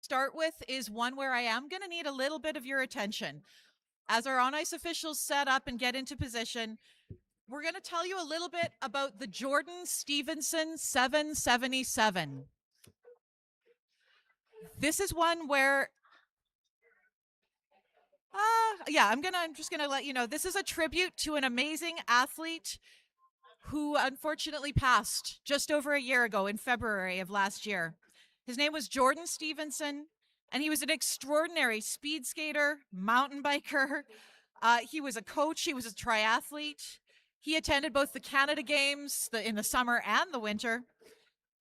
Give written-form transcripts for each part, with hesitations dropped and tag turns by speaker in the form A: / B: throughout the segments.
A: Start with is one where I am going to need a little bit of your attention. As our on ice officials set up and get into position, we're going to tell you a little bit about the Jordan Stevenson 777. This is one where I'm just gonna let you know this is a tribute to an amazing athlete who unfortunately passed just over a year ago in February of last year. His name was Jordan Stevenson, and he was an extraordinary speed skater, mountain biker. He was a coach, he was a triathlete. He attended both the Canada Games in the summer and the winter.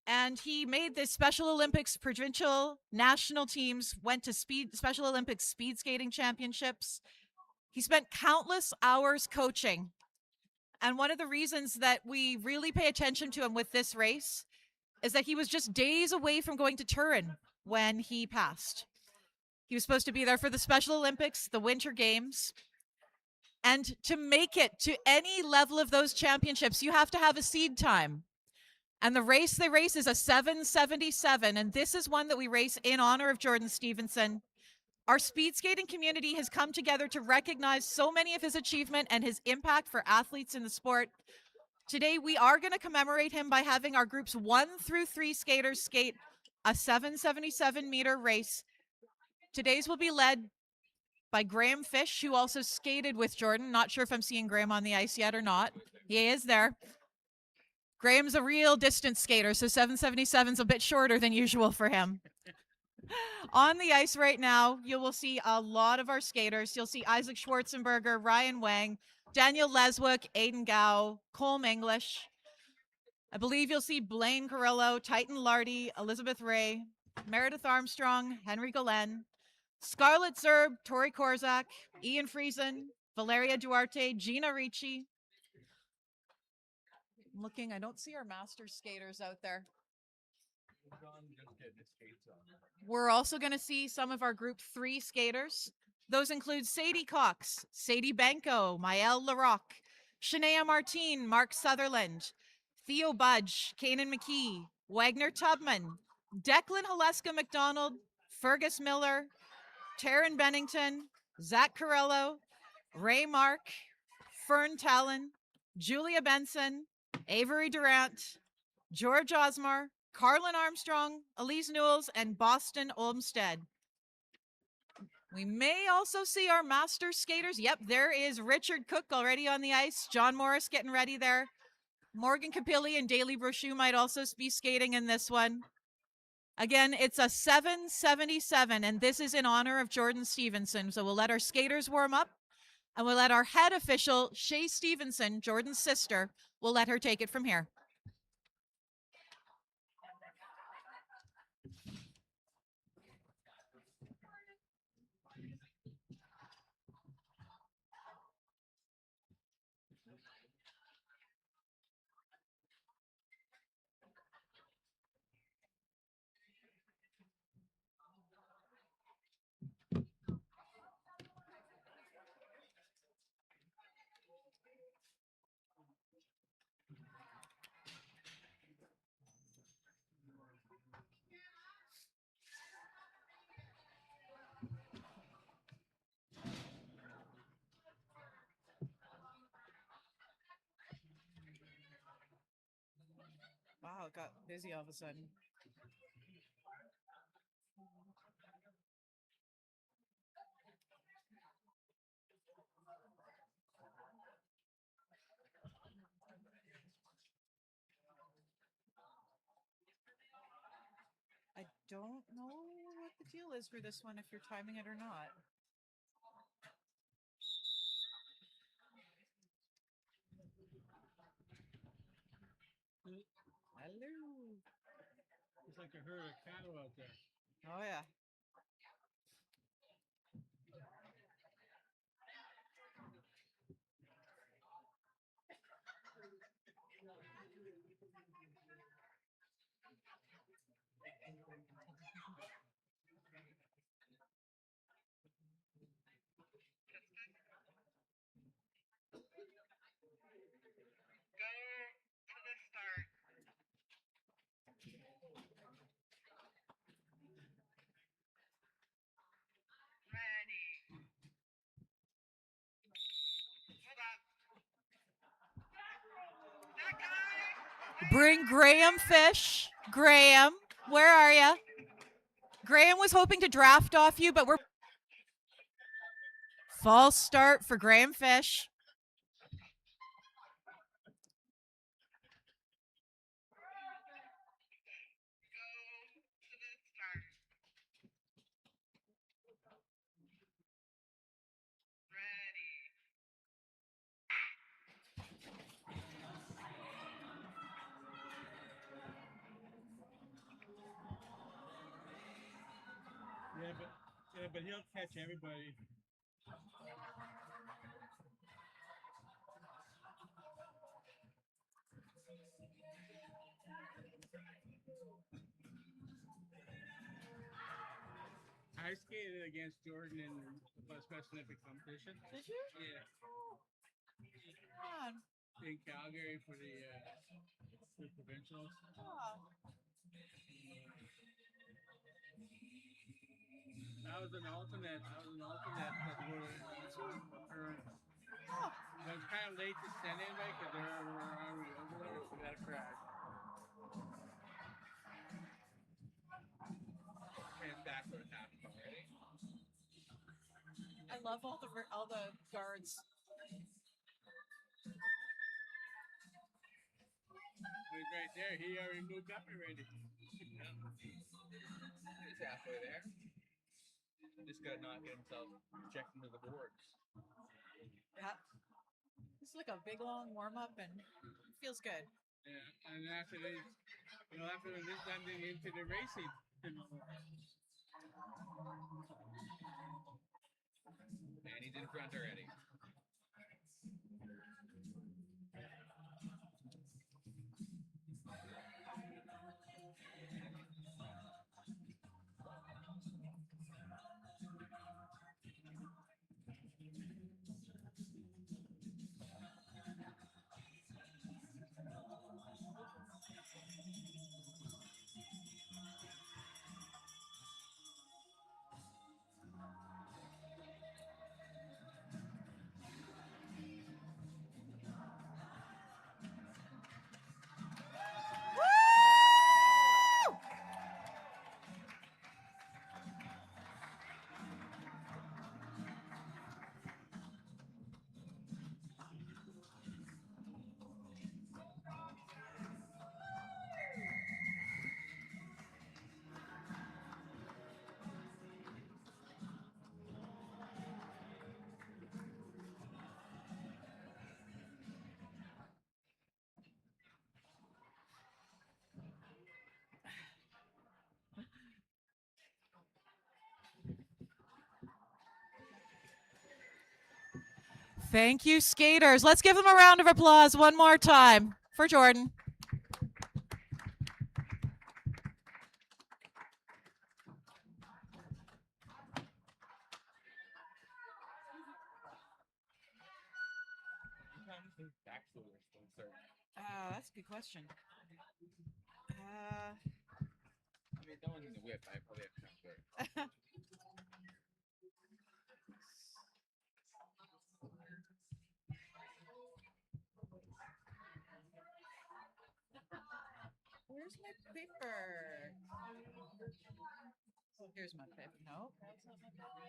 A: And he made the Special Olympics provincial national teams, went to Special Olympics speed skating championships. He spent countless hours coaching. And one of the reasons that we really pay attention to him with this race is that he was just days away from going to Turin when he passed. He was supposed to be there for the Special Olympics, the Winter Games. And to make it to any level of those championships, you have to have a seed time. And the race they race is a 777, and this is one that we race in honor of Jordan Stevenson. Our speed skating community has come together to recognize so many of his achievement and his impact for athletes in the sport. Today, we are going to commemorate him by having our groups 1 through 3 skaters skate a 777-meter race. Today's will be led by Graham Fish, who also skated with Jordan. Not sure if I'm seeing Graham on the ice yet or not. He is there. Graham's a real distance skater, so 777's a bit shorter than usual for him. On the ice right now, you will see a lot of our skaters. You'll see Isaac Schwarzenberger, Ryan Wang, Daniel Leswick, Aiden Gow, Colm English. I believe you'll see Blaine Carrillo, Titan Lardy, Elizabeth Ray, Meredith Armstrong, Henry Galen, Scarlett Zerb, Tori Korzak, Ian Friesen, Valeria Duarte, Gina Ricci. I'm looking, I don't see our master skaters out there. We're also going to see some of our Group 3 skaters. Those include Sadie Cox, Sadie Benko, Maëlle Larocque, Shania Martin, Mark Sutherland, Theo Budge, Kanan McKee, Wagner Tubman, Declan Haleska McDonald, Fergus Miller, Taryn Bennington, Zach Carello, Ray Mark, Fern Talon, Julia Benson, Avery Durant, George Osmar, Carlin Armstrong, Elise Newells, and Boston Olmstead. We may also see our master skaters. Yep, there is Richard Cook already on the ice. John Morris getting ready there. Morgan Capilli and Daly Brochu might also be skating in this one. Again, it's a 777, and this is in honor of Jordan Stevenson. So we'll let our skaters warm up, and we'll let our head official, Shay Stevenson, Jordan's sister, we'll let her take it from here. Wow, it got busy all of a sudden. I don't know what the deal is for this one, if you're timing it or not. Hello.
B: It's like a herd of cattle out there.
A: Oh, yeah. Bring Graham Fish. Graham, where are you? Graham was hoping to draft off you, but we're false start for Graham Fish.
B: But he'll catch everybody. I skated against Jordan in a Special Olympic competition.
A: Did you?
B: Yeah.
A: Come on.
B: In Calgary for the provincials.
A: Oh.
B: I was an alternate. I was kind of late to send anybody because they were already over there. So we got a crash. And it's back for the half already.
A: I love all the guards.
B: He's right there. He already moved up already. He's halfway there. Just got to not get himself checked into the boards.
A: Yeah. It's like a big long warm up and it feels good.
B: Yeah, and after this, after this time, they get into the racing. And he's in front already.
A: Thank you, skaters. Let's give them a round of applause one more time for Jordan. That's a good question.
B: I mean, no one's in the whip. I probably have to.
A: Where's my paper? Oh, here's my paper. No, that's not my paper.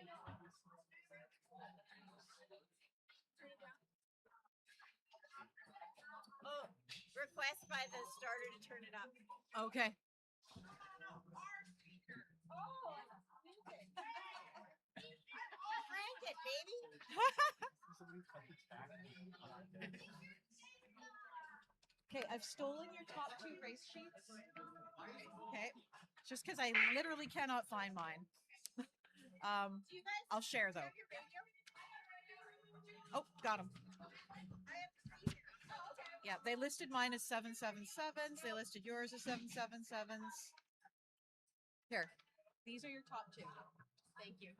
C: Oh, request by the starter to turn it up.
A: Okay.
C: Crank it, baby.
A: Okay, I've stolen your top 2 race sheets. Okay, just because I literally cannot find mine. I'll share though. Oh, got them. Yeah, they listed mine as 777s. They listed yours as 777s. Here, these are your top 2.
C: Thank you.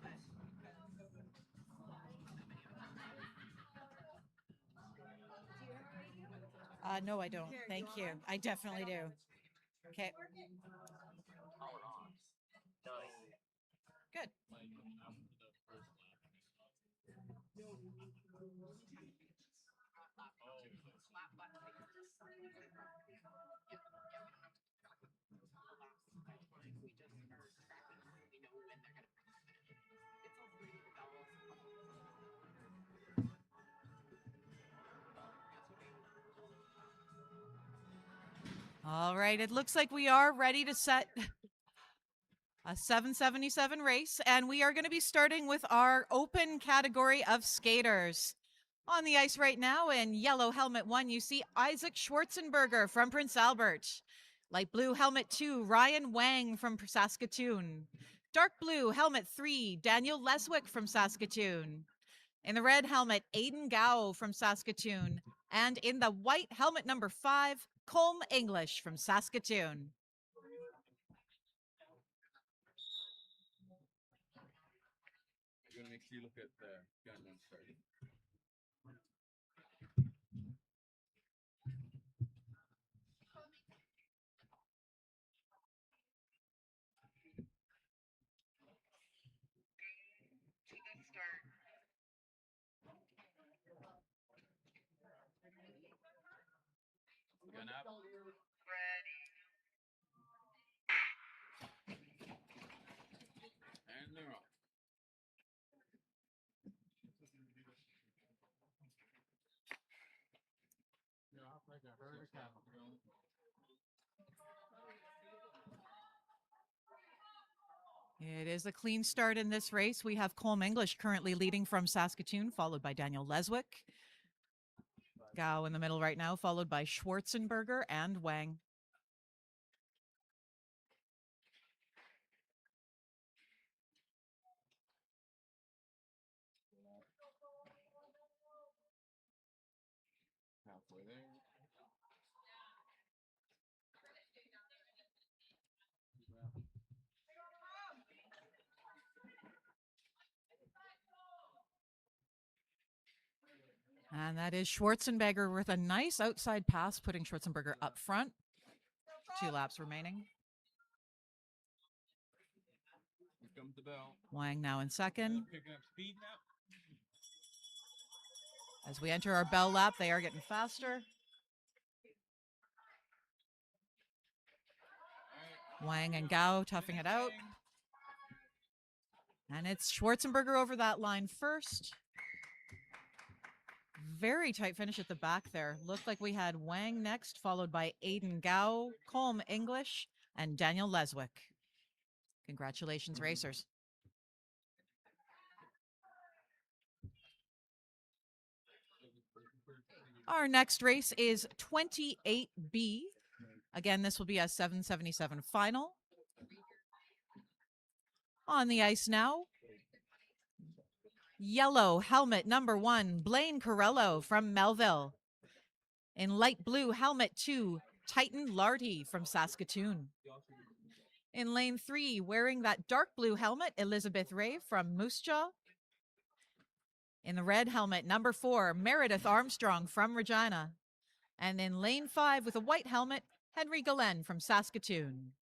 A: Right. No, I don't.
C: Here,
A: Thank
C: want
A: you.
C: one?
A: I definitely do. Okay. Good. All right. It looks like we are ready to set a 777 race, and we are going to be starting with our open category of skaters. On the ice right now in yellow helmet 1, you see Isaac Schwarzenberger from Prince Albert. Light blue helmet 2, Ryan Wang from Saskatoon. Dark blue helmet 3, Daniel Leswick from Saskatoon. In the red helmet, Aiden Gao from Saskatoon. And in the white helmet number 5, Colm English from Saskatoon.
D: I'm going to make sure you look at the gun when starting. Gun up. And they're off.
B: You're off like a herd of cattle.
A: It is a clean start in this race. We have Colm English currently leading from Saskatoon, followed by Daniel Leswick. Gao in the middle right now, followed by Schwarzenberger and Wang.
D: Halfway there.
A: And that is Schwarzenberger with a nice outside pass, putting Schwarzenberger up front. 2 laps remaining.
D: Here comes the bell.
A: Wang now in second.
B: Picking up speed now.
A: As we enter our bell lap, they are getting faster. Wang and Gao toughing it out. And it's Schwarzenberger over that line first. Very tight finish at the back there. Looked like we had Wang next, followed by Aiden Gao, Colm English, and Daniel Leswick. Congratulations, racers. Our next race is 28B. Again, this will be a 777 final. On the ice now, yellow helmet number 1, Blaine Corello from Melville. In light blue helmet 2, Titan Larty from Saskatoon. In lane 3, wearing that dark blue helmet, Elizabeth Ray from Moose Jaw. In the red helmet number 4, Meredith Armstrong from Regina. And in lane 5 with a white helmet, Henry Galen from Saskatoon.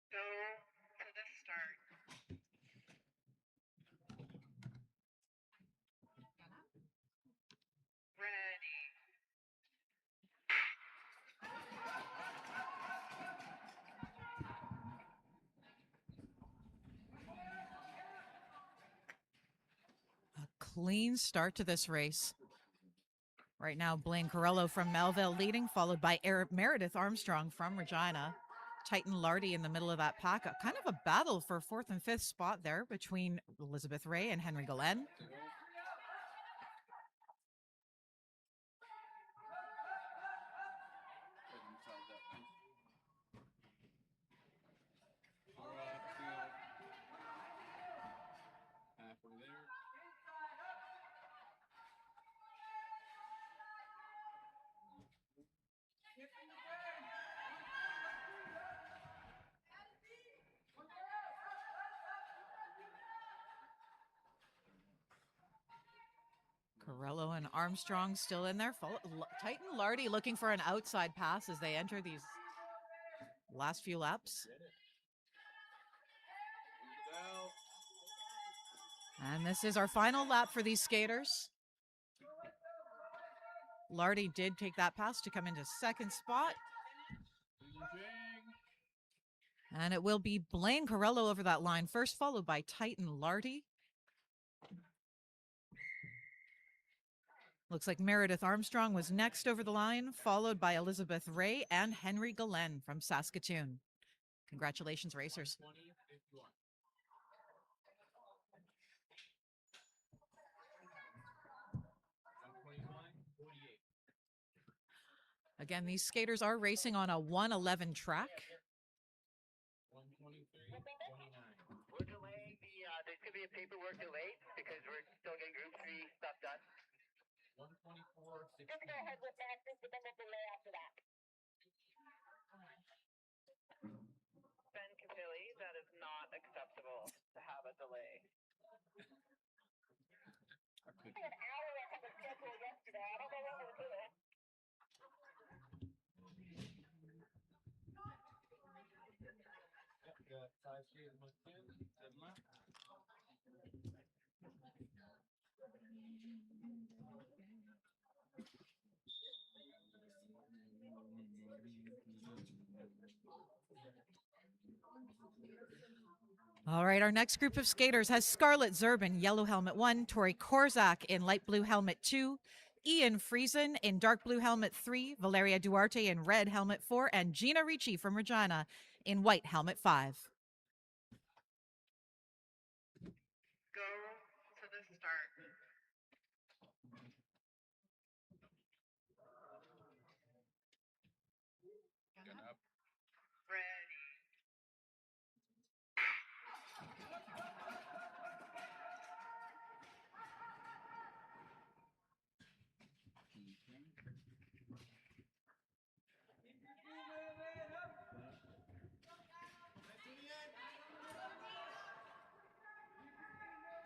C: Go to the start. Ready.
A: A clean start to this race. Right now, Blaine Corello from Melville leading, followed by Meredith Armstrong from Regina. Titan Larty in the middle of that pack. Kind of a battle for 4th and 5th spot there between Elizabeth Ray and Henry Galen. Corello and Armstrong still in there. Titan Lardy looking for an outside pass as they enter these last few laps. And this is our final lap for these skaters. Lardy did take that pass to come into second spot. And it will be Blaine Corello over that line first, followed by Titan Lardy. Looks like Meredith Armstrong was next over the line, followed by Elizabeth Ray and Henry Galen from Saskatoon. Congratulations, racers. Again, these skaters are racing on a 111 track.
D: 123, 29.
E: We're delaying there's going to be a paperwork delay because we're still getting Group 3 stuff done.
D: 124, 16.
E: Just go ahead with that, just then we'll delay after that. Ben Capilli, that is not acceptable to have a delay. An hour ahead of schedule yesterday. I don't know what you're doing.
D: Yep, got 5 skaters booked in, 7 laps.
A: All right, our next group of skaters has Scarlett Zerb in yellow helmet 1, Tori Korzak in light blue helmet 2, Ian Friesen in dark blue helmet 3, Valeria Duarte in red helmet 4, and Gina Ricci from Regina in white helmet 5.
C: Go to the start.
D: Gun up.
C: Ready.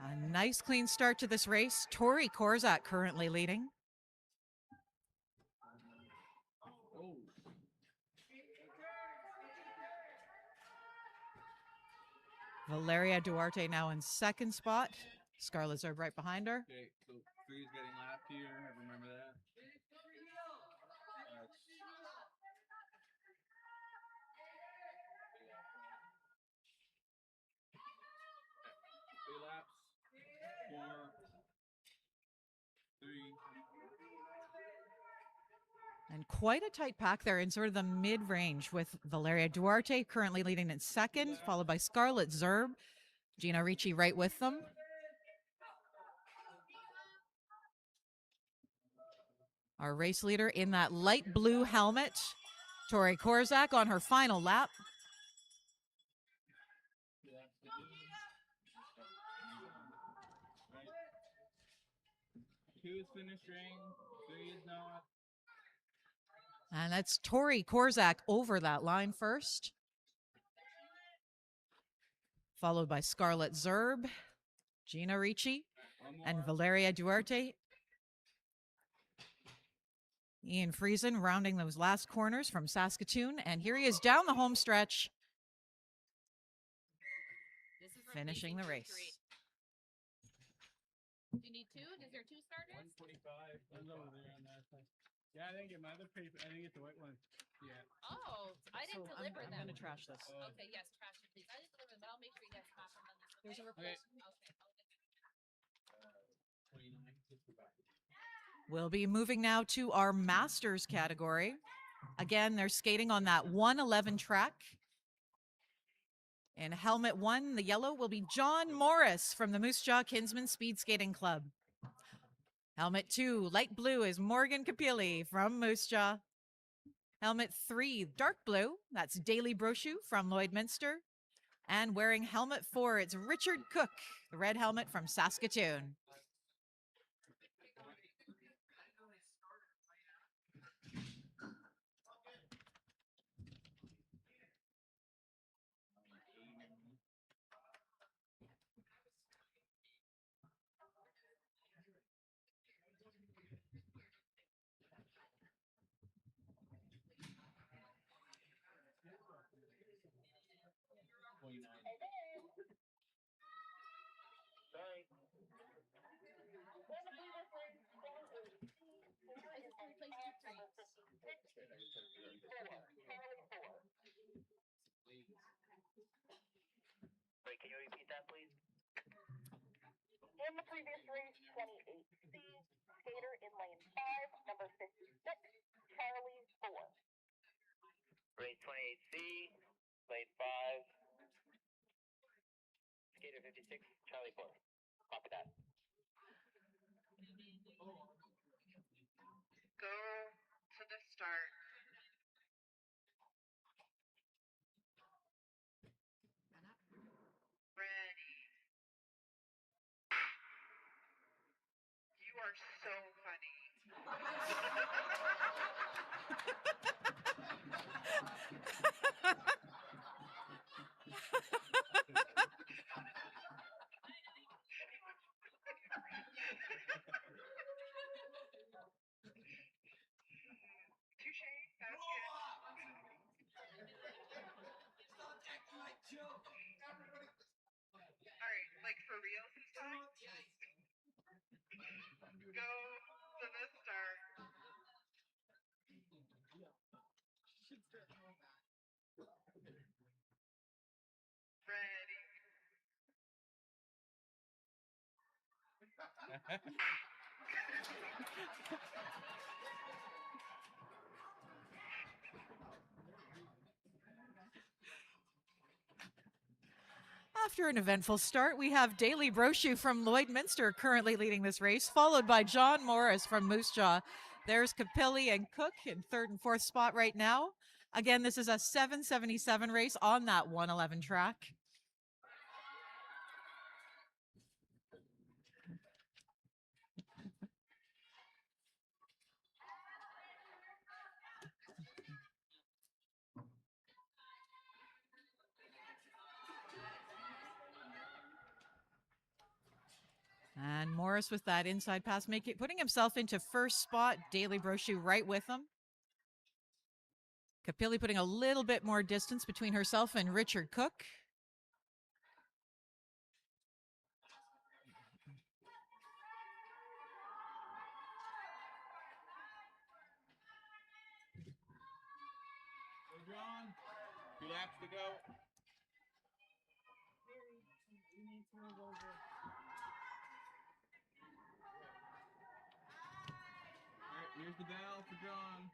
A: A nice clean start to this race. Tori Korzak currently leading.
D: Oh.
A: Valeria Duarte now in second spot. Scarlett Zerb right behind her.
D: Okay, so 3's getting lapped here. Remember that. Three laps. 4, 3.
A: And quite a tight pack there in sort of the mid-range with Valeria Duarte currently leading in second, followed by Scarlett Zerb. Gina Ricci right with them. Our race leader in that light blue helmet, Tori Korzak on her final lap.
D: Right. 2 is finishing, 3 is not.
A: And that's Tori Korzak over that line first, followed by Scarlett Zerb, Gina Ricci, and Valeria Duarte. Ian Friesen rounding those last corners from Saskatoon, and here he is down the home stretch, finishing the race.
F: Do you need 2? Is there 2 starters?
D: 125.
B: One's over there on that side. Yeah, I didn't get my other paper. I didn't get the white one. Yeah.
F: Oh, I didn't deliver them.
A: I'm going to trash this.
F: Okay, yes, trash it, please. I didn't deliver them, but I'll make sure you guys have them on this.
A: There's a
F: Okay?
A: replacement.
F: Okay, I'll get
D: 29, 65.
A: We'll be moving now to our Masters category. Again, they're skating on that 111 track. In helmet 1, the yellow, will be John Morris from the Moose Jaw Kinsman Speed Skating Club. Helmet 2, light blue, is Morgan Capilli from Moose Jaw. Helmet 3, dark blue, that's Daly Brochu from Lloydminster. And wearing helmet 4, it's Richard Cook, the red helmet from Saskatoon.
E: Sorry. Wait, can you repeat that, please?
G: In the previous race, 28C, skater in lane 5, number 56, Charlie 4.
E: Race 28C, lane 5, skater 56, Charlie 4. Copy that.
C: Go to the start. Ready. You are so funny. Touche. That was good. All right, like for real this time. Go to the start. Ready.
A: After an eventful start, we have Daily Brochu from Lloydminster currently leading this race, followed by John Morris from Moose Jaw. There's Capilli and Cook in third and fourth spot right now. Again, this is a 777 race on that 111 track. And Morris with that inside pass, putting himself into first spot. Daily Brochu right with him. Capilli putting a little bit more distance between herself and Richard Cook.
D: Go, John. 2 laps to go. All right, here's the bell for John.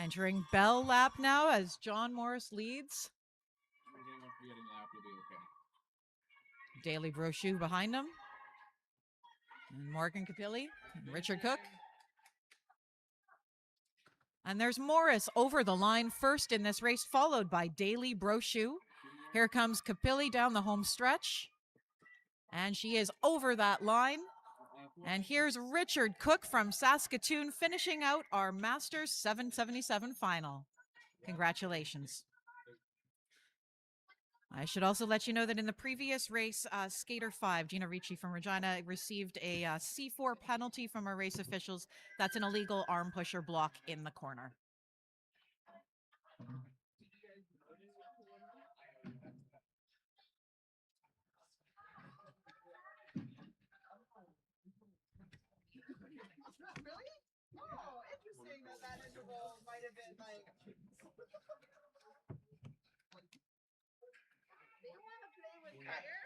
A: Entering bell lap now as John Morris leads.
D: Forgetting one forgetting lap will be okay.
A: Daily Brochu behind him. And Morgan Capilli and Richard Cook. And there's Morris over the line first in this race, followed by Daily Brochu. Here comes Capilli down the home stretch. And she is over that line. And here's Richard Cook from Saskatoon finishing out our Masters 777 final. Congratulations. I should also let you know that in the previous race, Skater 5, Gina Ricci from Regina, received a C4 penalty from our race officials. That's an illegal arm pusher block in the corner.
H: Really? Oh, interesting that interval might have been like. They want to play with fire.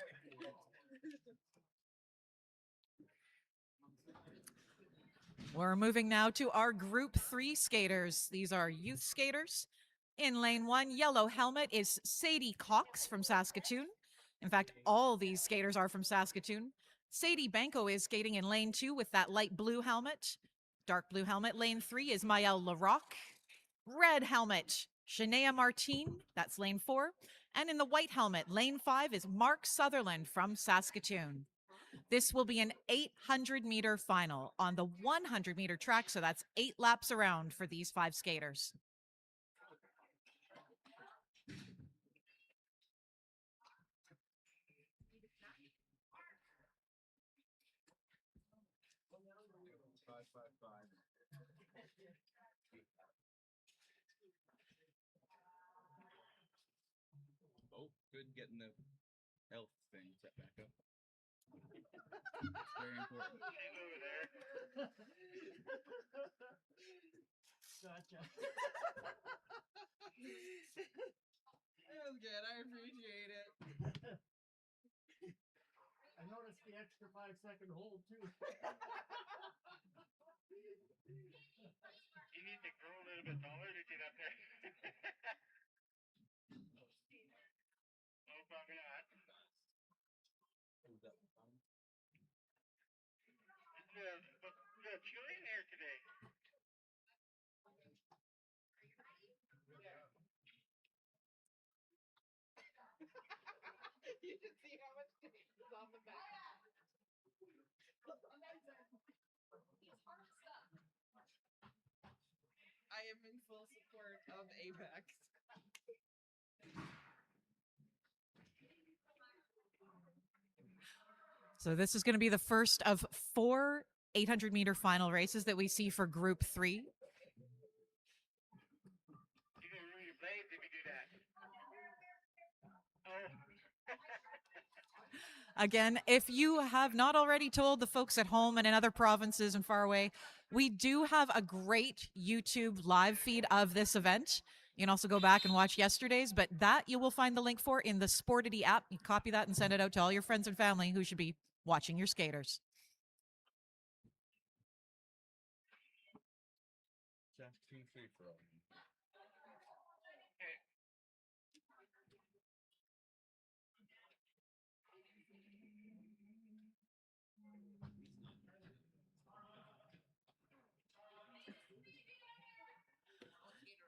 A: We're moving now to our Group 3 skaters. These are youth skaters. In lane 1, yellow helmet is Sadie Cox from Saskatoon. In fact, all these skaters are from Saskatoon. Sadie Banco is skating in lane 2 with that light blue helmet. Dark blue helmet, lane 3 is Maëlle Larocque. Red helmet, Shania Martin, that's lane 4. And in the white helmet, lane 5 is Mark Sutherland from Saskatoon. This will be an 800-meter final on the 100-meter track, so that's 8 laps around for these 5 skaters.
D: good getting the health thing set back up. It's very important.
C: She's over there.
H: Gotcha. That was good. I appreciate it. I noticed the extra 5-second hold too.
C: You need to grow a little bit taller to get up there. Oh, probably not. It's chilly in here today.
H: You can see how much is on the back. I am in full support of Apex.
A: So this is going to be the first of 4 800-meter final races that we see for Group 3.
C: You're gonna ruin your blades if you do that. Oh.
A: Again, if you have not already told the folks at home and in other provinces and far away, we do have a great YouTube live feed of this event. You can also go back and watch yesterday's, but that you will find the link for in the Sportity app. You copy that and send it out to all your friends and family who should be watching your skaters.
D: Jack 2-3 for all.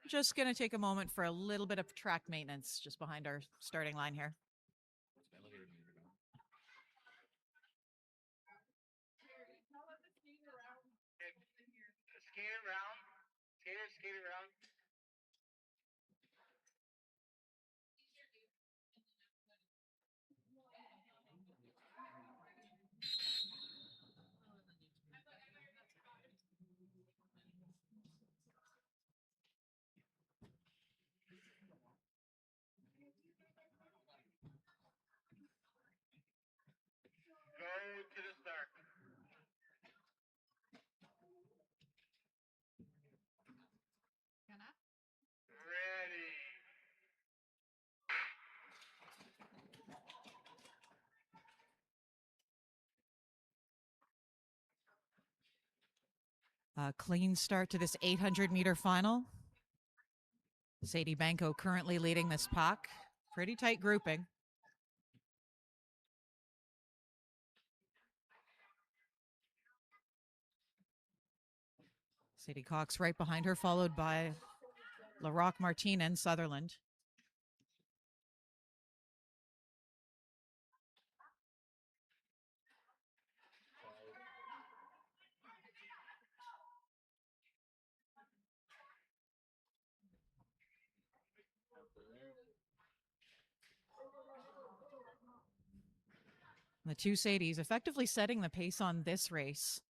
A: Just going to take a moment for a little bit of track maintenance just behind our starting line here.
D: Elevator meter down.
C: Skate around. Skaters, skate around. Go to the start. Ready.
A: A clean start to this 800-meter final. Sadie Banco currently leading this pack. Pretty tight grouping. Sadie Cox right behind her, followed by LaRock, Martin, and Sutherland. The two Sadies effectively setting the pace on this race.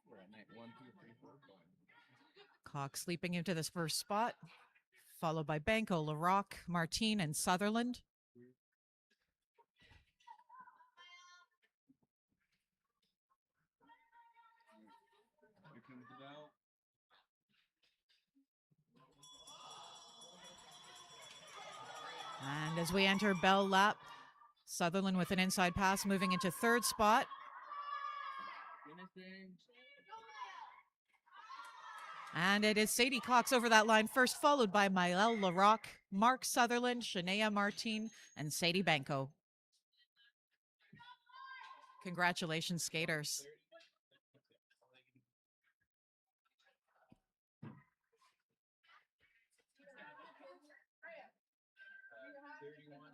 D: We're at night 1, 2, 3, 4, 5.
A: Cox leaping into this first spot, followed by Banco, LaRock, Martin, and Sutherland.
D: Here comes the bell.
A: And as we enter Bell lap, Sutherland with an inside pass moving into third spot.
D: Finishing.
A: And it is Sadie Cox over that line first, followed by Maëlle LaRock, Mark Sutherland, Shania Martin, and Sadie Banco. Congratulations, skaters.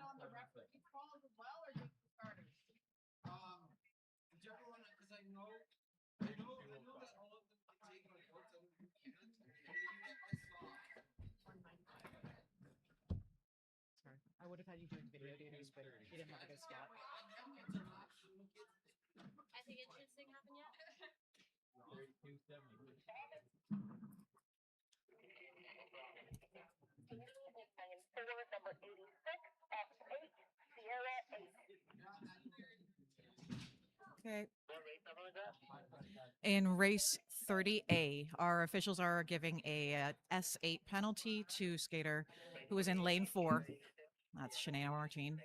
H: On the referee calls as well, or just the starters? Whichever one, because I know that all of them can take my votes and you can't.
A: Sorry, I would have had you doing video duties, but you didn't have a good spot.
F: I think interesting happened yet.
D: 32-70.
G: 4, number 86, F8, Sierra 8.
A: Okay.
C: What race number was that?
A: In race 30A, our officials are giving a S8 penalty to skater who is in lane 4. That's Shania Martin.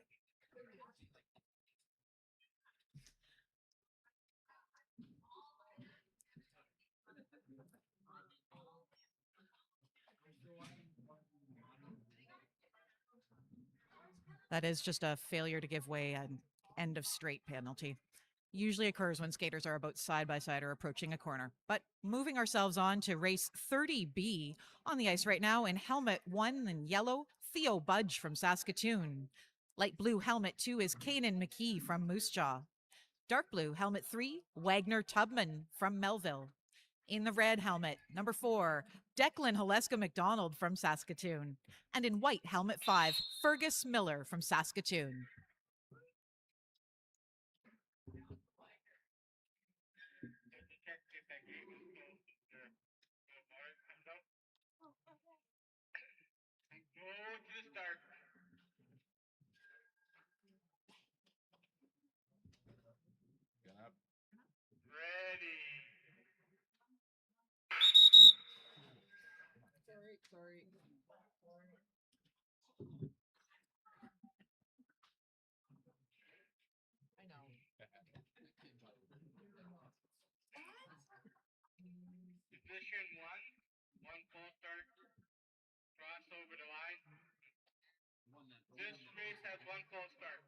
A: That is just a failure to give way an end of straight penalty. Usually occurs when skaters are about side by side or approaching a corner. But moving ourselves on to race 30B on the ice right now in helmet 1 in yellow, Theo Budge from Saskatoon. Light blue helmet 2 is Kanan McKee from Moose Jaw. Dark blue helmet 3, Wagner Tubman from Melville. In the red helmet, number 4, Declan Haleska McDonald from Saskatoon. And in white helmet 5, Fergus Miller from Saskatoon.
C: Check if that game is still comes up. And go to the start.
D: Gun up.
C: Ready.
H: Sorry. I know.
C: Position 1 full start. Cross over the line. This race has 1 full start.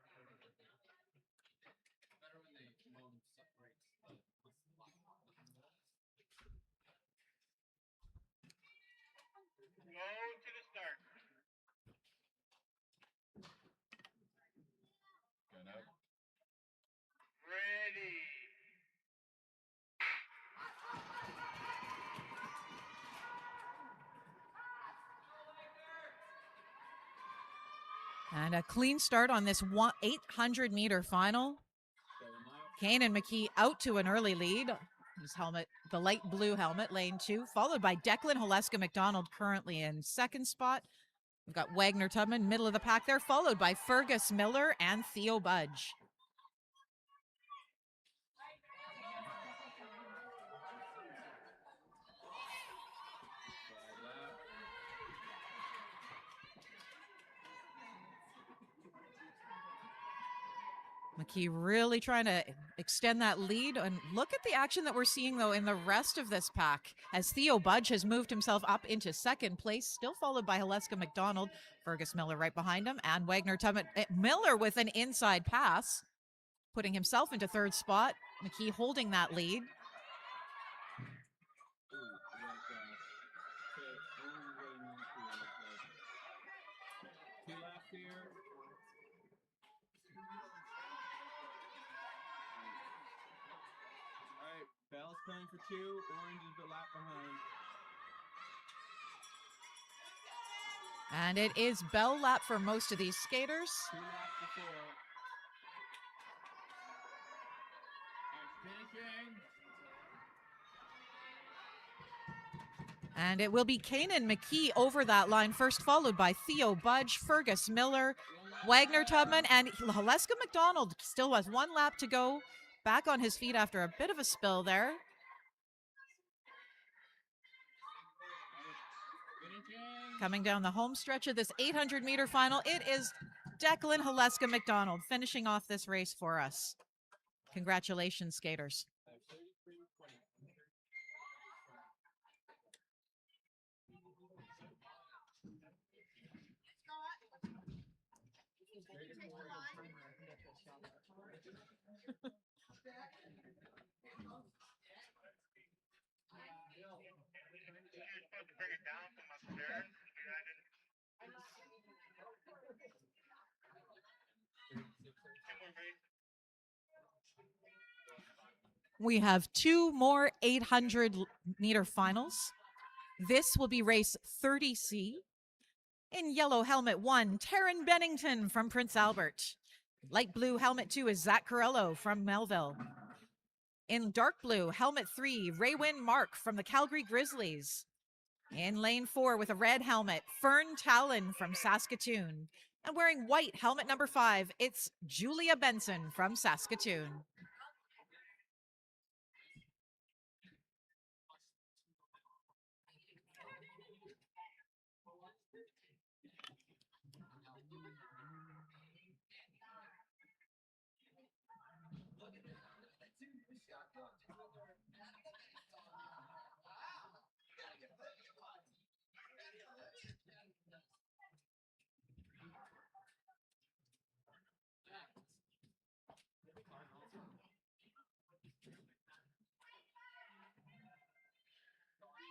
H: Better when they moan separates.
C: Go to the start.
D: Gun up.
C: Ready.
A: And a clean start on this 800-meter final. Kanan McKee out to an early lead. His helmet, the light blue helmet, lane 2, followed by Declan Haleska McDonald, currently in second spot. We've got Wagner Tubman, middle of the pack there, followed by Fergus Miller and Theo Budge. McKee really trying to extend that lead. And look at the action that we're seeing, though, in the rest of this pack, as Theo Budge has moved himself up into second place, still followed by Haleska McDonald, Fergus Miller right behind him, and Wagner Tubman. Miller with an inside pass, putting himself into third spot. McKee holding that lead.
D: Two laps here. All right, Bell's coming for 2. Orange is the lap behind.
A: And it is bell lap for most of these skaters.
D: 2 laps before. And finishing.
A: And it will be Kanan McKee over that line first, followed by Theo Budge, Fergus Miller, Wagner Tubman, and Haleska McDonald still has 1 lap to go. Back on his feet after a bit of a spill there. Coming down the home stretch of this 800-meter final, it is Declan Haleska McDonald finishing off this race for us. Congratulations, skaters.
C: You're supposed to bring it down from upstairs. I didn't. 2 more races.
A: We have 2 more 800-meter finals. This will be race 30C. In yellow helmet 1, Taryn Bennington from Prince Albert. Light blue helmet 2 is Zach Corello from Melville. In dark blue helmet 3, Raywin Mark from the Calgary Grizzlies. In lane 4 with a red helmet, Fern Talon from Saskatoon. And wearing white helmet number 5, it's Julia Benson from Saskatoon.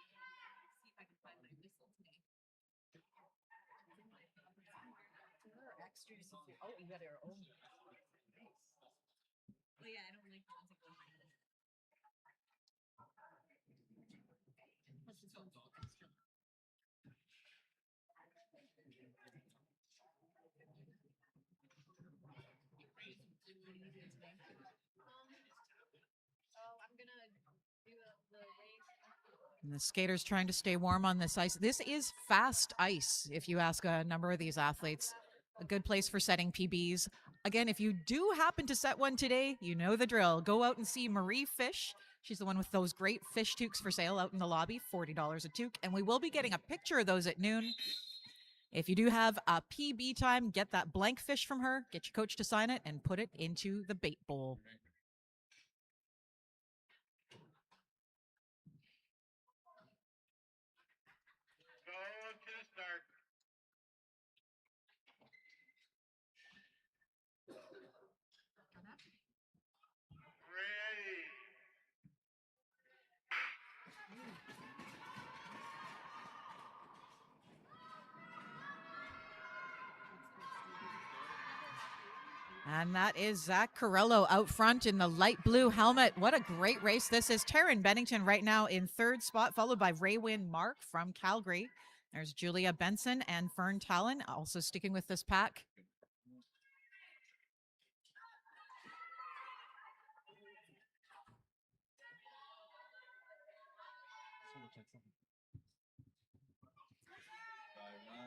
F: See if I can find my whistle today. Extras. Oh, you got your own. Nice. Oh yeah, I don't like the ones that go in my head. What's this one called? Extra. What are you doing today? Oh, I'm gonna do the race.
A: And the skaters trying to stay warm on this ice. This is fast ice, if you ask a number of these athletes. A good place for setting PBs. Again, if you do happen to set one today, you know the drill. Go out and see Marie Fish. She's the one with those great fish toques for sale out in the lobby, $40 a toque. And we will be getting a picture of those at noon. If you do have a PB time, get that blank fish from her, get your coach to sign it, and put it into the bait bowl.
C: Go to start. Ready.
A: And that is Zach Corello out front in the light blue helmet. What a great race this is. Taryn Bennington right now in third spot, followed by Raywin Mark from Calgary. There's Julia Benson and Fern Talon also sticking with this pack.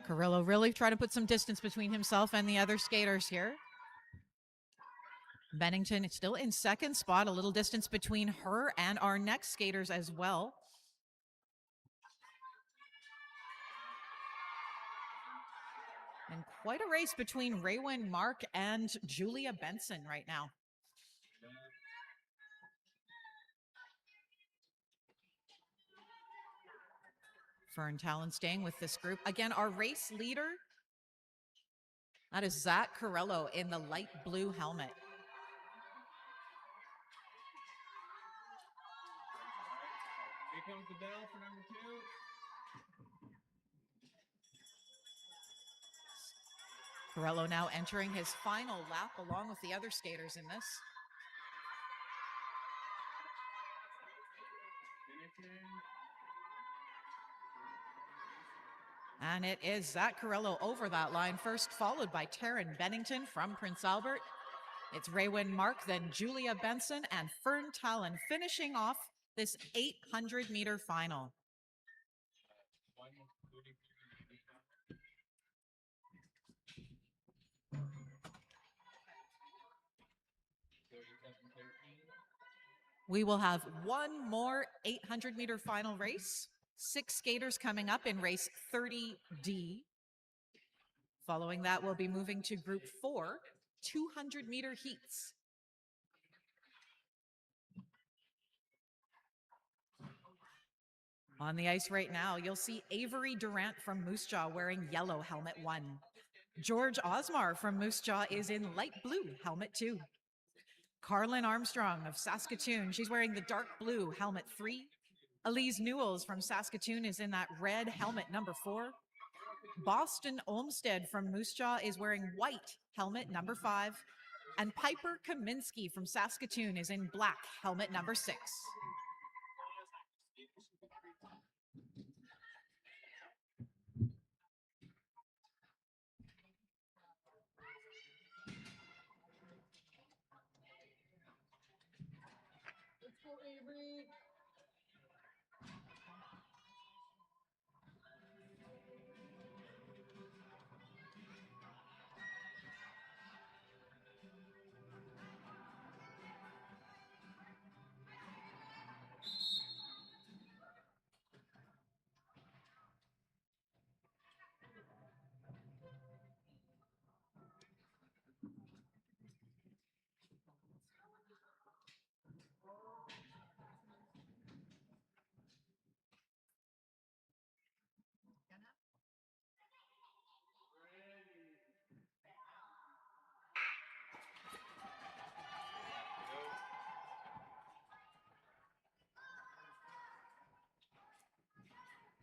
A: Carrillo really trying to put some distance between himself and the other skaters here. Bennington is still in second spot, a little distance between her and our next skaters as well. And quite a race between Raywin Mark and Julia Benson right now. Fern Talon staying with this group. Again, our race leader, that is Zach Corello in the light blue helmet.
D: Here comes the bell for number 2.
A: Corello now entering his final lap along with the other skaters in this.
D: Finishing.
A: And it is Zach Corello over that line first, followed by Taryn Bennington from Prince Albert. It's Raywin Mark, then Julia Benson and Fern Talon finishing off this 800-meter final. We will have one more 800-meter final race. 6 skaters coming up in race 30D. Following that, we'll be moving to group 4, 200-meter heats. On the ice right now, you'll see Avery Durant from Moose Jaw wearing yellow helmet 1. George Osmar from Moose Jaw is in light blue helmet 2. Carlin Armstrong of Saskatoon, she's wearing the dark blue helmet 3. Elise Newells from Saskatoon is in that red helmet number 4. Boston Olmsted from Moose Jaw is wearing white helmet number 5. And Piper Kaminsky from Saskatoon is in black helmet number 6.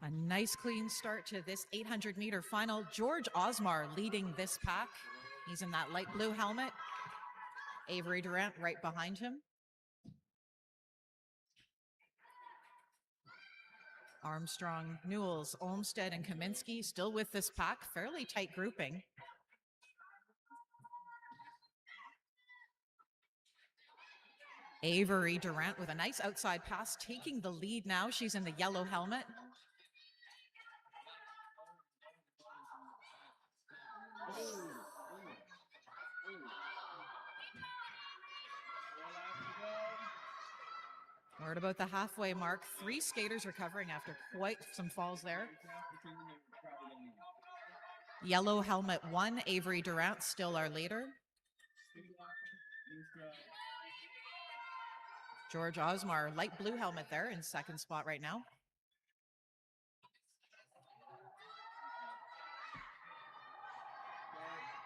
A: A nice clean start to this 800-meter final. George Osmar leading this pack. He's in that light blue helmet. Avery Durant right behind him. Armstrong, Newells, Olmsted, and Kaminsky still with this pack. Fairly tight grouping. Avery Durant with a nice outside pass, taking the lead now. She's in the yellow helmet. We're at about the halfway mark. 3 skaters recovering after quite some falls there. Yellow helmet 1, Avery Durant, still our leader. George Osmar, light blue helmet there in second spot right now.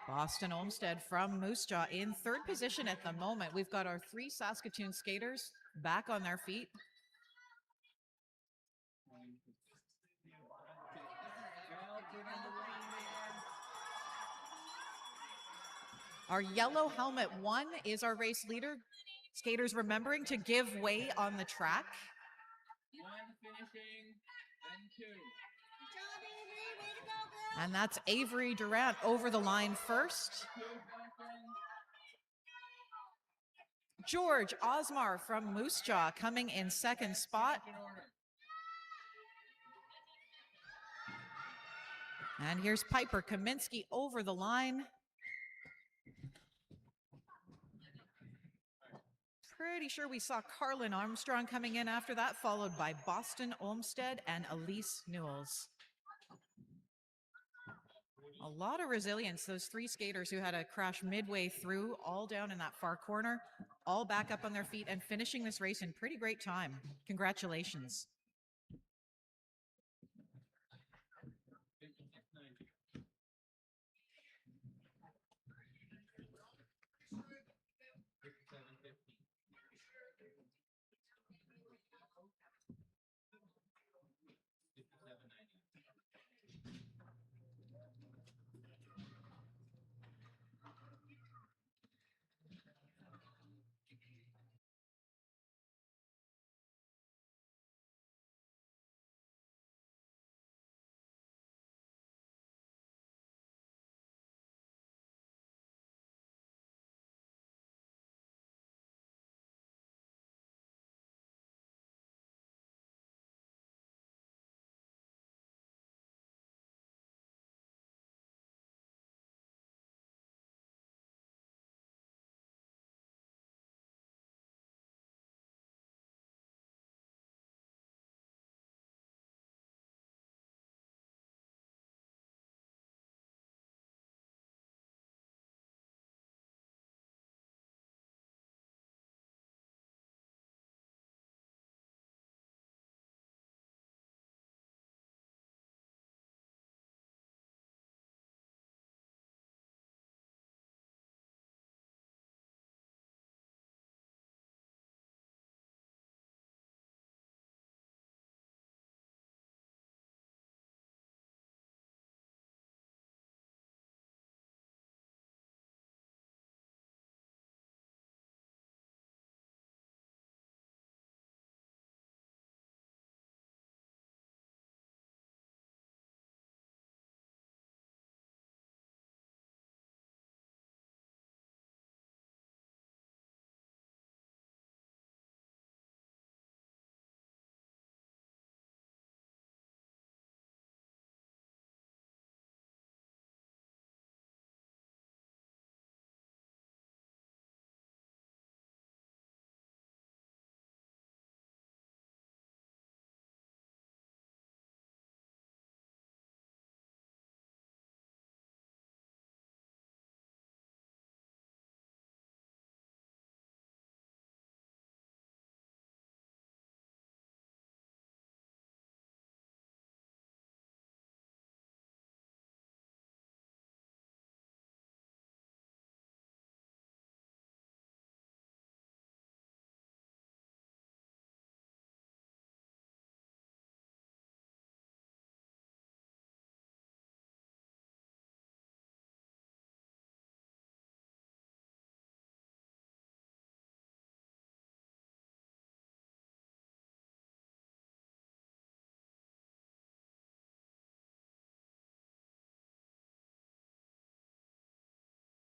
A: Boston Olmsted from Moose Jaw in third position at the moment. We've got our 3 Saskatoon skaters back on their feet. Our yellow helmet 1 is our race leader. Skaters remembering to give way on the track.
D: 1 finishing, then 2.
A: And that's Avery Durant over the line first. George Osmar from Moose Jaw coming in second spot. And here's Piper Kaminsky over the line. Pretty sure we saw Carlin Armstrong coming in after that, followed by Boston Olmsted and Elise Newells. A lot of resilience. Those 3 skaters who had a crash midway through, all down in that far corner, all back up on their feet and finishing this race in pretty great time. Congratulations.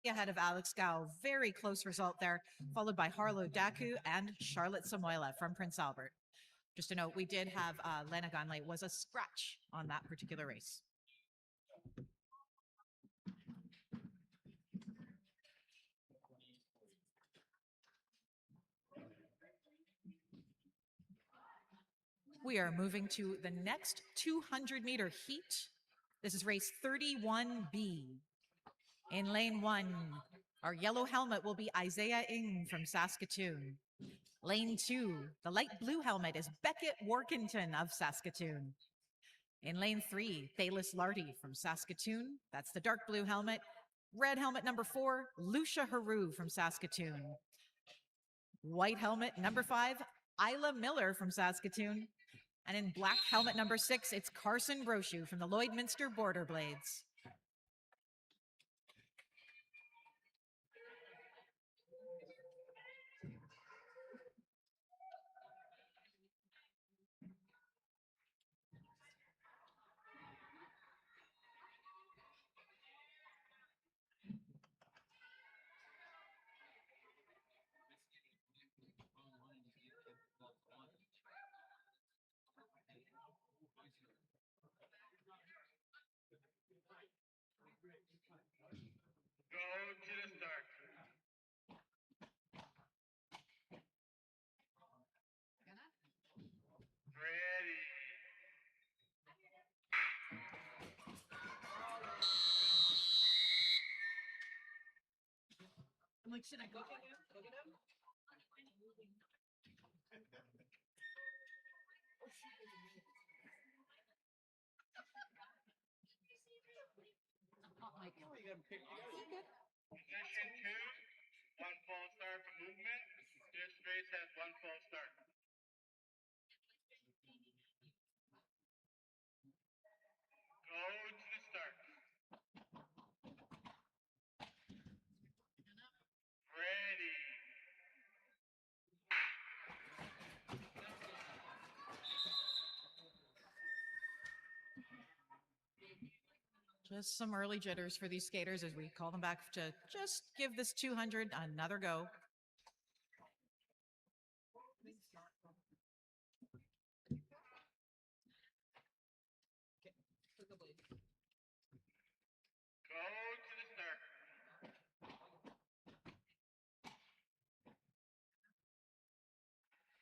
A: ahead of Alex Gao. Very close result there, followed by Harlow Daku and Charlotte Samoila from Prince Albert. Just a note, we did have Lena Ganley was a scratch on that particular race. We are moving to the next 200-meter heat. This is race 31B. In lane 1, our yellow helmet will be Isaiah Ng from Saskatoon. Lane 2, the light blue helmet is Beckett Workington of Saskatoon. In lane 3, Thalis Lardy from Saskatoon. That's the dark blue helmet. Red helmet number 4, Lucia Haru from Saskatoon. White helmet number 5, Isla Miller from Saskatoon. And in black helmet number 6, it's Carson Brochu from the Lloydminster Border Blades.
C: Go to the start. Ready.
A: I'm like, should I go get him? Go get him?
C: Position 2, 1 false start for movement. This race has 1 false start. Go to the start. Ready.
A: Just some early jitters for these skaters as we call them back to just give this 200 another go.
C: Go to the start.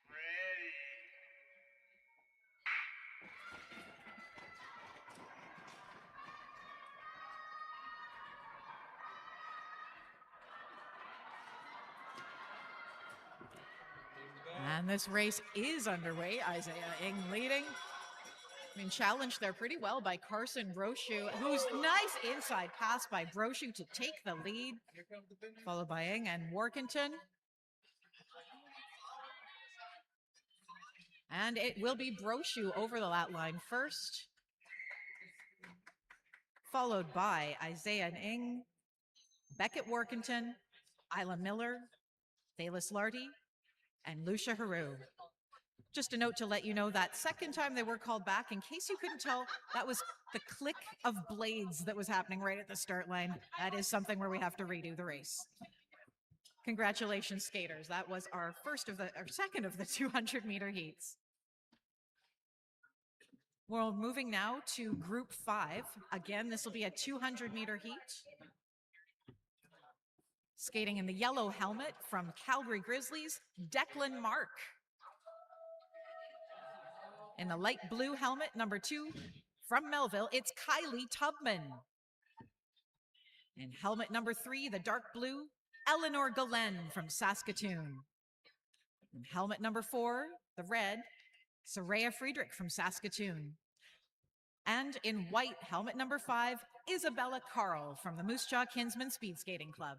C: Ready.
A: And this race is underway. Isaiah Ng leading. I mean, challenged there pretty well by Carson Brochu, who's nice inside pass by Brochu to take the lead, followed by Ng and Workington. And it will be Brochu over the lat line first, followed by Isaiah Ng, Beckett Workington, Isla Miller, Thalis Lardy, and Lucia Haru. Just a note to let you know that second time they were called back, in case you couldn't tell, that was the click of blades that was happening right at the start line. That is something where we have to redo the race. Congratulations, skaters. That was our second of the 200-meter heats. We're moving now to Group 5. Again, this will be a 200-meter heat. Skating in the yellow helmet from Calgary Grizzlies, Declan Mark. In the light blue helmet, number 2, from Melville, it's Kylie Tubman. In helmet number 3, the dark blue, Eleanor Galen from Saskatoon. In helmet number 4, the red, Soraya Friedrich from Saskatoon. And in white, helmet number 5, Isabella Carl from the Moose Jaw Kinsman Speed Skating Club.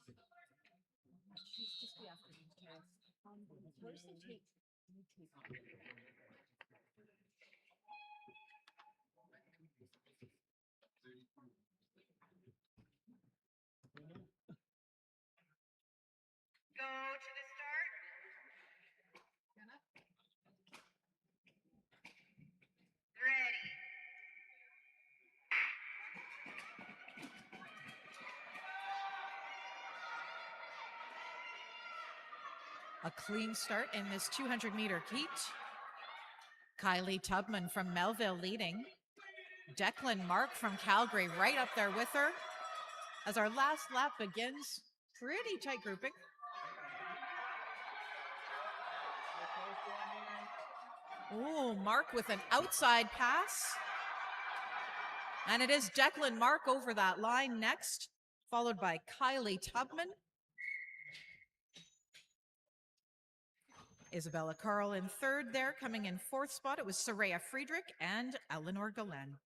F: She's just the afternoon test. Where's the tape?
C: Go to the start. Ready.
A: A clean start in this 200-meter heat. Kylie Tubman from Melville leading. Declan Mark from Calgary right up there with her. As our last lap begins, pretty tight grouping. Oh, Mark with an outside pass. And it is Declan Mark over that line next, followed by Kylie Tubman. Isabella Carl in third there. Coming in fourth spot, it was Soraya Friedrich and Eleanor Galen.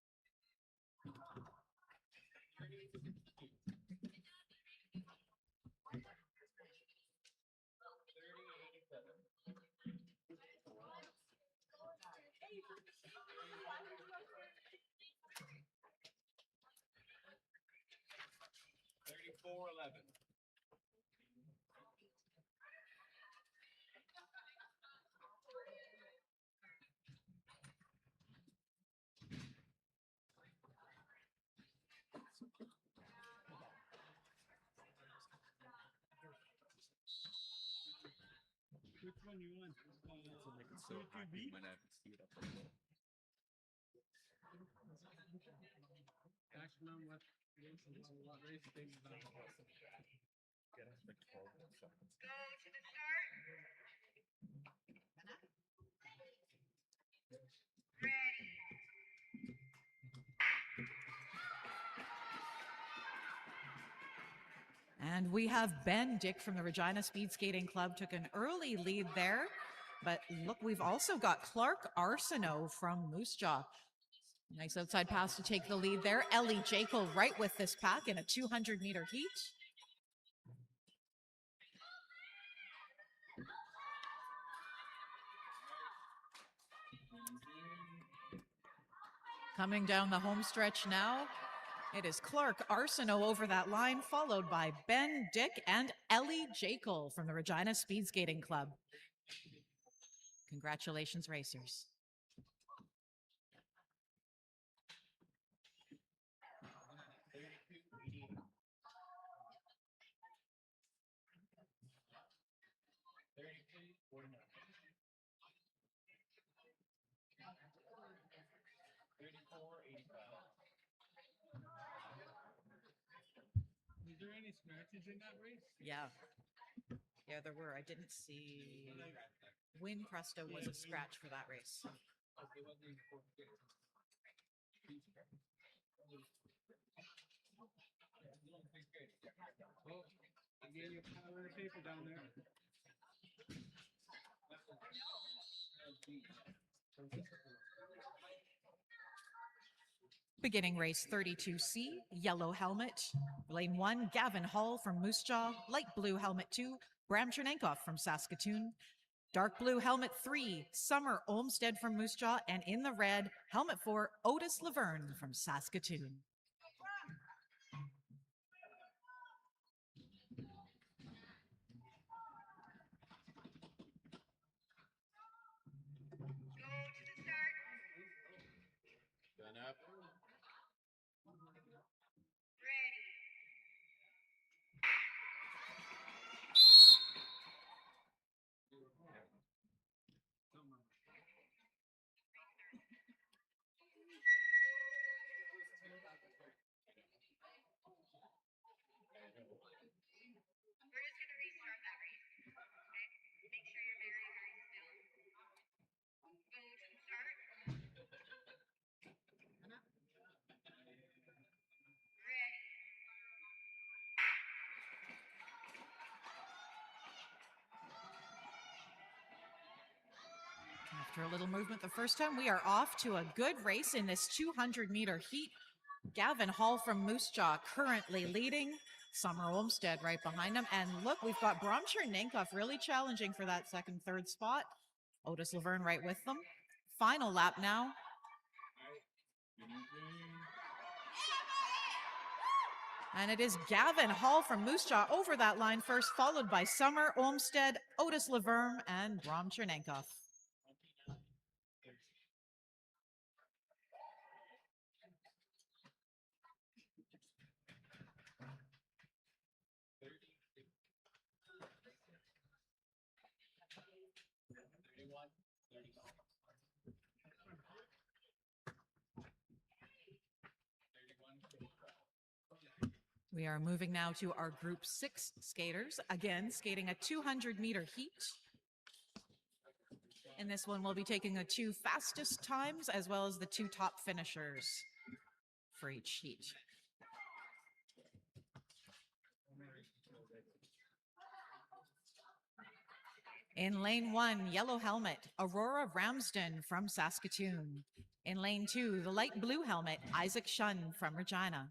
B: Which one you want?
D: It's so hot, you might have to speed up a little.
B: Ask mom what race thing about.
D: Get us like 12 seconds.
C: Go to the start. Ready.
A: And we have Ben Dick from the Regina Speed Skating Club took an early lead there. But look, we've also got Clark Arsenault from Moose Jaw. Nice outside pass to take the lead there. Ellie Jekyll right with this pack in a 200-meter heat. Coming down the home stretch now, it is Clark Arsenault over that line, followed by Ben Dick and Ellie Jekyll from the Regina Speed Skating Club. Congratulations, racers.
B: Was there any scratches in that race?
A: Yeah. Yeah, there were. I didn't see. Win Presto was a scratch for that race.
B: Oh, I gave you a pile of paper down there.
A: Beginning race 32C, yellow helmet. Lane 1, Gavin Hall from Moose Jaw. Light blue helmet 2, Bram Chernenkov from Saskatoon. Dark blue helmet 3, Summer Olmsted from Moose Jaw. And in the red, helmet 4, Otis Laverne from Saskatoon.
C: Go to the start.
D: Gun up.
C: Ready. We're just gonna restart that race. Okay? Make sure you're very, very still. Go to the start. Ready.
A: After a little movement the first time, we are off to a good race in this 200-meter heat. Gavin Hall from Moose Jaw currently leading. Summer Olmstead right behind him. And look, we've got Brom Chernenkov really challenging for that second, third spot. Otis Laverne right with them. Final lap now. And it is Gavin Hall from Moose Jaw over that line first, followed by Summer Olmstead, Otis Laverne, and Brom Chernenkov. We are moving now to our Group 6 skaters, again skating a 200-meter heat. In this one, we'll be taking the 2 fastest times as well as the 2 top finishers for each heat. In lane 1, yellow helmet, Aurora Ramsden from Saskatoon. In lane 2, the light blue helmet, Isaac Shun from Regina.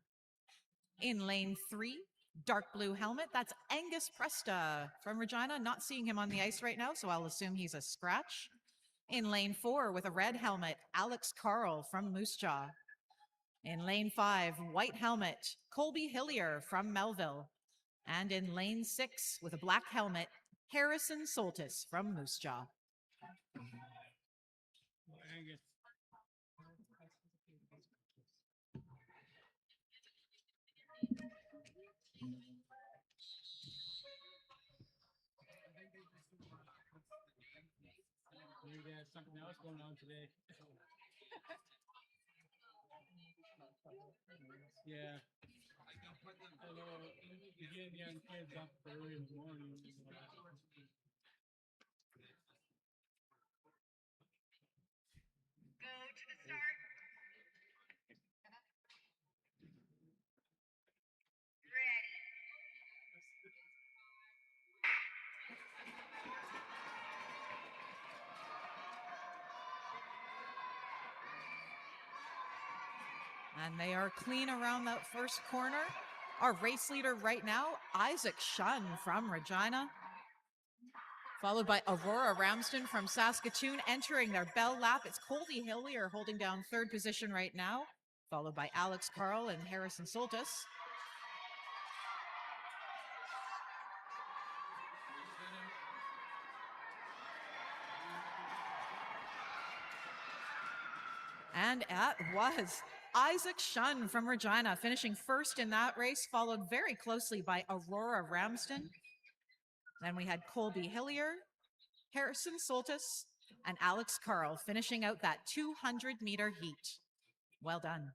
A: In lane 3, dark blue helmet, that's Angus Presta from Regina. Not seeing him on the ice right now, so I'll assume he's a scratch. In lane 4, with a red helmet, Alex Carl from Moose Jaw. In lane 5, white helmet, Colby Hillier from Melville. And in lane 6, with a black helmet, Harrison Soltis from Moose Jaw.
B: Angus. Maybe they have something else going on today. Yeah. I know. You get young kids up early in the morning.
C: Go to the start. Ready.
A: And they are clean around that first corner. Our race leader right now, Isaac Shun from Regina, followed by Aurora Ramsden from Saskatoon entering their bell lap. It's Colby Hillier holding down third position right now, followed by Alex Carl and Harrison Soltis. And that was Isaac Shun from Regina finishing first in that race, followed very closely by Aurora Ramsden. Then we had Colby Hillier, Harrison Soltis, and Alex Carl finishing out that 200-meter heat. Well done.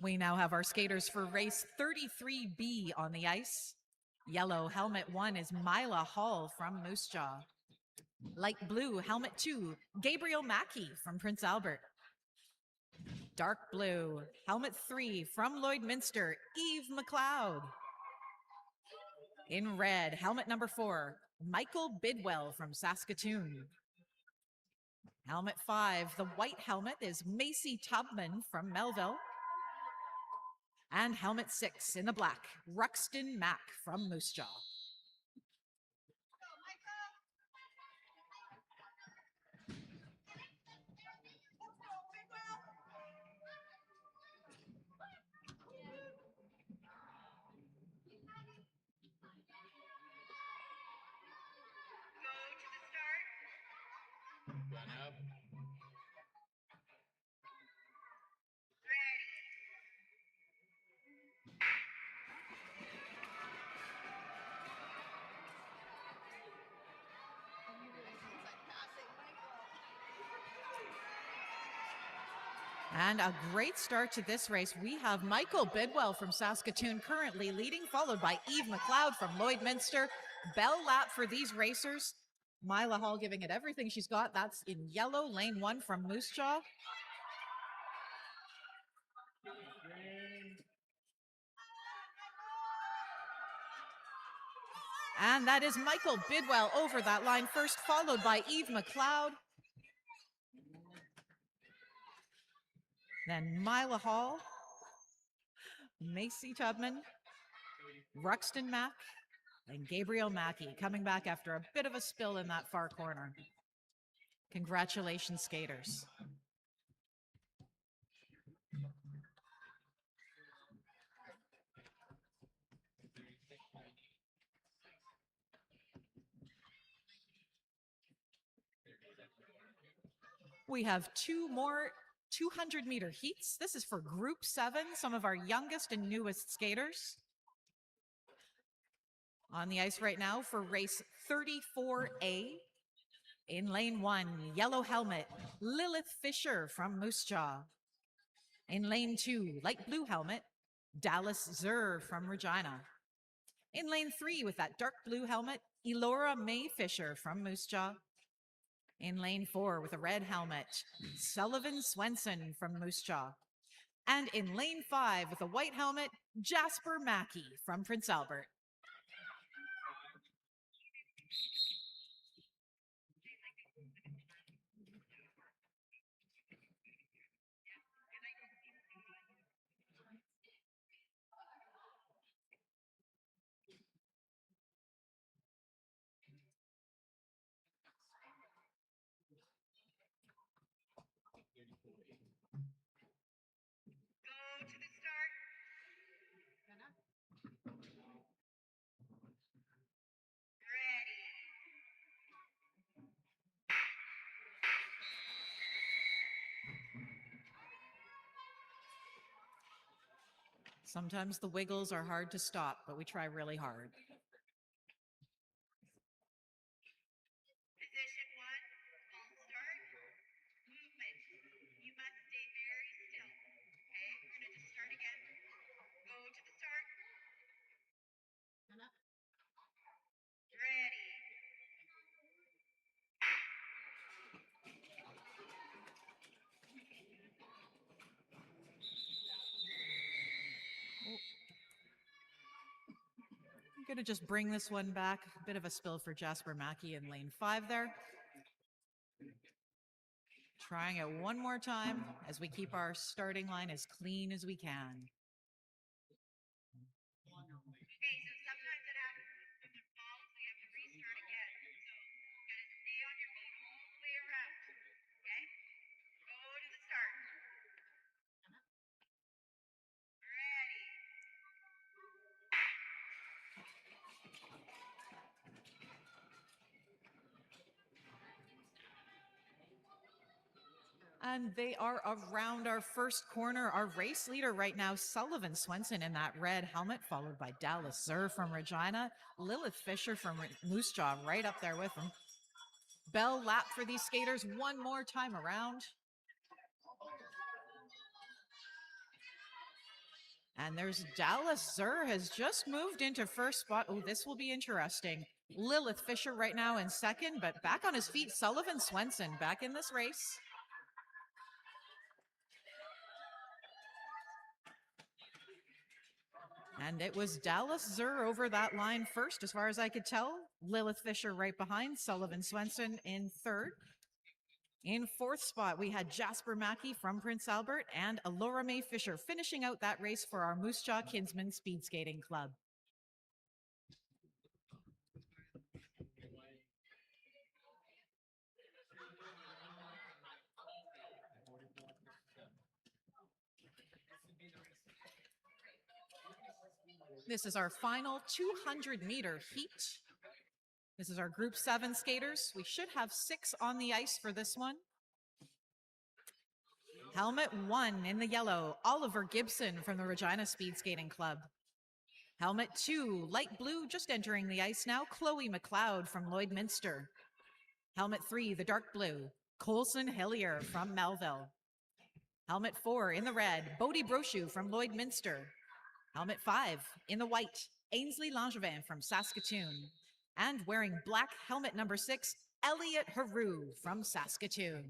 A: We now have our skaters for race 33B on the ice. Yellow helmet 1 is Mila Hall from Moose Jaw. Light blue helmet 2, Gabriel Mackey from Prince Albert. Dark blue helmet 3 from Lloydminster, Eve McLeod. In red, helmet number 4, Michael Bidwell from Saskatoon. Helmet 5, the white helmet is Macy Tubman from Melville. And helmet 6 in the black, Ruxton Mack from Moose Jaw.
C: Run up. Ready.
A: And a great start to this race. We have Michael Bidwell from Saskatoon currently leading, followed by Eve McLeod from Lloydminster. Bell lap for these racers. Mila Hall giving it everything she's got. That's in yellow, lane 1 from Moose Jaw. And that is Michael Bidwell over that line first, followed by Eve McLeod. Then Mila Hall, Macy Tubman, Ruxton Mack, and Gabriel Mackey coming back after a bit of a spill in that far corner. Congratulations, skaters. We have two more 200-meter heats. This is for Group 7, some of our youngest and newest skaters. On the ice right now for race 34A. In lane 1, yellow helmet, Lilith Fisher from Moose Jaw. In lane 2, light blue helmet, Dallas Zur from Regina. In lane 3, with that dark blue helmet, Elora May Fisher from Moose Jaw. In lane 4, with a red helmet, Sullivan Swenson from Moose Jaw. And in lane 5, with a white helmet, Jasper Mackey from Prince Albert.
C: Go to the start. Ready.
A: Sometimes the wiggles are hard to stop, but we try really hard.
C: Position 1, full start. Movement. You must stay very still. Okay, we're gonna just start again. Go to the start. Ready.
A: I'm going to just bring this one back. A bit of a spill for Jasper Mackey in lane 5 there. Trying it one more time as we keep our starting line as clean as we can.
C: Okay, so sometimes it happens with the balls, we have to restart again. So you gotta stay on your feet all the way around. Okay? Go to the start. Ready.
A: And they are around our first corner. Our race leader right now, Sullivan Swenson in that red helmet, followed by Dallas Zur from Regina, Lilith Fisher from Moose Jaw right up there with him. Bell lap for these skaters one more time around. And there's Dallas Zur has just moved into first spot. Oh, this will be interesting. Lilith Fisher right now in second, but back on his feet, Sullivan Swenson back in this race. And it was Dallas Zur over that line first, as far as I could tell. Lilith Fisher right behind, Sullivan Swenson in third. In fourth spot, we had Jasper Mackey from Prince Albert and Elora May Fisher finishing out that race for our Moose Jaw Kinsman Speed Skating Club. This is our final 200-meter heat. This is our Group 7 skaters. We should have 6 on the ice for this one. Helmet 1 in the yellow, Oliver Gibson from the Regina Speed Skating Club. Helmet 2, light blue, just entering the ice now, Chloe McLeod from Lloydminster. Helmet 3, the dark blue, Colson Hillier from Melville. Helmet 4 in the red, Bodie Brochu from Lloydminster. Helmet 5 in the white, Ainsley Langevin from Saskatoon. And wearing black helmet number 6, Elliot Haru from Saskatoon.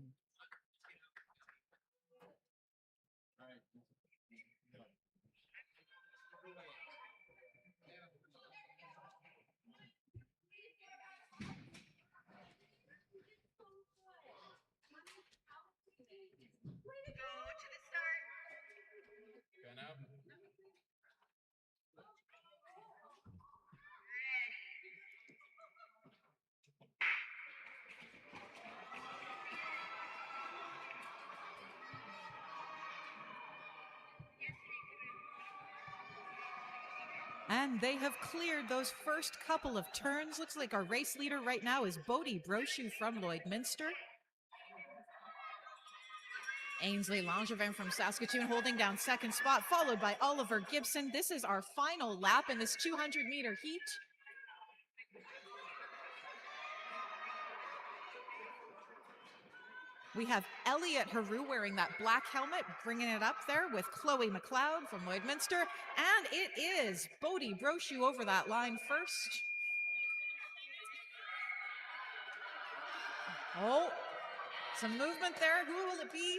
A: And they have cleared those first couple of turns. Looks like our race leader right now is Bodie Brochu from Lloydminster. Ainsley Langevin from Saskatoon holding down second spot, followed by Oliver Gibson. This is our final lap in this 200-meter heat. We have Elliot Haru wearing that black helmet, bringing it up there with Chloe McLeod from Lloydminster. And it is Bodie Brochu over that line first. Oh, some movement there. Who will it be?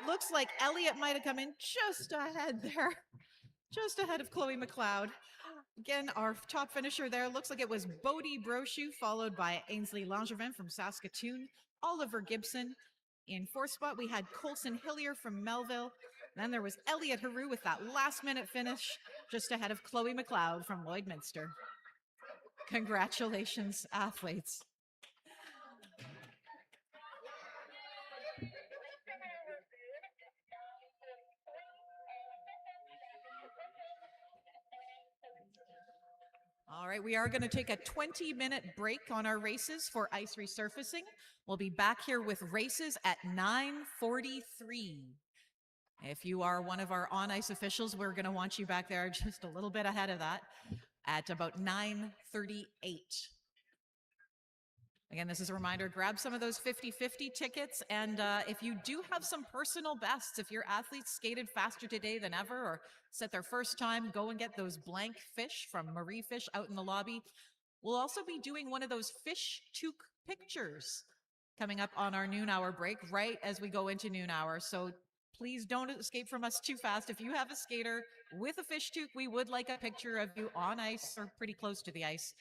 A: Looks like Elliot might have come in just ahead there, just ahead of Chloe McLeod. Again, our top finisher there looks like it was Bodie Brochu, followed by Ainsley Langevin from Saskatoon, Oliver Gibson. In fourth spot, we had Colson Hillier from Melville. Then there was Elliot Haru with that last-minute finish, just ahead of Chloe McLeod from Lloydminster. Congratulations, athletes. All right, we are going to take a 20-minute break on our races for ice resurfacing. We'll be back here with races at 9:43. If you are one of our on-ice officials, we're going to want you back there just a little bit ahead of that at about 9:38. Again, this is a reminder, grab some of those 50-50 tickets. And if you do have some personal bests, if your athletes skated faster today than ever or set their first time, go and get those blank fish from Marie Fish out in the lobby. We'll also be doing one of those fish toque pictures coming up on our noon hour break right as we go into noon hour. So please don't escape from us too fast. If you have a skater with a fish toque, we would like a picture of you on ice or pretty close to the ice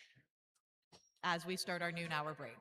A: as we start our noon hour break.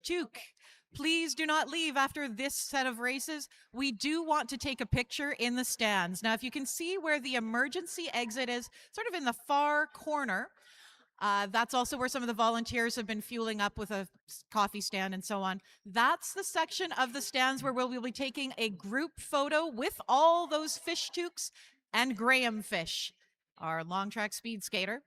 A: Took. Please do not leave after this set of races. We do want to take a picture in the stands. Now, if you can see where the emergency exit is, sort of in the far corner, that's also where some of the volunteers have been fueling up with a coffee stand and so on. That's the section of the stands where we'll be taking a group photo with all those fish toques and Graham Fish, our long track speed skater.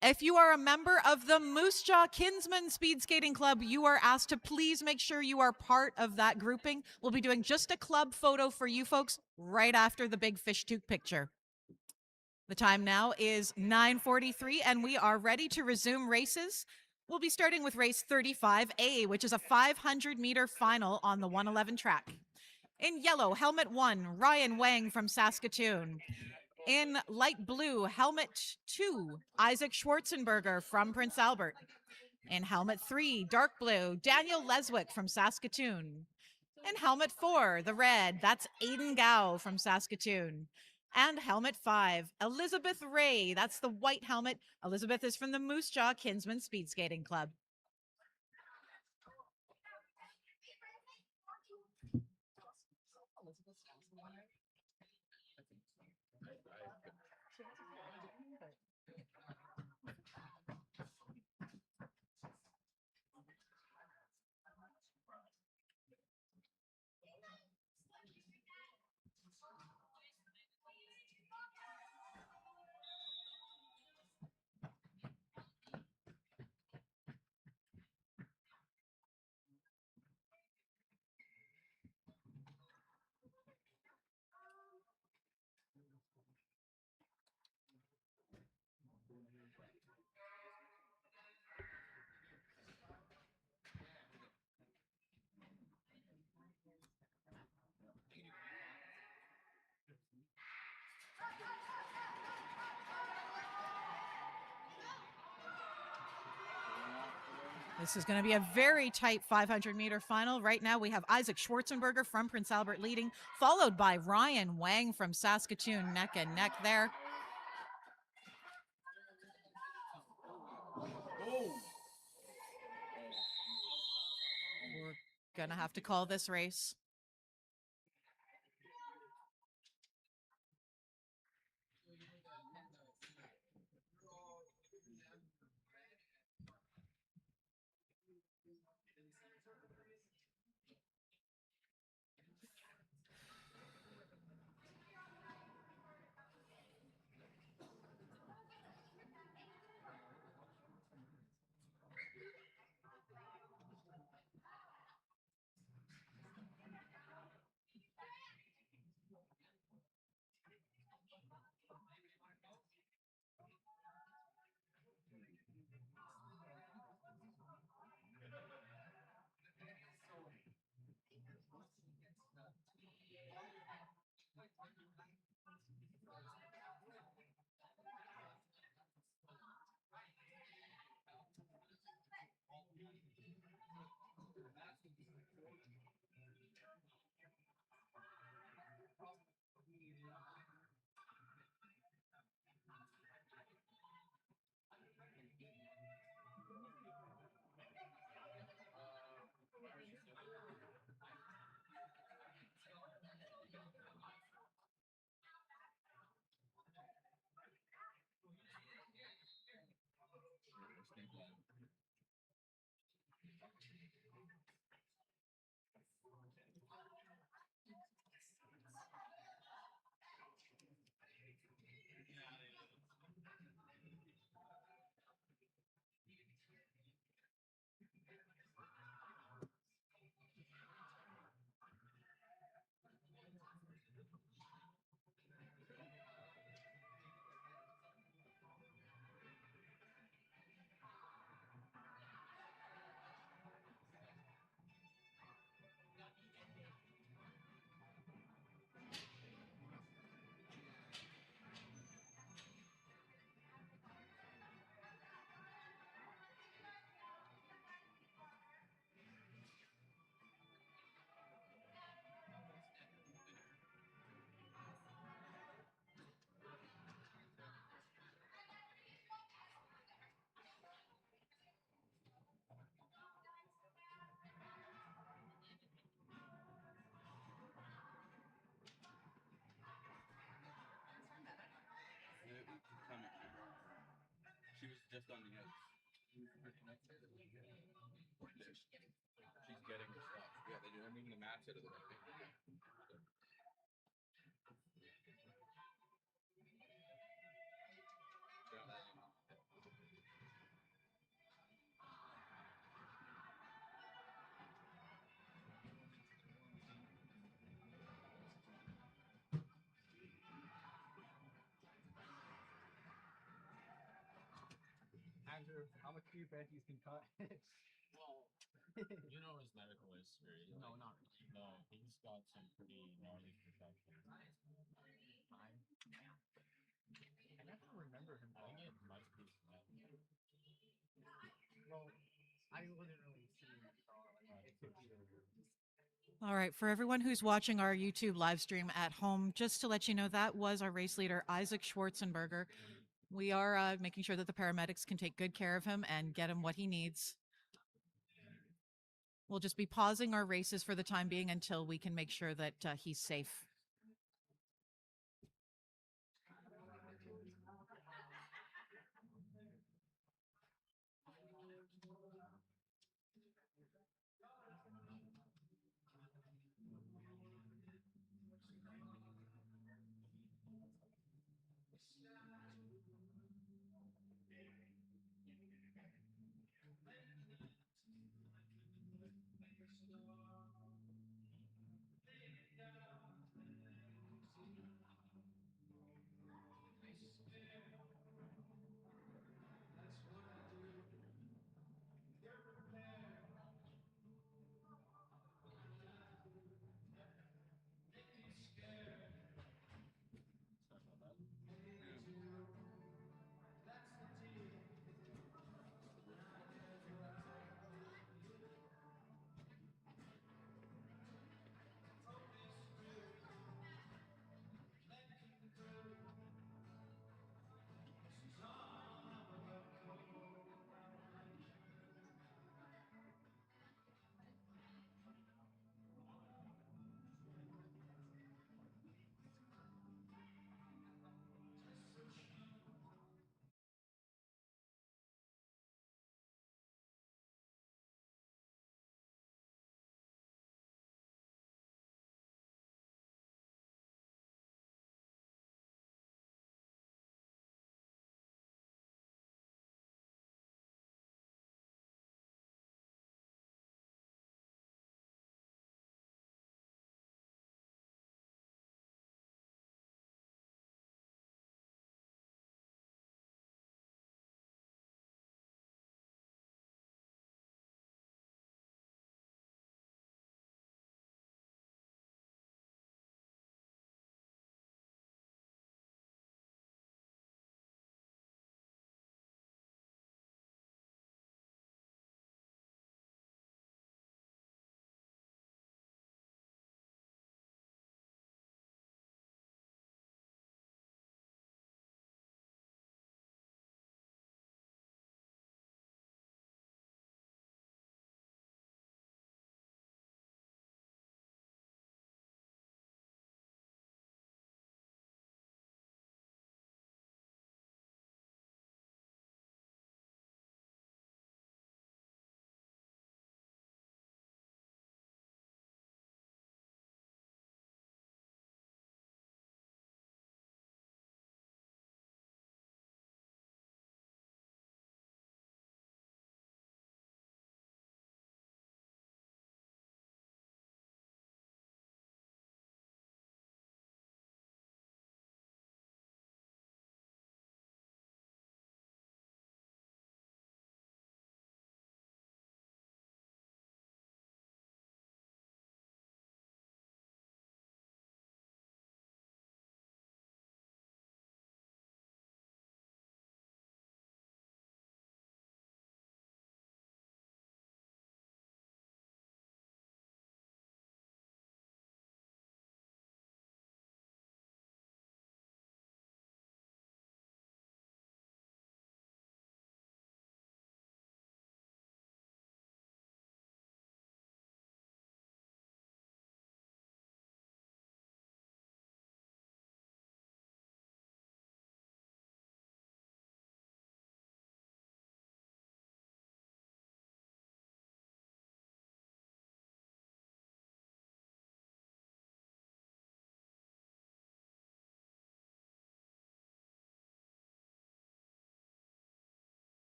A: If you are a member of the Moose Jaw Kinsman Speed Skating Club, you are asked to please make sure you are part of that grouping. We'll be doing just a club photo for you folks right after the big fish toque picture. The time now is 9:43 and we are ready to resume races. We'll be starting with race 35A, which is a 500-meter final on the 111 track. In yellow, helmet 1, Ryan Wang from Saskatoon. In light blue, helmet 2, Isaac Schwarzenberger from Prince Albert. In helmet 3, dark blue, Daniel Leswick from Saskatoon. In helmet 4, the red, that's Aiden Gao from Saskatoon. And helmet 5, Elizabeth Ray, that's the white helmet. Elizabeth is from the Moose Jaw Kinsman Speed Skating Club. This is going to be a very tight 500-meter final. Right now, we have Isaac Schwarzenberger from Prince Albert leading, followed by Ryan Wang from Saskatoon, neck and neck there. We're going to have to call this race.
D: just on the edge. She's getting the stuff. Yeah, they're moving the mats out of the way.
B: Andrew, how much do you bet he's can cut?
I: Well, you know his medical history.
B: No,
I: like,
B: not
I: No, he's got some pretty gnarly protection.
B: I never remember him.
I: I think it must be cement.
B: Well, I wouldn't really see it, so it could be.
A: All right, for everyone who's watching our YouTube live stream at home, just to let you know, that was our race leader, Isaac Schwarzenberger. We are making sure that the paramedics can take good care of him and get him what he needs. We'll just be pausing our races for the time being until we can make sure that he's safe.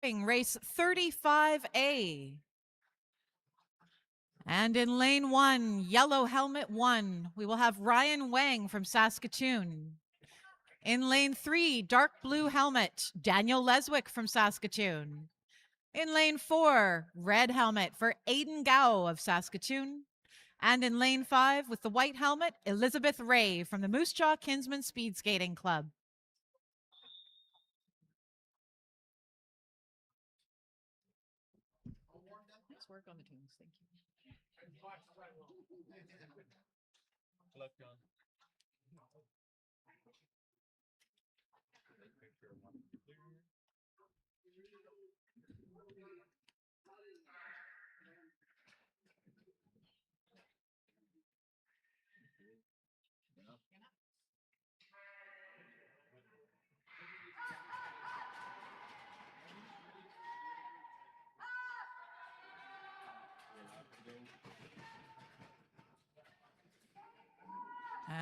A: Race 35A. And in lane 1, yellow helmet 1, we will have Ryan Wang from Saskatoon. In lane 3, dark blue helmet, Daniel Leswick from Saskatoon. In lane 4, red helmet for Aiden Gao of Saskatoon. And in lane 5, with the white helmet, Elizabeth Ray from the Moose Jaw Kinsman Speed Skating Club.
F: Nice work on the tunes. Thank you.
D: Good luck, John.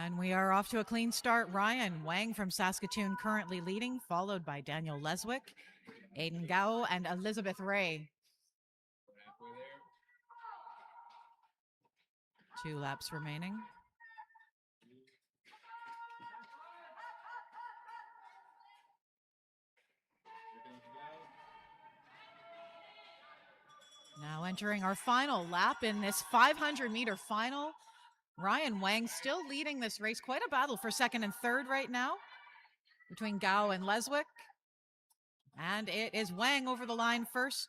A: And we are off to a clean start. Ryan Wang from Saskatoon currently leading, followed by Daniel Leswick, Aiden Gao, and Elizabeth Ray.
D: Halfway there.
A: 2 laps remaining. Now entering our final lap in this 500-meter final. Ryan Wang still leading this race. Quite a battle for second and third right now between Gao and Leswick. And it is Wang over the line first.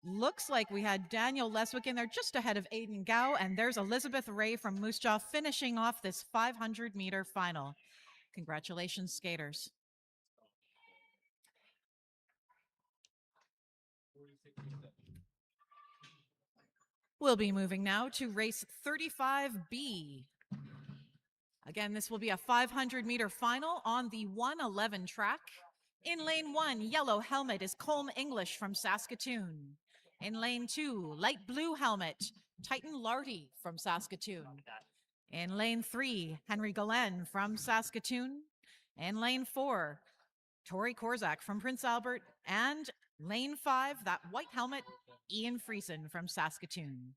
A: Looks like we had Daniel Leswick in there just ahead of Aiden Gao. And there's Elizabeth Ray from Moose Jaw finishing off this 500-meter final. Congratulations, skaters. We'll be moving now to race 35B. Again, this will be a 500-meter final on the 111 track. In lane 1, yellow helmet is Colm English from Saskatoon. In lane 2, light blue helmet, Titan Larty from Saskatoon. In lane 3, Henry Galen from Saskatoon. In lane 4, Tori Korzak from Prince Albert. And lane 5, that white helmet, Ian Friesen from Saskatoon.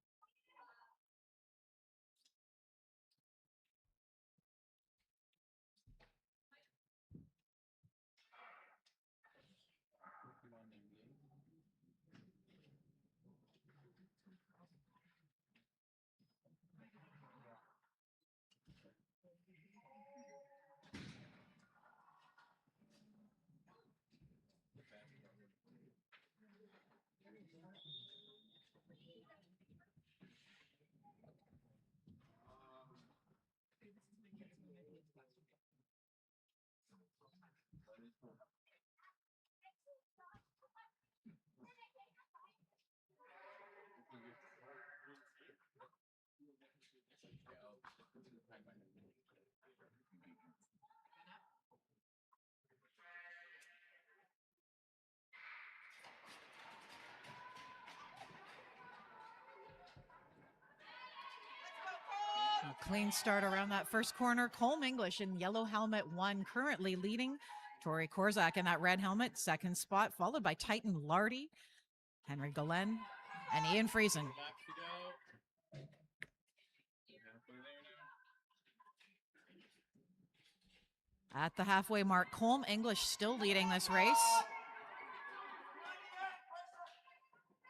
A: A clean start around that first corner. Colm English in yellow helmet 1 currently leading. Tori Korzak in that red helmet, second spot, followed by Titan Larty, Henry Galen, and Ian Friesen.
D: Laps to go. Halfway there now.
A: At the halfway mark, Colm English still leading this race.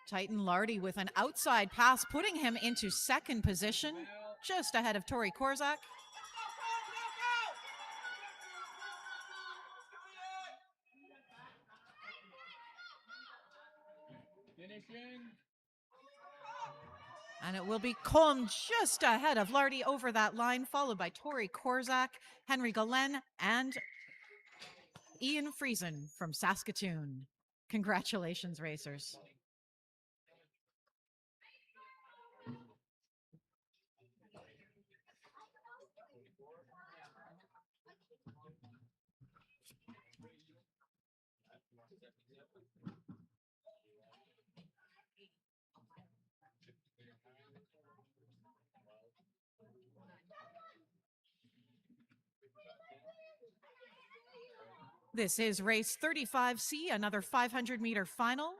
A: Titan Larty with an outside pass, putting him into second position, just ahead of Tori Korzak.
D: Finishing.
A: And it will be Colm just ahead of Larty over that line, followed by Tori Korzak, Henry Galen, and Ian Friesen from Saskatoon. Congratulations, racers. This is race 35C, another 500-meter final.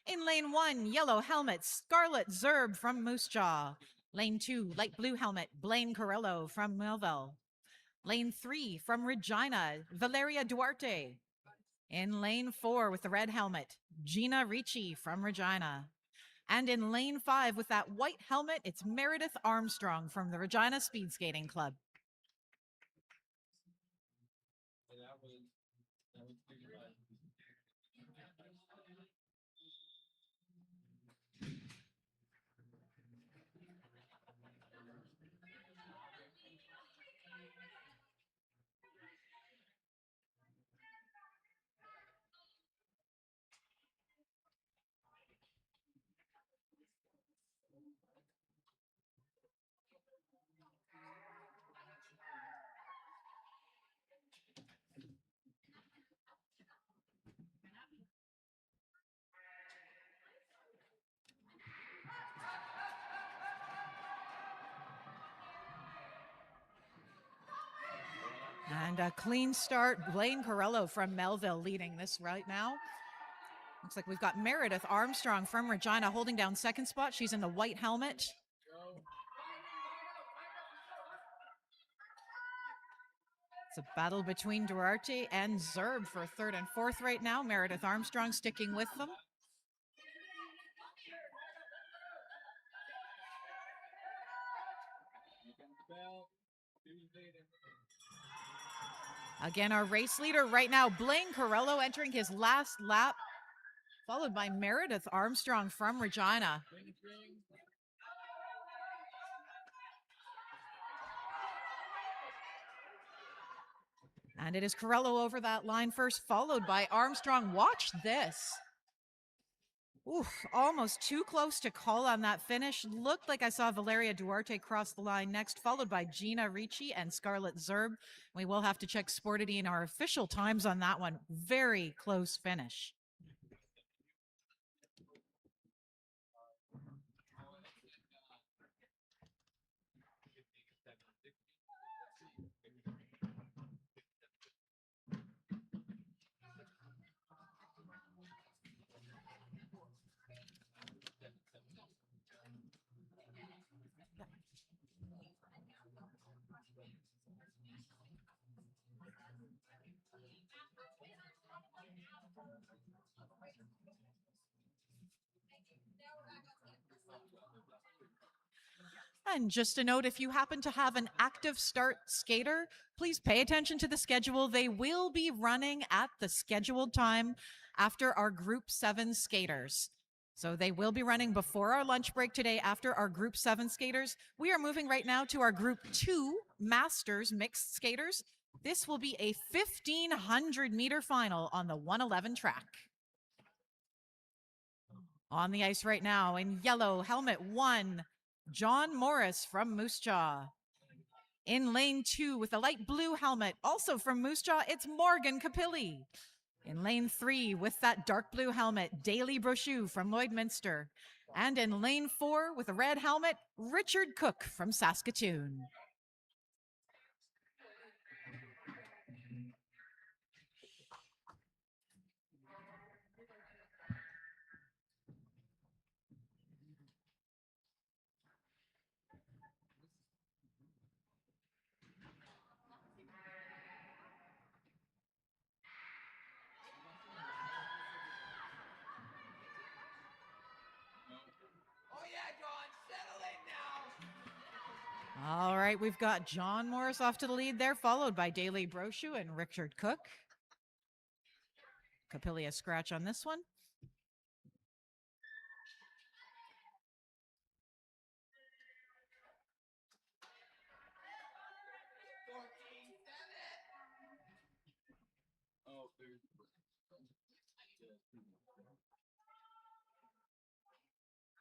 A: In lane 1, yellow helmet, Scarlet Zerb from Moose Jaw. Lane 2, light blue helmet, Blaine Carrillo from Melville. Lane 3, from Regina, Valeria Duarte. In lane 4, with the red helmet, Gina Ricci from Regina. And in lane 5, with that white helmet, it's Meredith Armstrong from the Regina Speed Skating Club.
B: So that was pretty bad.
A: And a clean start, Blaine Carrillo from Melville leading this right now. Looks like we've got Meredith Armstrong from Regina holding down second spot. She's in the white helmet. It's a battle between Duarte and Zerb for third and fourth right now. Meredith Armstrong sticking with them.
B: Bell, Tuesday,
A: Again, our race leader right now, Blaine Carrillo, entering his last lap, followed by Meredith Armstrong from Regina. And it is Carrillo over that line first, followed by Armstrong. Watch this. Ooh, almost too close to call on that finish. Looked like I saw Valeria Duarte cross the line next, followed by Gina Ricci and Scarlet Zerb. We will have to check Sportity and our official times on that one. Very close finish. And just a note, if you happen to have an active start skater, please pay attention to the schedule. They will be running at the scheduled time after our Group 7 skaters. So they will be running before our lunch break today after our Group 7 skaters. We are moving right now to our Group 2 Masters mixed skaters. This will be a 1,500-meter final on the 111 track. On the ice right now in yellow, helmet 1, John Morris from Moose Jaw. In lane 2 with a light blue helmet, also from Moose Jaw, it's Morgan Capilli. In lane 3 with that dark blue helmet, Daly Brochu from Lloydminster. And in lane 4 with a red helmet, Richard Cook from Saskatoon. All right, we've got John Morris off to the lead there, followed by Daly Brochu and Richard Cook. Capilli a scratch on this one.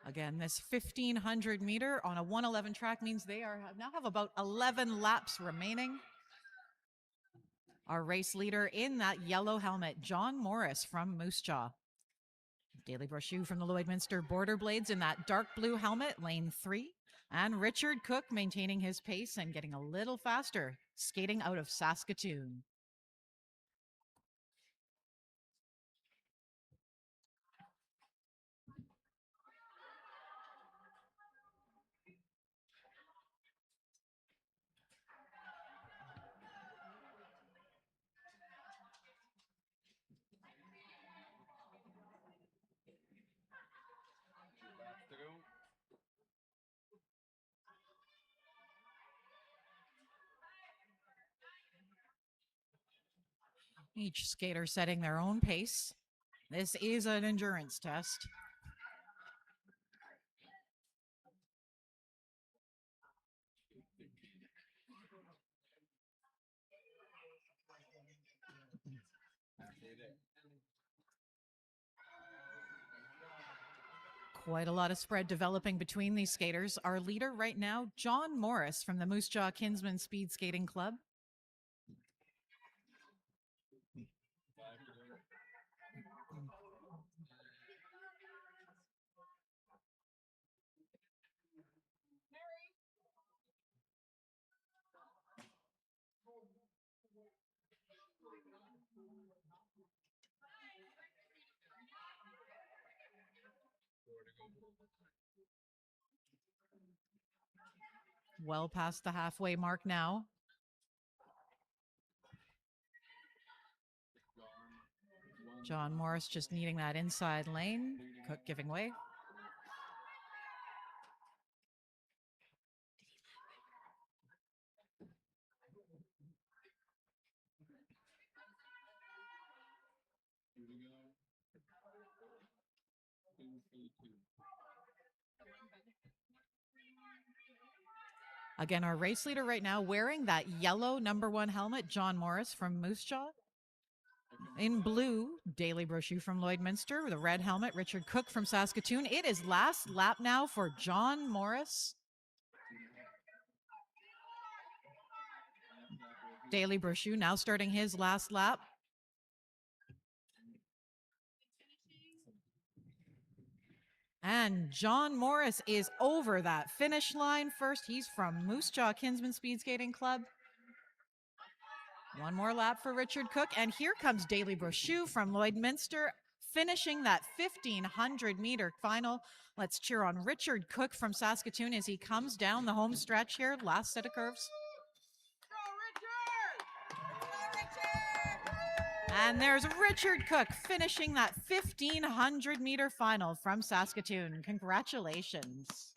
A: Again, this 1,500 meter on a 111 track means they now have about 11 laps remaining. Our race leader in that yellow helmet, John Morris from Moose Jaw. Daly Brochu from the Lloydminster Border Blades in that dark blue helmet, lane 3. And Richard Cook maintaining his pace and getting a little faster, skating out of Saskatoon. Each skater setting their own pace. This is an endurance test. Quite a lot of spread developing between these skaters. Our leader right now, John Morris from the Moose Jaw Kinsman Speed Skating Club. Well past the halfway mark now. John Morris just needing that inside lane. Cook giving way. Again, our race leader right now wearing that yellow #1 helmet, John Morris from Moose Jaw. In blue, Daly Brochu from Lloydminster. The red helmet, Richard Cook from Saskatoon. It is last lap now for John Morris. Daly Brochu now starting his last lap. And John Morris is over that finish line first. He's from Moose Jaw Kinsman Speed Skating Club. One more lap for Richard Cook. And here comes Daly Brochu from Lloydminster, finishing that 1,500-meter final. Let's cheer on Richard Cook from Saskatoon as he comes down the home stretch here. Last set of curves. And there's Richard Cook finishing that 1,500-meter final from Saskatoon. Congratulations.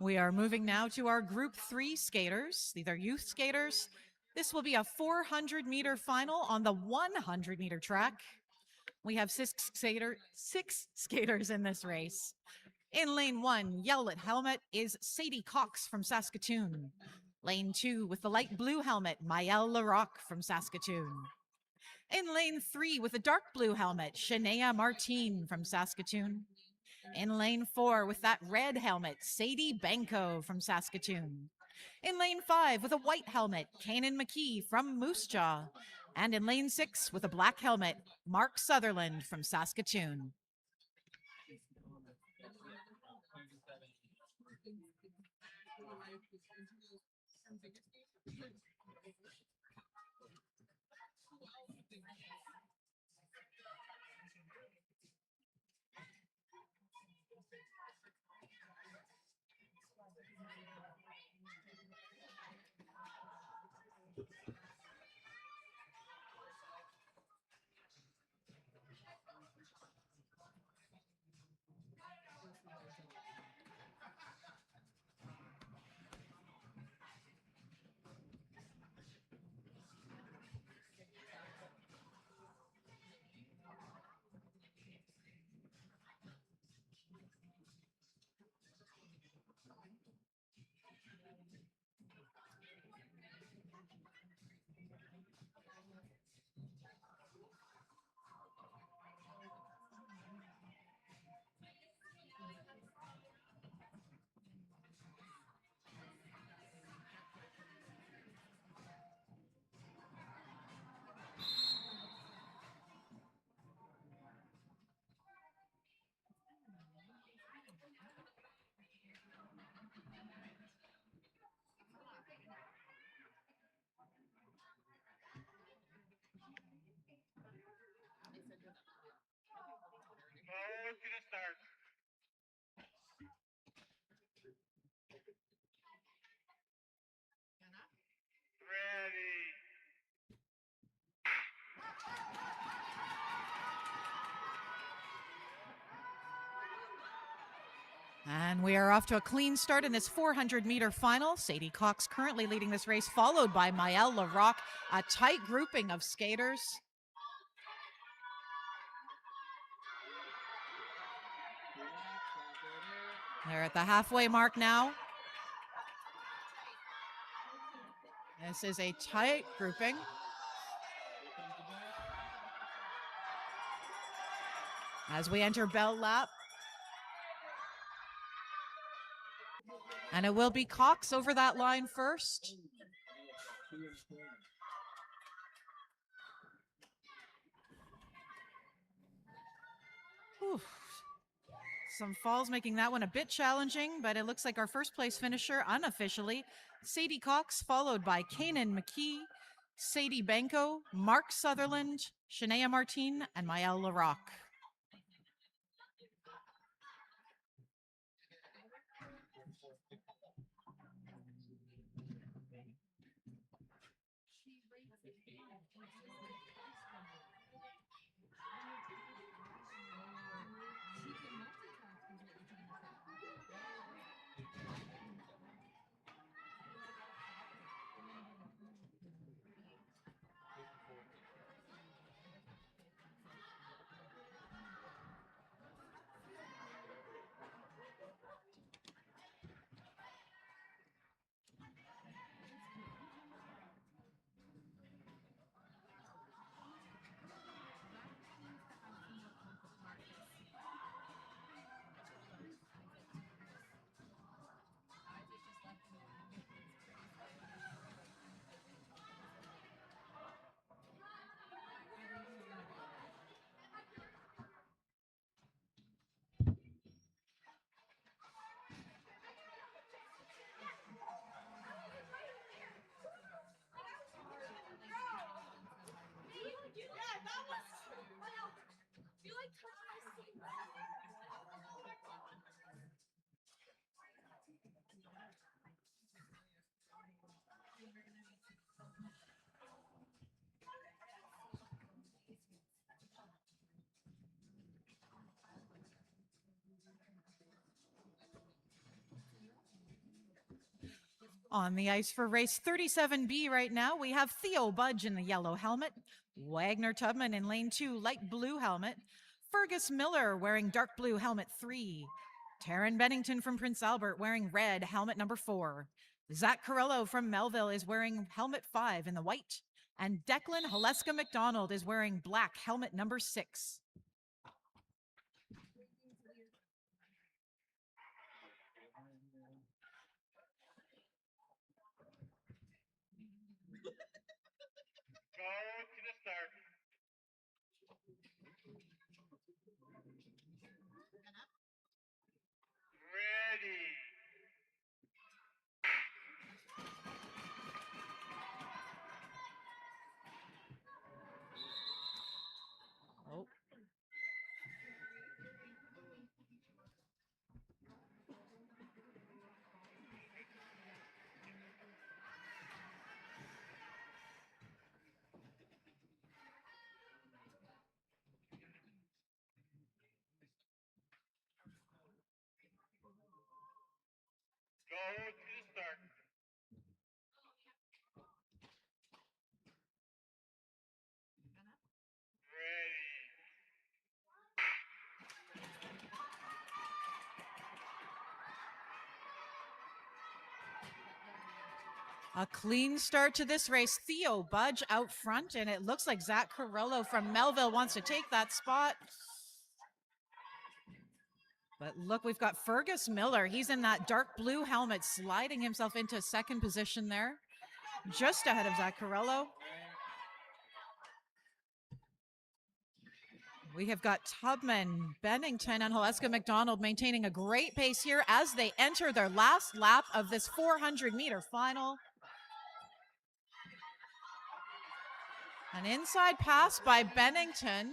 A: We are moving now to our Group 3 skaters. These are youth skaters. This will be a 400-meter final on the 100-meter track. We have six skaters in this race. In lane 1, yellow helmet is Sadie Cox from Saskatoon. Lane 2 with the light blue helmet, Maëlle Larocque from Saskatoon. In lane 3 with the dark blue helmet, Shania Martin from Saskatoon. In lane 4 with that red helmet, Sadie Banco from Saskatoon. In lane 5 with a white helmet, Kanan McKee from Moose Jaw. And in lane 6 with a black helmet, Mark Sutherland from Saskatoon. And we are off to a clean start in this 400-meter final. Sadie Cox currently leading this race, followed by Maëlle Larocque, a tight grouping of skaters. They're at the halfway mark now. This is a tight grouping. As we enter bell lap. And it will be Cox over that line first. Whew. Some falls making that one a bit challenging, but it looks like our first place finisher unofficially, Sadie Cox, followed by Kanan McKee, Sadie Benko, Mark Sutherland, Shania Martin, and Maëlle Larocque. On the ice for race 37B right now, we have Theo Budge in the yellow helmet, Wagner Tubman in lane 2, light blue helmet, Fergus Miller wearing dark blue helmet 3, Taryn Bennington from Prince Albert wearing red helmet number 4, Zach Carello from Melville is wearing helmet 5 in the white, and Declan Haleska McDonald is wearing black helmet number 6.
C: Go to the start. Ready.
A: Oh.
C: Go to the start. Ready.
A: A clean start to this race. Theo Budge out front, and it looks like Zach Carello from Melville wants to take that spot. But look, we've got Fergus Miller. He's in that dark blue helmet, sliding himself into second position there, just ahead of Zach Carello. We have got Tubman, Bennington, and Haleska McDonald maintaining a great pace here as they enter their last lap of this 400-meter final. An inside pass by Bennington.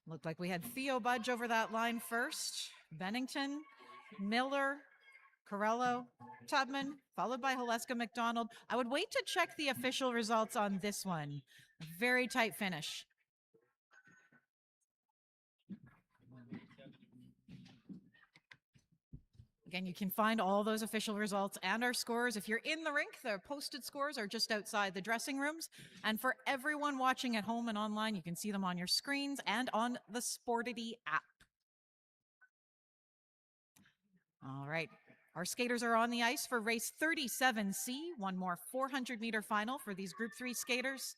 A: Looked like we had Theo Budge over that line first. Bennington, Miller, Corello, Tubman, followed by Haleska McDonald. I would wait to check the official results on this one. A very tight finish. Again, you can find all those official results and our scores. If you're in the rink, the posted scores are just outside the dressing rooms. And for everyone watching at home and online, you can see them on your screens and on the Sportity app. All right. Our skaters are on the ice for race 37C, one more 400-meter final for these Group 3 skaters.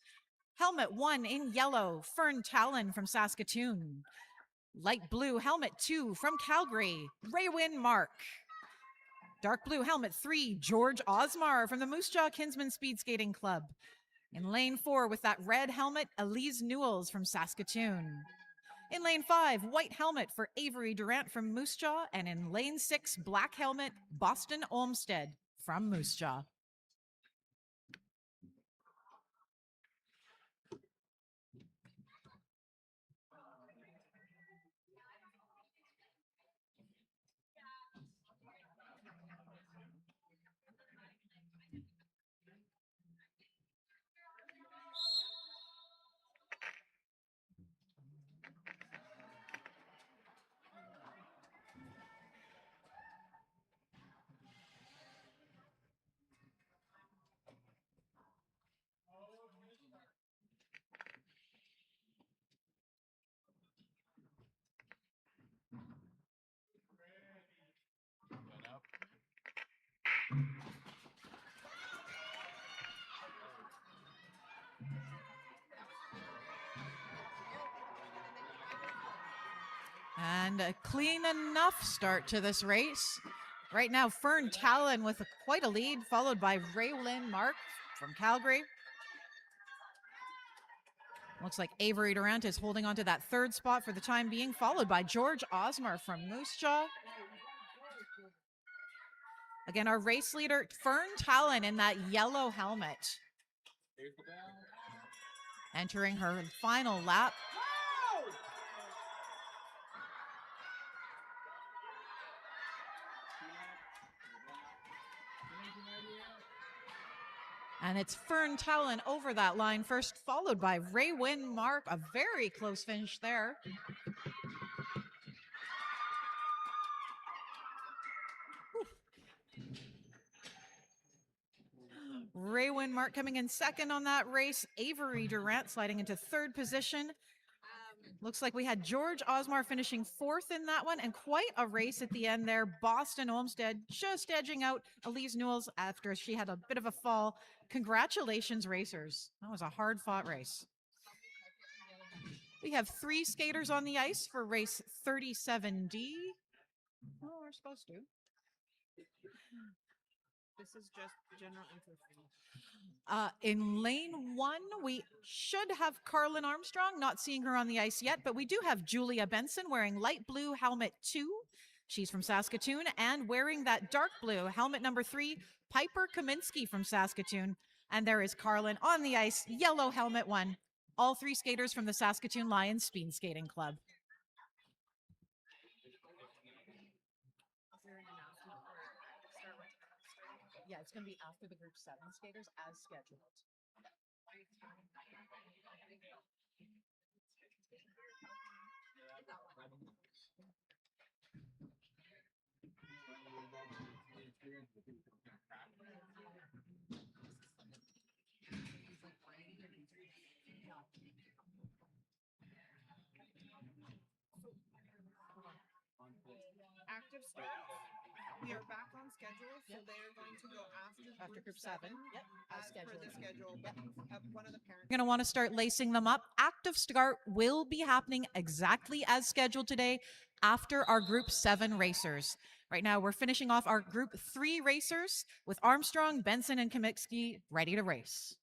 A: Helmet 1 in yellow, Fern Talon from Saskatoon. Light blue, helmet 2 from Calgary, Raywin Mark. Dark blue, helmet 3, George Osmar from the Moose Jaw Kinsman Speed Skating Club. In lane 4 with that red helmet, Elise Newells from Saskatoon. In lane 5, white helmet for Avery Durant from Moose Jaw. And in lane 6, black helmet, Boston Olmsted from Moose Jaw.
I: Line up.
A: And a clean enough start to this race. Right now, Fern Talon with quite a lead, followed by Raylyn Mark from Calgary. Looks like Avery Durant is holding on to that third spot for the time being, followed by George Osmar from Moose Jaw. Again, our race leader, Fern Talon, in that yellow helmet. Entering her final lap. And it's Fern Talon over that line first, followed by Raywin Mark. A very close finish there. Raywin Mark coming in second on that race. Avery Durant sliding into third position. Looks like we had George Osmar finishing fourth in that one, and quite a race at the end there. Boston Olmsted just edging out Elise Newells after she had a bit of a fall. Congratulations, racers. That was a hard-fought race. We have 3 skaters on the ice for race 37D. Oh, we're supposed to.
F: This is just general info for you.
A: In lane 1, we should have Carlin Armstrong, not seeing her on the ice yet, but we do have Julia Benson wearing light blue helmet 2. She's from Saskatoon, and wearing that dark blue helmet number 3, Piper Kaminsky from Saskatoon. And there is Carlin on the ice, yellow helmet 1. All 3 skaters from the Saskatoon Lions Speed Skating Club. Yeah, it's going to be after the Group 7 skaters as scheduled.
F: Active starts. We are back on schedule, so they are going to go after
A: Group 7. Yep,
F: as per the schedule. But one of the parents.
A: You're going to want to start lacing them up. Active start will be happening exactly as scheduled today after our Group 7 racers. Right now, we're finishing off our Group 3 racers with Armstrong, Benson, and Kaminsky ready to race.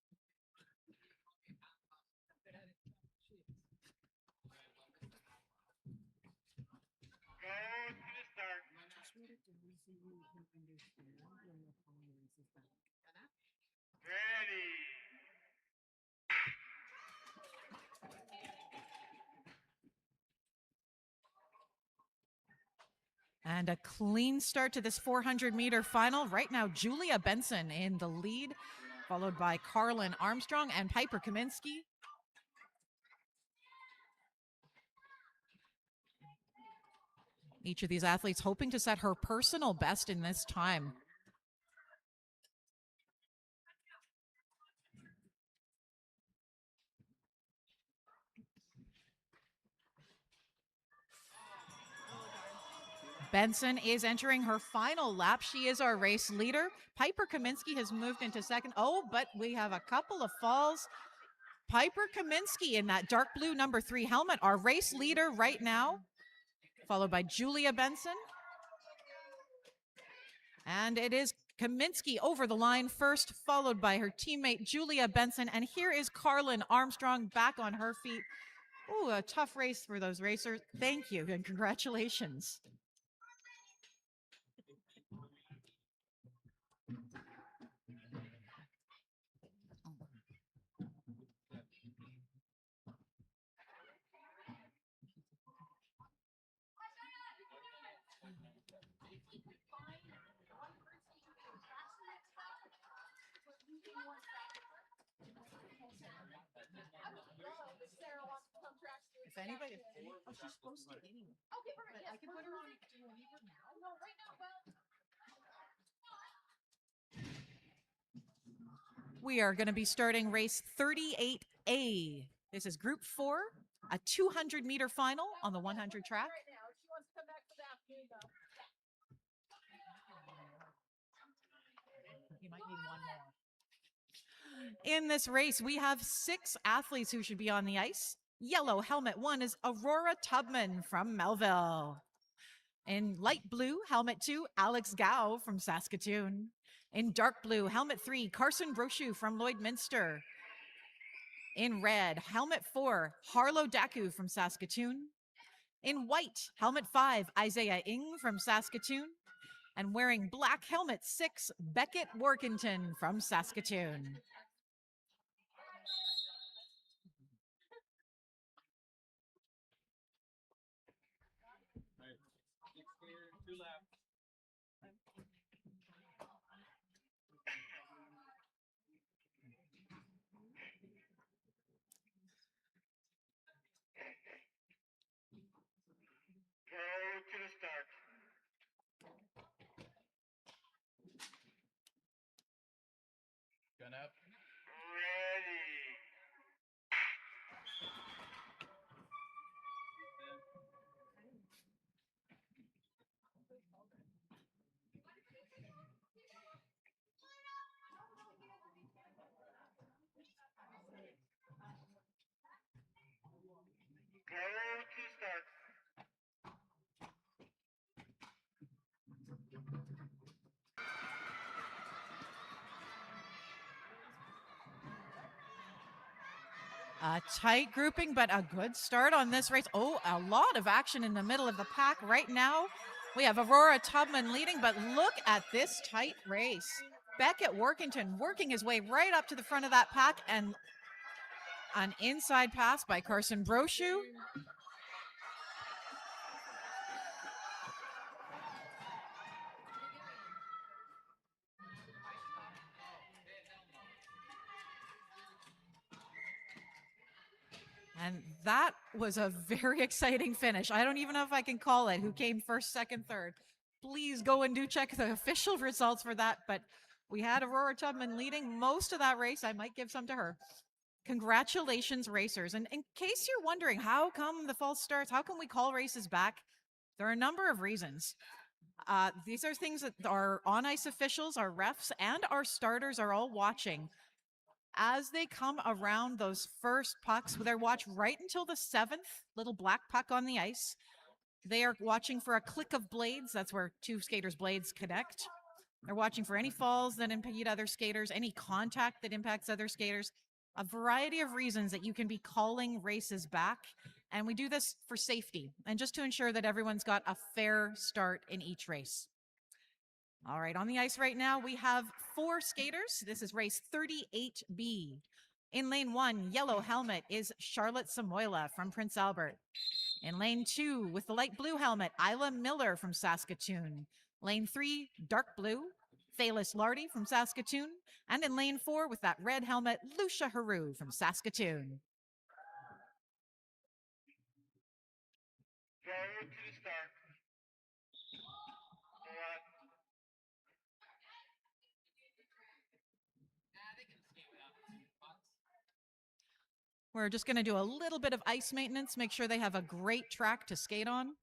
A: And a clean start to this 400-meter final. Right now, Julia Benson in the lead, followed by Carlin Armstrong and Piper Kaminsky. Each of these athletes hoping to set her personal best in this time. Benson is entering her final lap. She is our race leader. Piper Kaminsky has moved into second. Oh, but we have a couple of falls. Piper Kaminsky in that dark blue number 3 helmet, our race leader right now, followed by Julia Benson. And it is Kaminsky over the line first, followed by her teammate Julia Benson. And here is Carlin Armstrong back on her feet. Ooh, a tough race for those racers. Thank you and congratulations. If anybody, oh, she's supposed to anyway.
G: Okay, perfect.
A: But I can put her on. Do you need her now?
G: No, right now, well.
A: We are going to be starting race 38A. This is Group 4, a 200-meter final on the 100 track.
G: Right now, she wants to come back for the afternoon, though.
A: You might need one more. In this race, we have 6 athletes who should be on the ice. Yellow helmet 1 is Aurora Tubman from Melville. In light blue, helmet 2, Alex Gao from Saskatoon. In dark blue, helmet 3, Carson Brochu from Lloydminster. In red, helmet 4, Harlow Daku from Saskatoon. In white, helmet 5, Isaiah Ing from Saskatoon. And wearing black helmet 6, Beckett Workington from Saskatoon.
B: Two laps.
C: Go to the start.
D: Gun up.
C: Ready. Go to start.
A: A tight grouping, but a good start on this race. Oh, a lot of action in the middle of the pack right now. We have Aurora Tubman leading, but look at this tight race. Beckett Workington working his way right up to the front of that pack, and an inside pass by Carson Brochu. And that was a very exciting finish. I don't even know if I can call it who came first, second, third. Please go and do check the official results for that. But we had Aurora Tubman leading most of that race. I might give some to her. Congratulations, racers. And in case you're wondering, how come the false starts? How come we call races back? There are a number of reasons. These are things that our on-ice officials, our refs, and our starters are all watching. As they come around those first pucks, they're watched right until the 7th little black puck on the ice. They are watching for a click of blades. That's where two skaters' blades connect. They're watching for any falls that impede other skaters, any contact that impacts other skaters, a variety of reasons that you can be calling races back. And we do this for safety and just to ensure that everyone's got a fair start in each race. All right, on the ice right now, we have 4 skaters. This is race 38B. In lane 1, yellow helmet is Charlotte Samoila from Prince Albert. In lane 2, with the light blue helmet, Isla Miller from Saskatoon. Lane 3, dark blue, Thalis Lardy from Saskatoon. And in lane 4, with that red helmet, Lucia Haru from Saskatoon.
C: Go to the start. One.
A: We're just going to do a little bit of ice maintenance, make sure they have a great track to skate on.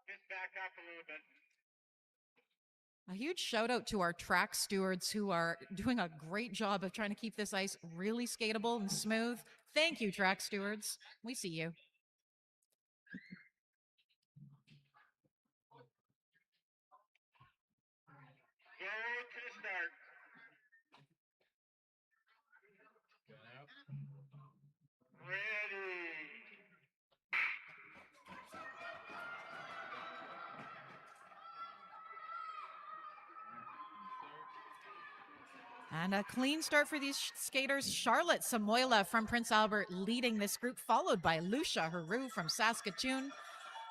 C: Just back up a little bit.
A: A huge shout out to our track stewards who are doing a great job of trying to keep this ice really skatable and smooth. Thank you, track stewards. We see you.
C: Go to the start. Ready.
A: And a clean start for these skaters. Charlotte Samoila from Prince Albert leading this group, followed by Lucia Haru from Saskatoon.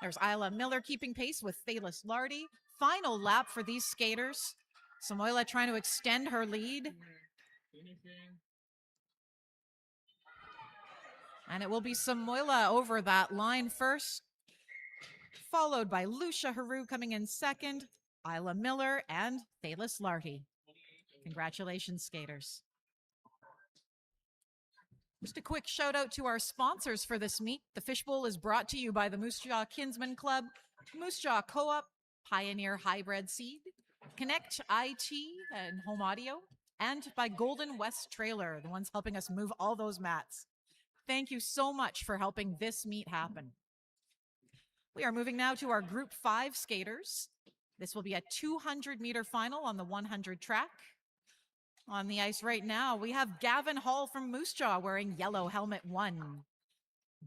A: There's Isla Miller keeping pace with Thalis Lardy. Final lap for these skaters. Samoila trying to extend her lead. And it will be Samoila over that line first, followed by Lucia Haru coming in second, Isla Miller, and Thalis Lardy. Congratulations, skaters. Just a quick shout out to our sponsors for this meet. The Fishbowl is brought to you by the Moose Jaw Kinsman Club, Moose Jaw Co-op, Pioneer Hybrid Seed, Connect IT and Home Audio, and by Golden West Trailer, the ones helping us move all those mats. Thank you so much for helping this meet happen. We are moving now to our Group 5 skaters. This will be a 200-meter final on the 100 track. On the ice right now, we have Gavin Hall from Moose Jaw wearing yellow helmet 1.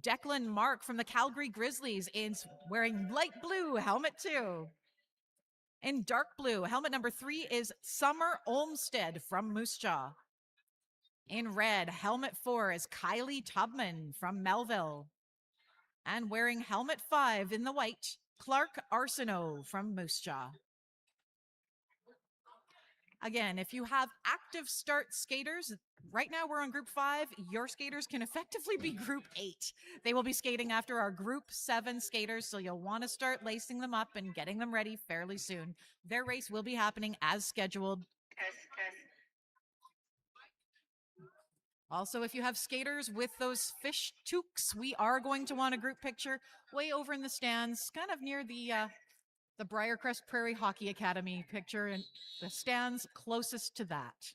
A: Declan Mark from the Calgary Grizzlies is wearing light blue helmet 2. In dark blue, helmet number 3 is Summer Olmstead from Moose Jaw. In red, helmet 4 is Kylie Tubman from Melville. And wearing helmet 5 in the white, Clark Arsenault from Moose Jaw. Again, if you have active start skaters, right now we're on Group 5, your skaters can effectively be Group 8. They will be skating after our Group 7 skaters, so you'll want to start lacing them up and getting them ready fairly soon. Their race will be happening as scheduled.
C: Test.
A: Also, if you have skaters with those fish toques, we are going to want a group picture way over in the stands, kind of near the Briarcrest Prairie Hockey Academy picture, and the stands closest to that.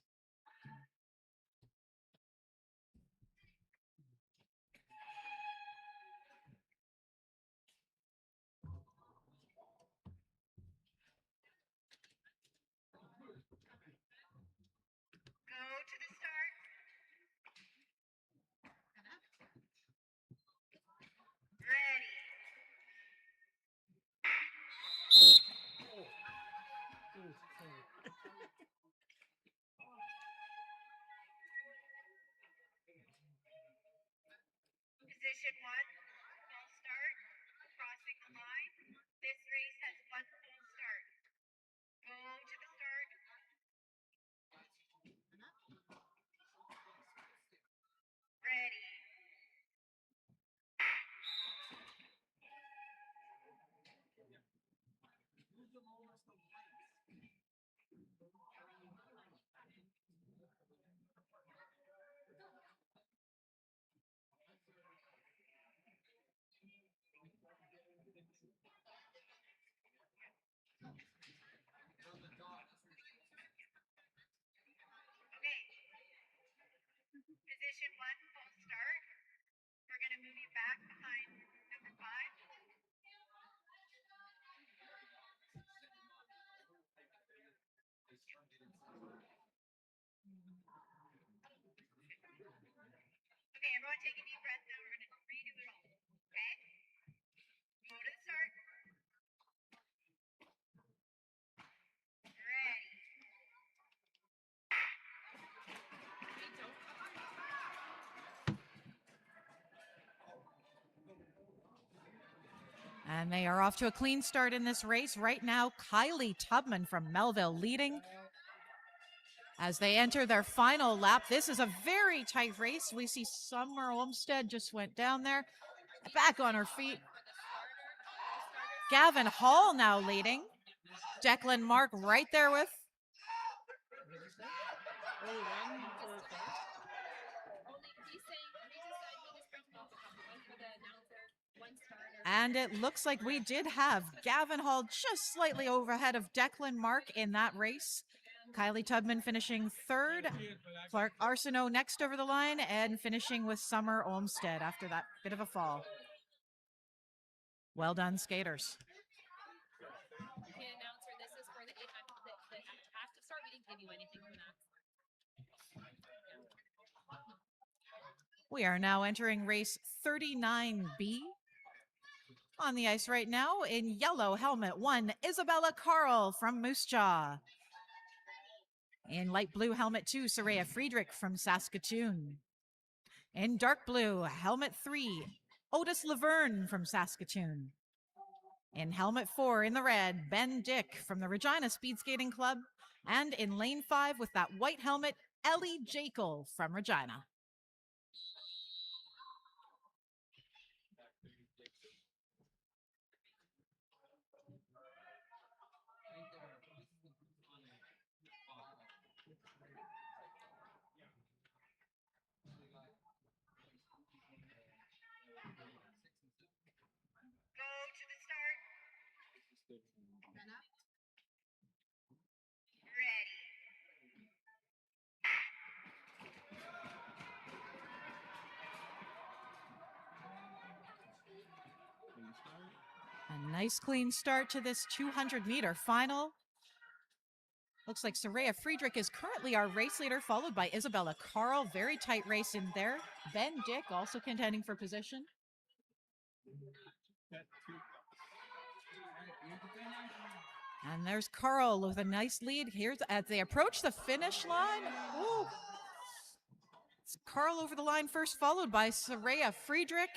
C: Go to the start. Ready. Position 1, full start, crossing the line. This race has 1 full start. Go to the start. Ready. Okay. Position 1, full start. We're going to move you back behind number 5. Okay, everyone take a deep breath now. We're going to redo it all. Okay? Go to the start. Ready.
A: And they are off to a clean start in this race. Right now, Kylie Tubman from Melville leading as they enter their final lap. This is a very tight race. We see Summer Olmstead just went down there, back on her feet. Gavin Hall now leading. Declan Mark right there with. And it looks like we did have Gavin Hall just slightly overhead of Declan Mark in that race. Kylie Tubman finishing third. Clark Arsenault next over the line and finishing with Summer Olmstead after that bit of a fall. Well done, skaters. We are now entering race 39B. On the ice right now in yellow helmet 1, Isabella Carl from Moose Jaw. In light blue helmet 2, Soraya Friedrich from Saskatoon. In dark blue helmet 3, Otis Laverne from Saskatoon. In helmet 4 in the red, Ben Dick from the Regina Speed Skating Club. And in lane 5 with that white helmet, Ellie Jekyll from Regina.
C: Go to the start. Ready.
A: A nice clean start to this 200-meter final. Looks like Soraya Friedrich is currently our race leader, followed by Isabella Carl. Very tight race in there. Ben Dick also contending for position. And there's Carl with a nice lead. Here's as they approach the finish line. Ooh. It's Carl over the line first, followed by Soraya Friedrich.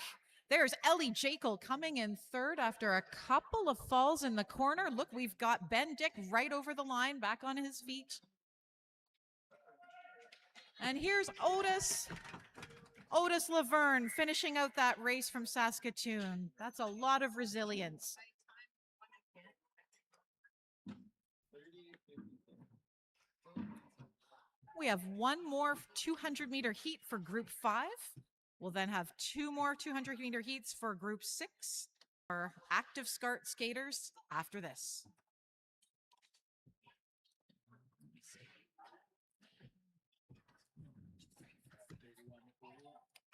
A: There's Ellie Jekyll coming in third after a couple of falls in the corner. Look, we've got Ben Dick right over the line, back on his feet. And here's Otis Laverne finishing out that race from Saskatoon. That's a lot of resilience. We have one more 200-meter heat for Group 5. We'll then have 2 more 200-meter heats for Group 6 for active SCART skaters after this.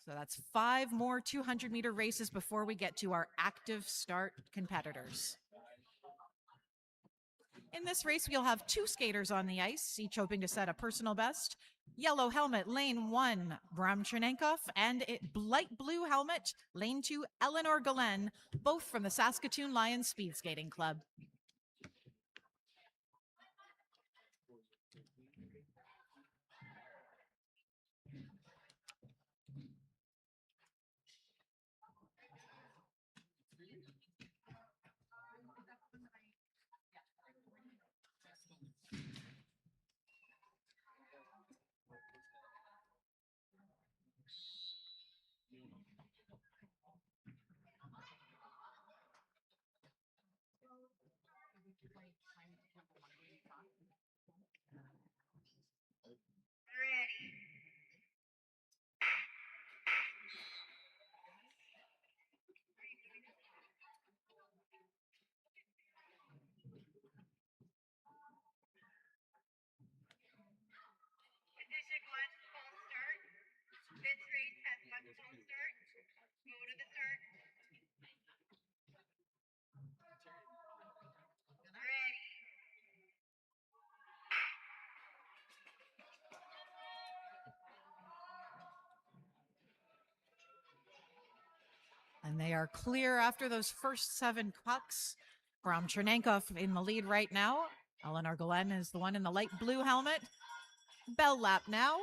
A: So that's 5 more 200-meter races before we get to our active START competitors. In this race, we'll have 2 skaters on the ice, each hoping to set a personal best. Yellow helmet, lane 1, Bram Chernenkov, and light blue helmet, lane 2, Eleanor Galen, both from the Saskatoon Lions Speed Skating Club.
C: Ready. Position 1, full start. This race has 1 full start. Go to the start. Ready.
A: And they are clear after those first 7 pucks. Bram Chernenkov in the lead right now. Eleanor Galen is the one in the light blue helmet. Bell lap now.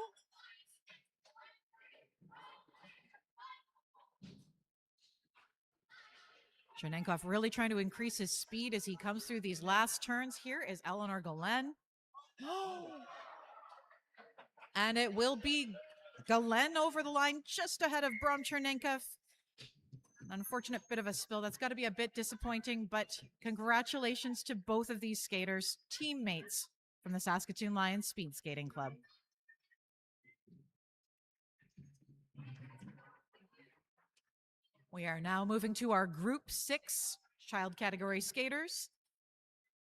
A: Chernenkov really trying to increase his speed as he comes through these last turns. Here is Eleanor Galen. And it will be Galen over the line just ahead of Brom Chernenkov. Unfortunate bit of a spill. That's got to be a bit disappointing, but congratulations to both of these skaters, teammates from the Saskatoon Lions Speed Skating Club. We are now moving to our Group 6 child category skaters.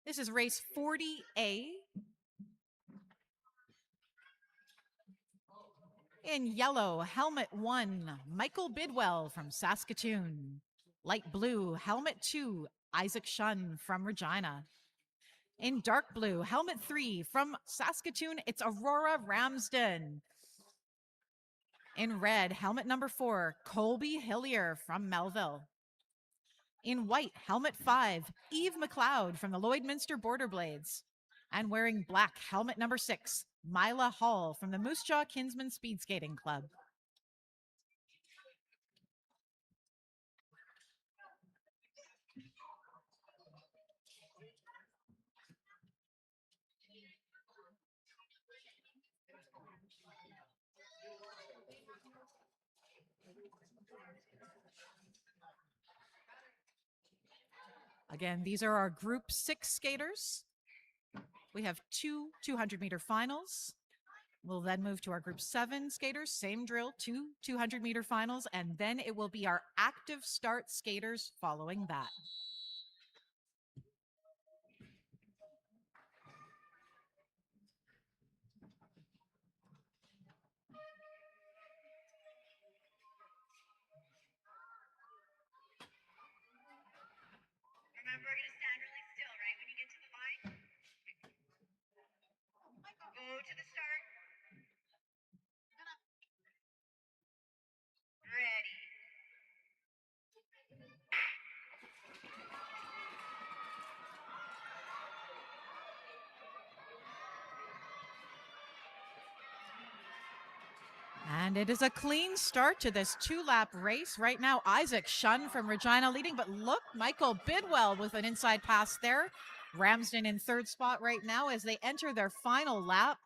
A: This is race 40A. In yellow, helmet 1, Michael Bidwell from Saskatoon. Light blue, helmet 2, Isaac Shun from Regina. In dark blue, helmet 3 from Saskatoon, it's Aurora Ramsden. In red, helmet number 4, Colby Hillier from Melville. In white, helmet 5, Eve McLeod from the Lloydminster Border Blades. And wearing black, helmet number 6, Mila Hall from the Moose Jaw Kinsman Speed Skating Club. Again, these are our Group 6 skaters. We have 2 200-meter finals. We'll then move to our Group 7 skaters, same drill, 2 200-meter finals, and then it will be our active start skaters following that.
C: Remember, we're gonna stand really still, right? When you get to the line, go to the start. Ready.
A: And it is a clean start to this 2-lap race. Right now, Isaac Shun from Regina leading, but look, Michael Bidwell with an inside pass there. Ramsden in third spot right now as they enter their final lap.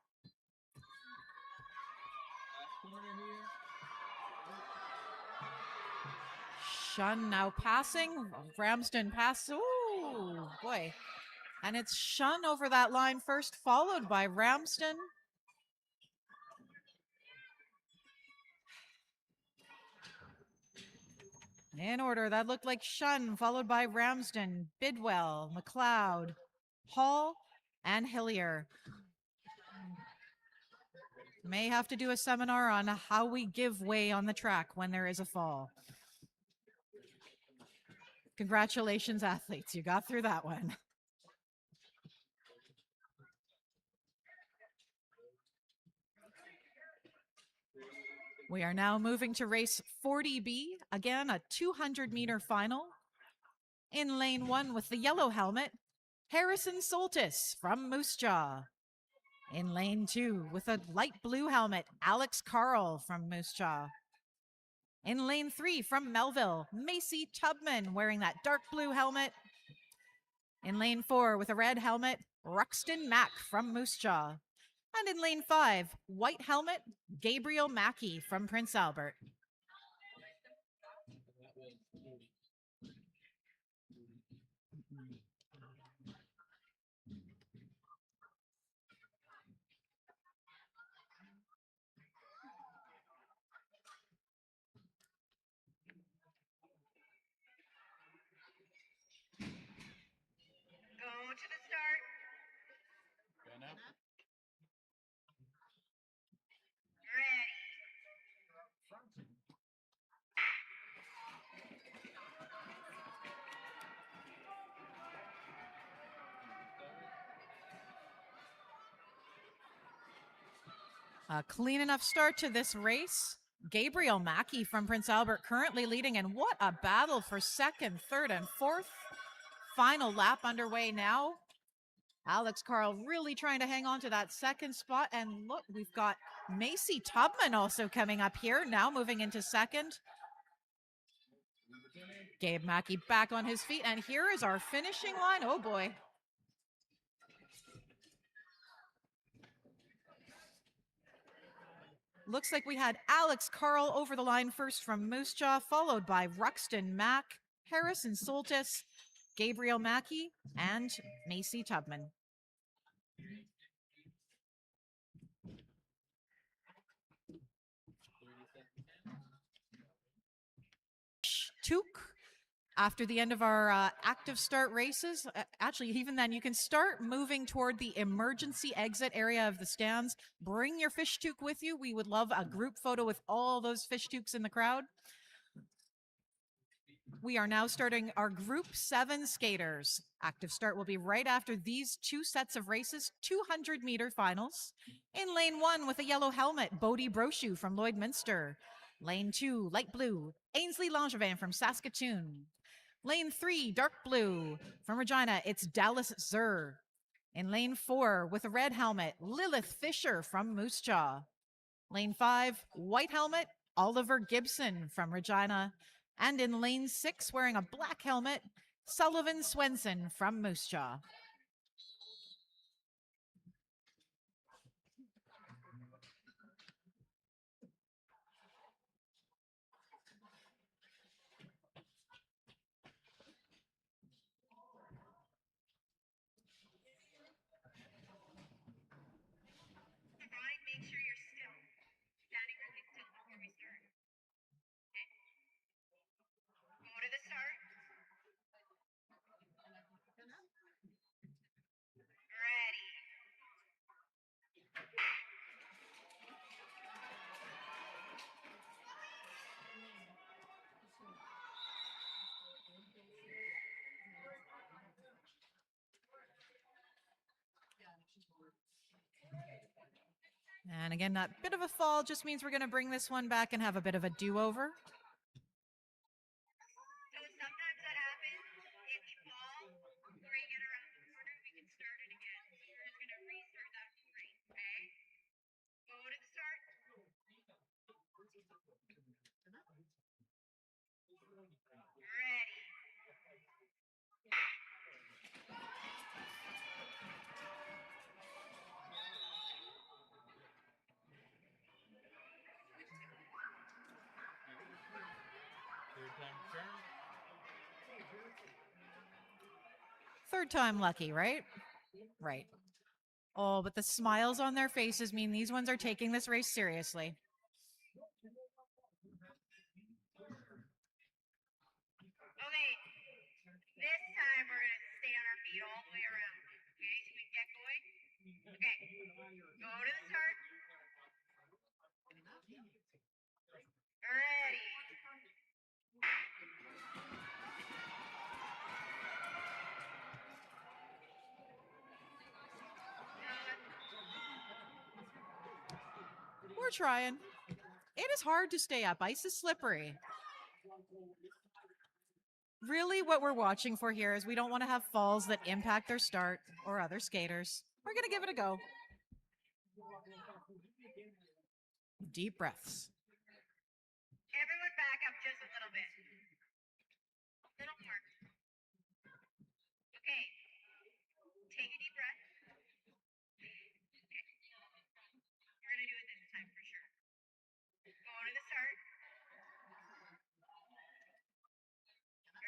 A: Shun now passing. Ramsden pass. Ooh, boy. And it's Shun over that line first, followed by Ramsden. In order, that looked like Shun, followed by Ramsden, Bidwell, McLeod, Hall, and Hillier. May have to do a seminar on how we give way on the track when there is a fall. Congratulations, athletes. You got through that one. We are now moving to race 40B, again a 200-meter final. In lane 1 with the yellow helmet, Harrison Soltis from Moose Jaw. In lane 2 with a light blue helmet, Alex Carl from Moose Jaw. In lane 3 from Melville, Macy Tubman wearing that dark blue helmet. In lane 4 with a red helmet, Ruxton Mack from Moose Jaw. And in lane 5, white helmet, Gabriel Mackey from Prince Albert.
C: Go to the start.
D: Gun up.
C: Ready.
A: A clean enough start to this race. Gabriel Mackey from Prince Albert currently leading, and what a battle for second, third, and fourth. Final lap underway now. Alex Carl really trying to hang on to that second spot, and look, we've got Macy Tubman also coming up here, now moving into second. Gabe Mackey back on his feet, and here is our finishing line. Oh boy. Looks like we had Alex Carl over the line first from Moose Jaw, followed by Ruxton Mack, Harrison Soltis, Gabriel Mackey, and Macy Tubman. Took after the end of our active start races. Actually, even then, you can start moving toward the emergency exit area of the stands. Bring your fish toque with you. We would love a group photo with all those fish toques in the crowd. We are now starting our Group 7 skaters. Active start will be right after these two sets of races, 200-meter finals. In lane 1 with a yellow helmet, Bodie Brochu from Lloydminster. Lane 2, light blue, Ainsley Langevin from Saskatoon. Lane 3, dark blue, from Regina, it's Dallas Zur. In lane 4 with a red helmet, Lilith Fisher from Moose Jaw. Lane 5, white helmet, Oliver Gibson from Regina. And in lane 6, wearing a black helmet, Sullivan Swenson from Moose Jaw.
C: Ryan, make sure you're still. Standing really still before we start. Okay? Go to the start. Ready.
A: And again, that bit of a fall just means we're going to bring this one back and have a bit of a do-over.
C: So sometimes that happens. If you fall before you get around the corner, we can start it again. So we're just gonna restart that frame, okay? Go to the start. Ready.
A: Third time lucky, right? Right. Oh, but the smiles on their faces mean these ones are taking this race seriously.
C: Okay. This time we're gonna stay on our feet all the way around. Okay, so we can get going. Okay. Go to the start. Ready.
A: We're trying. It is hard to stay up. Ice is slippery. Really, what we're watching for here is we don't want to have falls that impact their start or other skaters. We're going to give it a go. Deep breaths.
C: Everyone back up just a little bit. Little more. Okay. Take a deep breath. Okay. We're gonna do it this time for sure. Go to the start.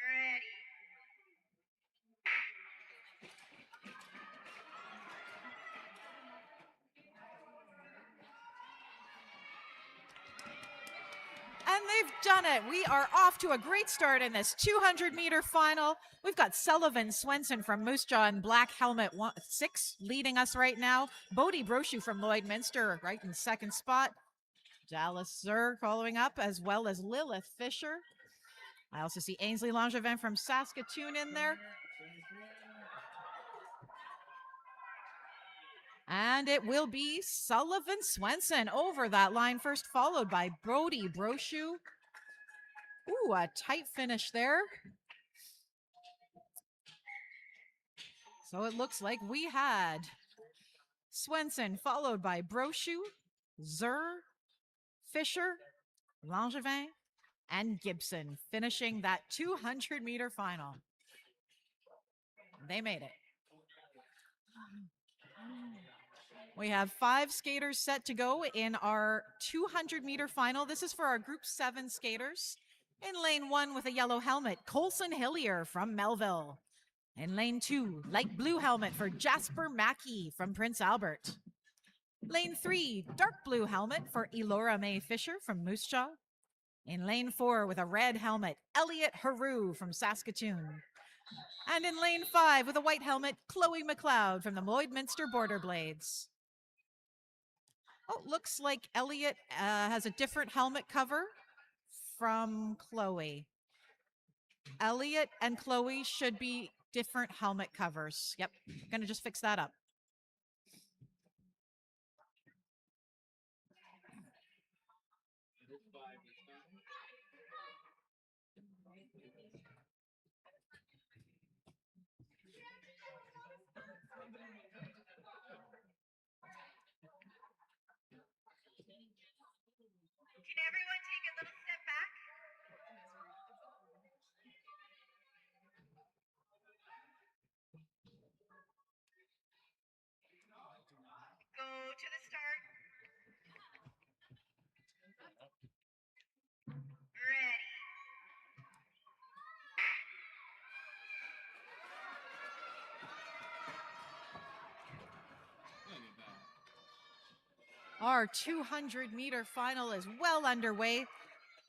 C: Ready.
A: And they've done it. We are off to a great start in this 200-meter final. We've got Sullivan Swenson from Moose Jaw in black helmet 6 leading us right now. Bodie Brochu from Lloydminster right in second spot. Dallas Zur following up, as well as Lilith Fisher. I also see Ainsley Langevin from Saskatoon in there. And it will be Sullivan Swenson over that line first, followed by Bodie Brochu. Ooh, a tight finish there. So it looks like we had Swenson followed by Brochu, Zur, Fisher, Langevin, and Gibson finishing that 200-meter final. They made it. We have 5 skaters set to go in our 200-meter final. This is for our Group 7 skaters. In lane 1 with a yellow helmet, Colson Hillier from Melville. In lane 2, light blue helmet for Jasper Mackey from Prince Albert. Lane 3, dark blue helmet for Elora May Fisher from Moose Jaw. In lane 4 with a red helmet, Elliot Haru from Saskatoon. And in lane 5 with a white helmet, Chloe McLeod from the Lloydminster Border Blades. Oh, looks like Elliot has a different helmet cover from Chloe. Elliot and Chloe should be different helmet covers. Yep, gonna just fix that up.
C: Can everyone take a little step back? Go to the start. Ready.
A: Our 200-meter final is well underway.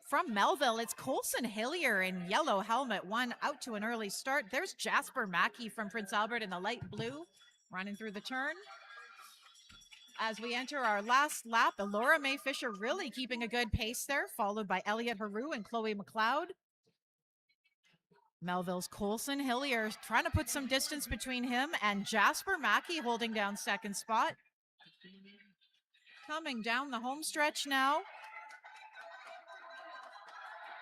A: From Melville, it's Colson Hillier in yellow helmet, one out to an early start. There's Jasper Mackey from Prince Albert in the light blue, running through the turn. As we enter our last lap, Elora May Fisher really keeping a good pace there, followed by Elliot Haru and Chloe McLeod. Melville's Colson Hillier trying to put some distance between him and Jasper Mackey holding down second spot. Coming down the home stretch now.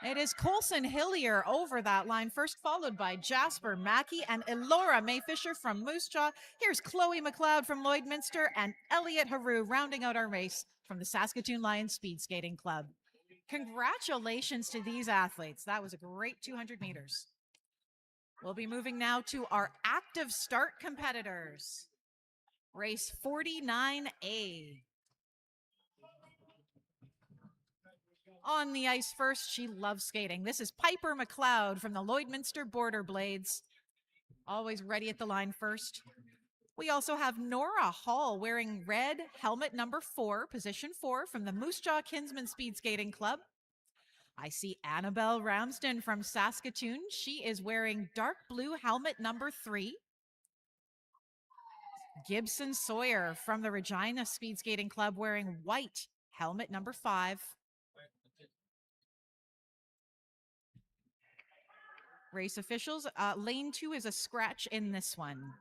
A: It is Colson Hillier over that line first, followed by Jasper Mackey and Elora May Fisher from Moose Jaw. Here's Chloe McLeod from Lloydminster and Elliot Haru rounding out our race from the Saskatoon Lions Speed Skating Club. Congratulations to these athletes. That was a great 200 meters. We'll be moving now to our active start competitors. Race 49A. On the ice first, she loves skating. This is Piper McLeod from the Lloydminster Border Blades. Always ready at the line first. We also have Nora Hall wearing red helmet number 4, position 4 from the Moose Jaw Kinsman Speed Skating Club. I see Annabelle Ramsden from Saskatoon. She is wearing dark blue helmet number 3. Gibson Sawyer from the Regina Speed Skating Club wearing white helmet number 5. Race officials, lane 2 is a scratch in this one.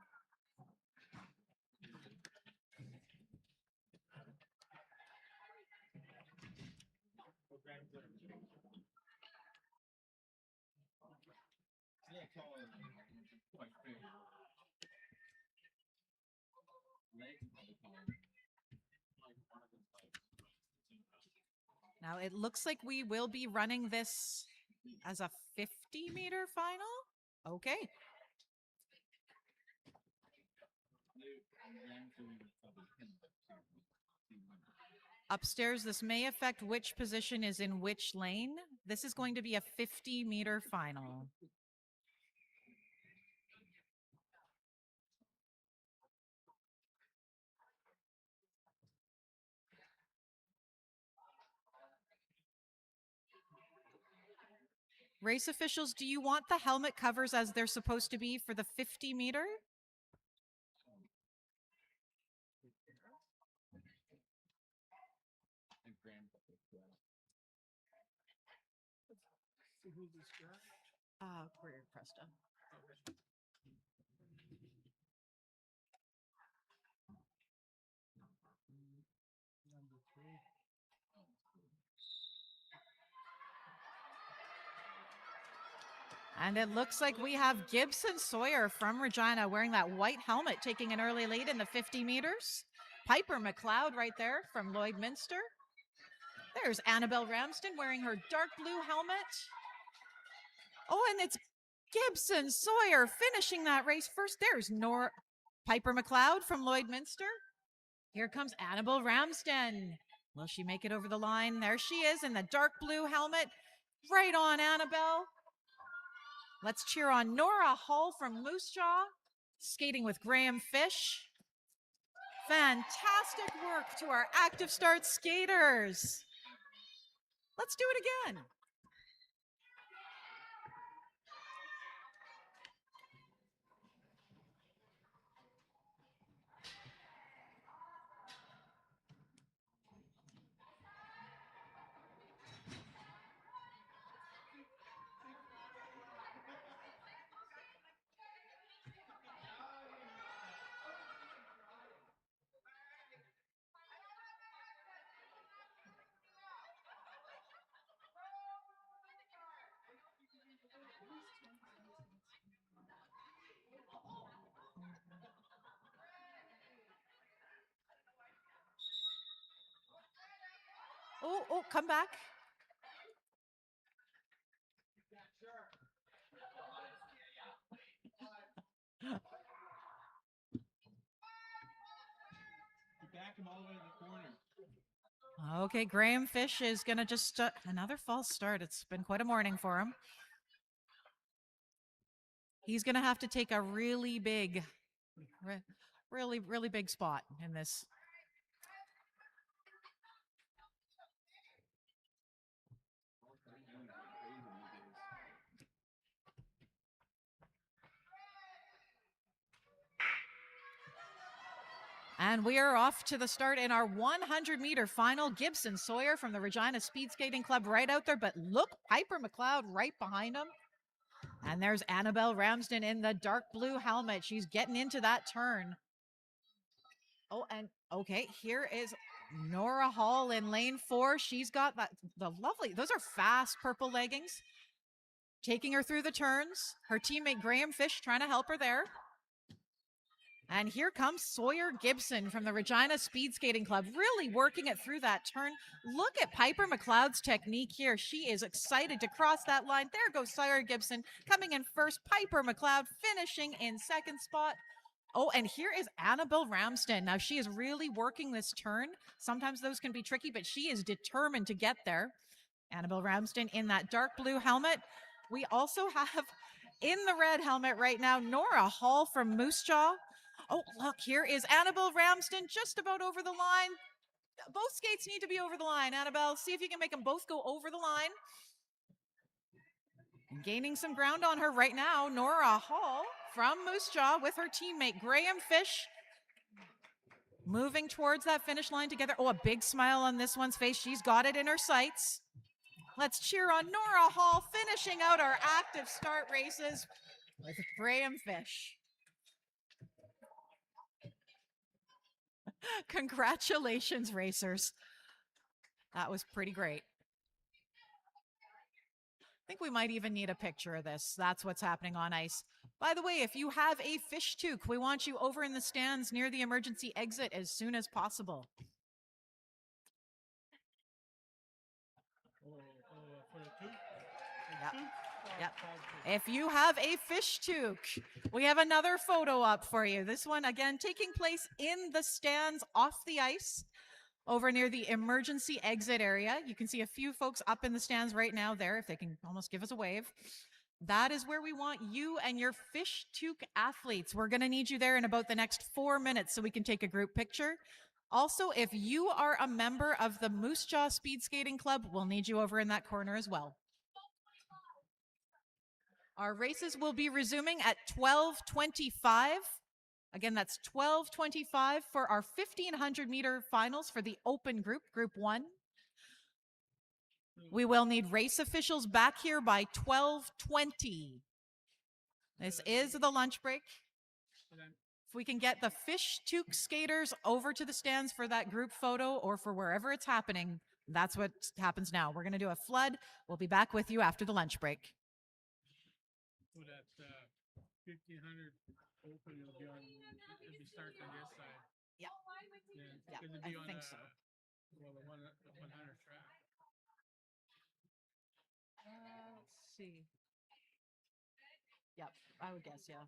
A: Now it looks like we will be running this as a 50-meter final. Okay. Upstairs, this may affect which position is in which lane. This is going to be a 50-meter final. Race officials, do you want the helmet covers as they're supposed to be for the 50-meter? Career Presta. And it looks like we have Gibson Sawyer from Regina wearing that white helmet, taking an early lead in the 50 meters. Piper McLeod right there from Lloydminster. There's Annabelle Ramsden wearing her dark blue helmet. Oh, and it's Gibson Sawyer finishing that race first. There's Piper McLeod from Lloydminster. Here comes Annabelle Ramsden. Will she make it over the line? There she is in the dark blue helmet. Right on, Annabelle. Let's cheer on Nora Hall from Moose Jaw, skating with Graham Fish. Fantastic work to our active start skaters. Let's do it again. Oh, come back.
B: Back him all the way to the corner.
A: Okay, Graham Fish is going to just another false start. It's been quite a morning for him. He's going to have to take a really big, really big spot in this. And we are off to the start in our 100-meter final. Gibson Sawyer from the Regina Speed Skating Club right out there. But look, Piper McLeod right behind him. And there's Annabelle Ramsden in the dark blue helmet. She's getting into that turn. Oh, and okay, here is Nora Hall in lane 4. She's got the lovely, those are fast purple leggings. Taking her through the turns. Her teammate Graham Fish trying to help her there. And here comes Sawyer Gibson from the Regina Speed Skating Club, really working it through that turn. Look at Piper McLeod's technique here. She is excited to cross that line. There goes Sawyer Gibson coming in first. Piper McLeod finishing in second spot. Oh, and here is Annabelle Ramsden. Now, she is really working this turn. Sometimes those can be tricky, but she is determined to get there. Annabelle Ramsden in that dark blue helmet. We also have in the red helmet right now, Nora Hall from Moose Jaw. Oh, look, here is Annabelle Ramsden just about over the line. Both skates need to be over the line. Annabelle, see if you can make them both go over the line. Gaining some ground on her right now, Nora Hall from Moose Jaw with her teammate Graham Fish. Moving towards that finish line together. Oh, a big smile on this one's face. She's got it in her sights. Let's cheer on Nora Hall finishing out our active start races with Graham Fish. Congratulations, racers. That was pretty great. I think we might even need a picture of this. That's what's happening on ice. By the way, if you have a fish toque, we want you over in the stands near the emergency exit as soon as possible.
B: For the two?
A: Yep. Yep. If you have a fish toque, we have another photo up for you. This one, again, taking place in the stands off the ice over near the emergency exit area. You can see a few folks up in the stands right now there, if they can almost give us a wave. That is where we want you and your fish toque athletes. We're going to need you there in about the next 4 minutes so we can take a group picture. Also, if you are a member of the Moose Jaw Speed Skating Club, we'll need you over in that corner as well. Our races will be resuming at 12:25. Again, that's 12:25 for our 1,500-meter finals for the open group, Group 1. We will need race officials back here by 12:20. This is the lunch break. If we can get the fish toque skaters over to the stands for that group photo or for wherever it's happening, that's what happens now. We're going to do a flood. We'll be back with you after the lunch break.
B: So that 1,500 open will be on, it'll be starting on this side.
A: Yeah.
B: Yeah,
A: Yeah,
B: it'll
A: I
B: be on
A: think so.
B: Well, the 100 track.
A: see. Yep, I would guess, yeah.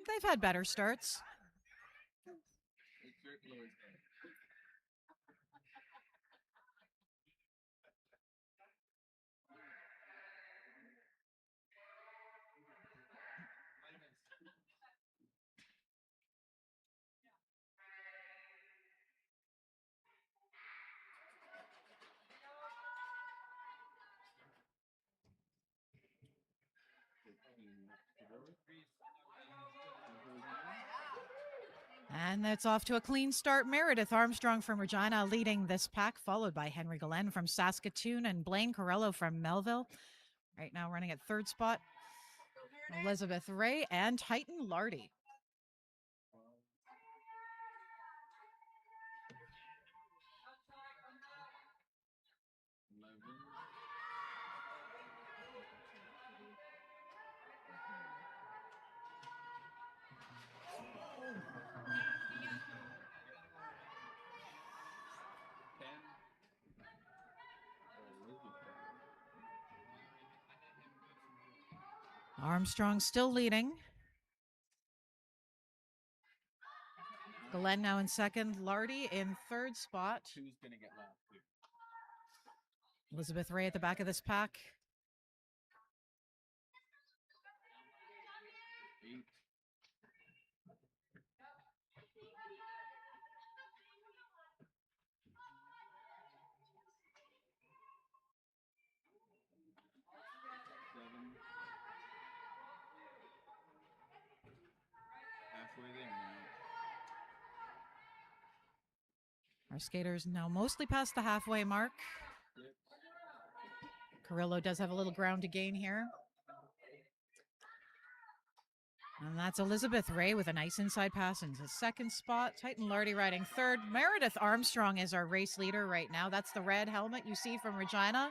A: They've had better starts.
D: Exert lower start.
A: And that's off to a clean start. Meredith Armstrong from Regina leading this pack, followed by Henry Galen from Saskatoon and Blaine Corello from Melville. Right now running at third spot, Elizabeth Ray and Titan Lardy. Armstrong still leading. Galen now in second. Lardy in third spot.
D: Who's gonna get last here?
A: Elizabeth Ray at the back of this pack.
D: 8. Seven. Halfway there now.
A: Our skaters now mostly past the halfway mark.
D: 6.
A: Carrillo does have a little ground to gain here. And that's Elizabeth Ray with a nice inside pass into second spot. Titan Lardy riding third. Meredith Armstrong is our race leader right now. That's the red helmet you see from Regina.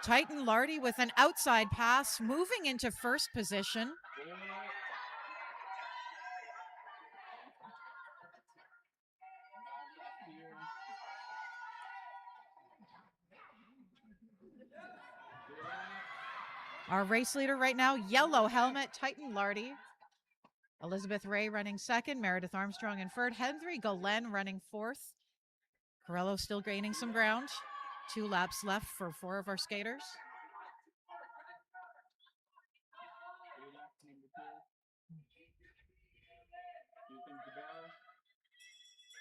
A: Titan Lardy with an outside pass, moving into first position.
D: 4. Here.
A: Our race leader right now, yellow helmet, Titan Lardy. Elizabeth Ray running second, Meredith Armstrong in third, Henry Galen running fourth. Corello still gaining some ground. 2 laps left for 4 of our skaters.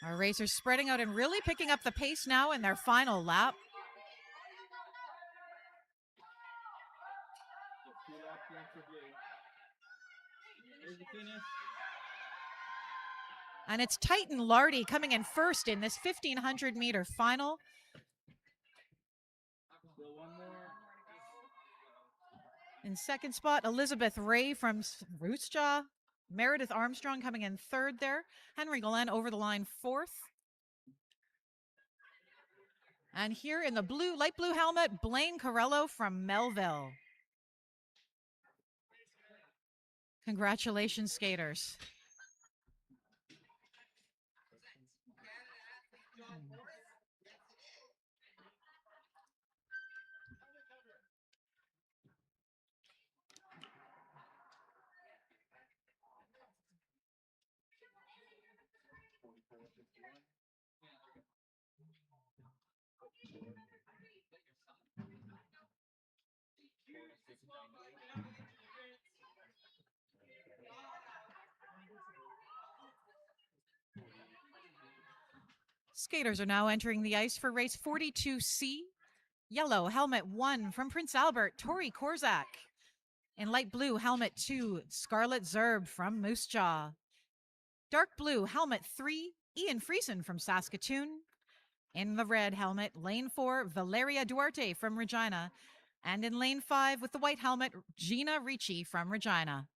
A: Our racers spreading out and really picking up the pace now in their final lap.
D: Here's the finish.
A: And it's Titan Lardy coming in first in this 1,500 meter final.
D: Still one more.
A: In second spot, Elizabeth Ray from Moose Jaw. Meredith Armstrong coming in third there. Henry Galen over the line fourth. And here in the blue, light blue helmet, Blaine Corello from Melville. Congratulations, skaters. Skaters are now entering the ice for race 42C. Yellow, helmet 1 from Prince Albert, Tori Korzak. In light blue, helmet 2, Scarlett Zerb from Moose Jaw. Dark blue, helmet 3, Ian Friesen from Saskatoon. In the red helmet, lane 4, Valeria Duarte from Regina. And in lane 5 with the white helmet, Gina Ricci from Regina.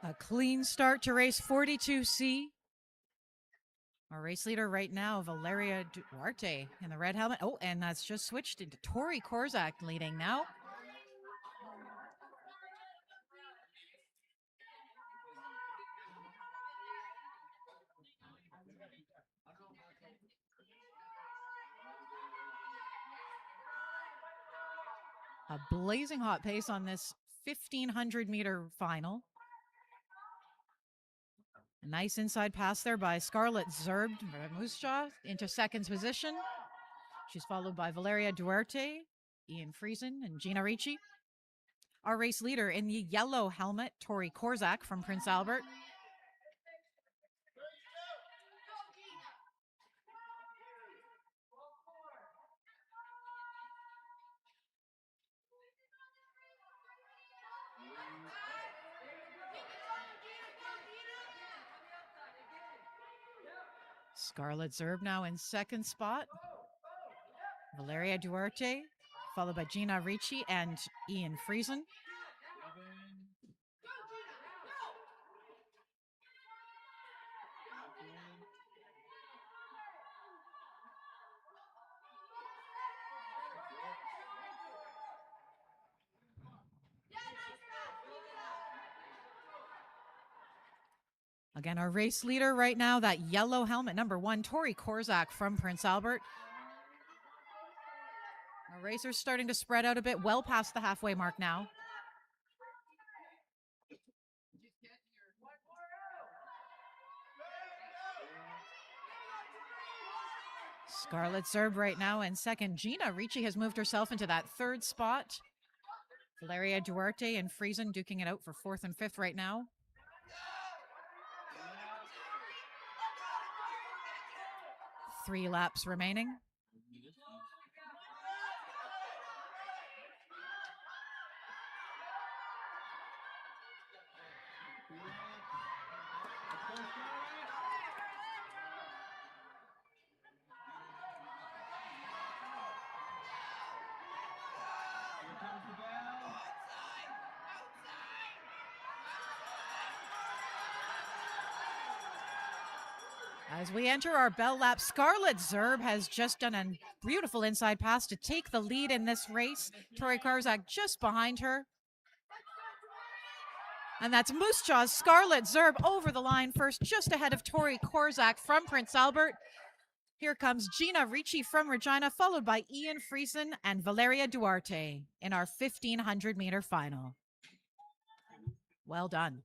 A: A clean start to race 42C. Our race leader right now, Valeria Duarte in the red helmet. Oh, and that's just switched into Tori Korzak leading now. A blazing hot pace on this 1,500 meter final. A nice inside pass there by Scarlett Zerb Muscha into second position. She's followed by Valeria Duarte, Ian Friesen, and Gina Ricci. Our race leader in the yellow helmet, Tori Korzak from Prince Albert. Scarlett Zerb now in second spot. Valeria Duarte, followed by Gina Ricci and Ian Friesen. Again, our race leader right now, that yellow helmet, number 1, Tori Korzak from Prince Albert. Our racers starting to spread out a bit, well past the halfway mark now. Scarlett Zerb right now in second. Gina Ricci has moved herself into that third spot. Valeria Duarte and Friesen duking it out for fourth and fifth right now. Three laps remaining. As we enter our bell lap, Scarlett Zerb has just done a beautiful inside pass to take the lead in this race. Tori Korzak just behind her. And that's Moose Jaw's Scarlett Zerb over the line first, just ahead of Tori Korzak from Prince Albert. Here comes Gina Ricci from Regina, followed by Ian Friesen and Valeria Duarte in our 1,500 meter final. Well done.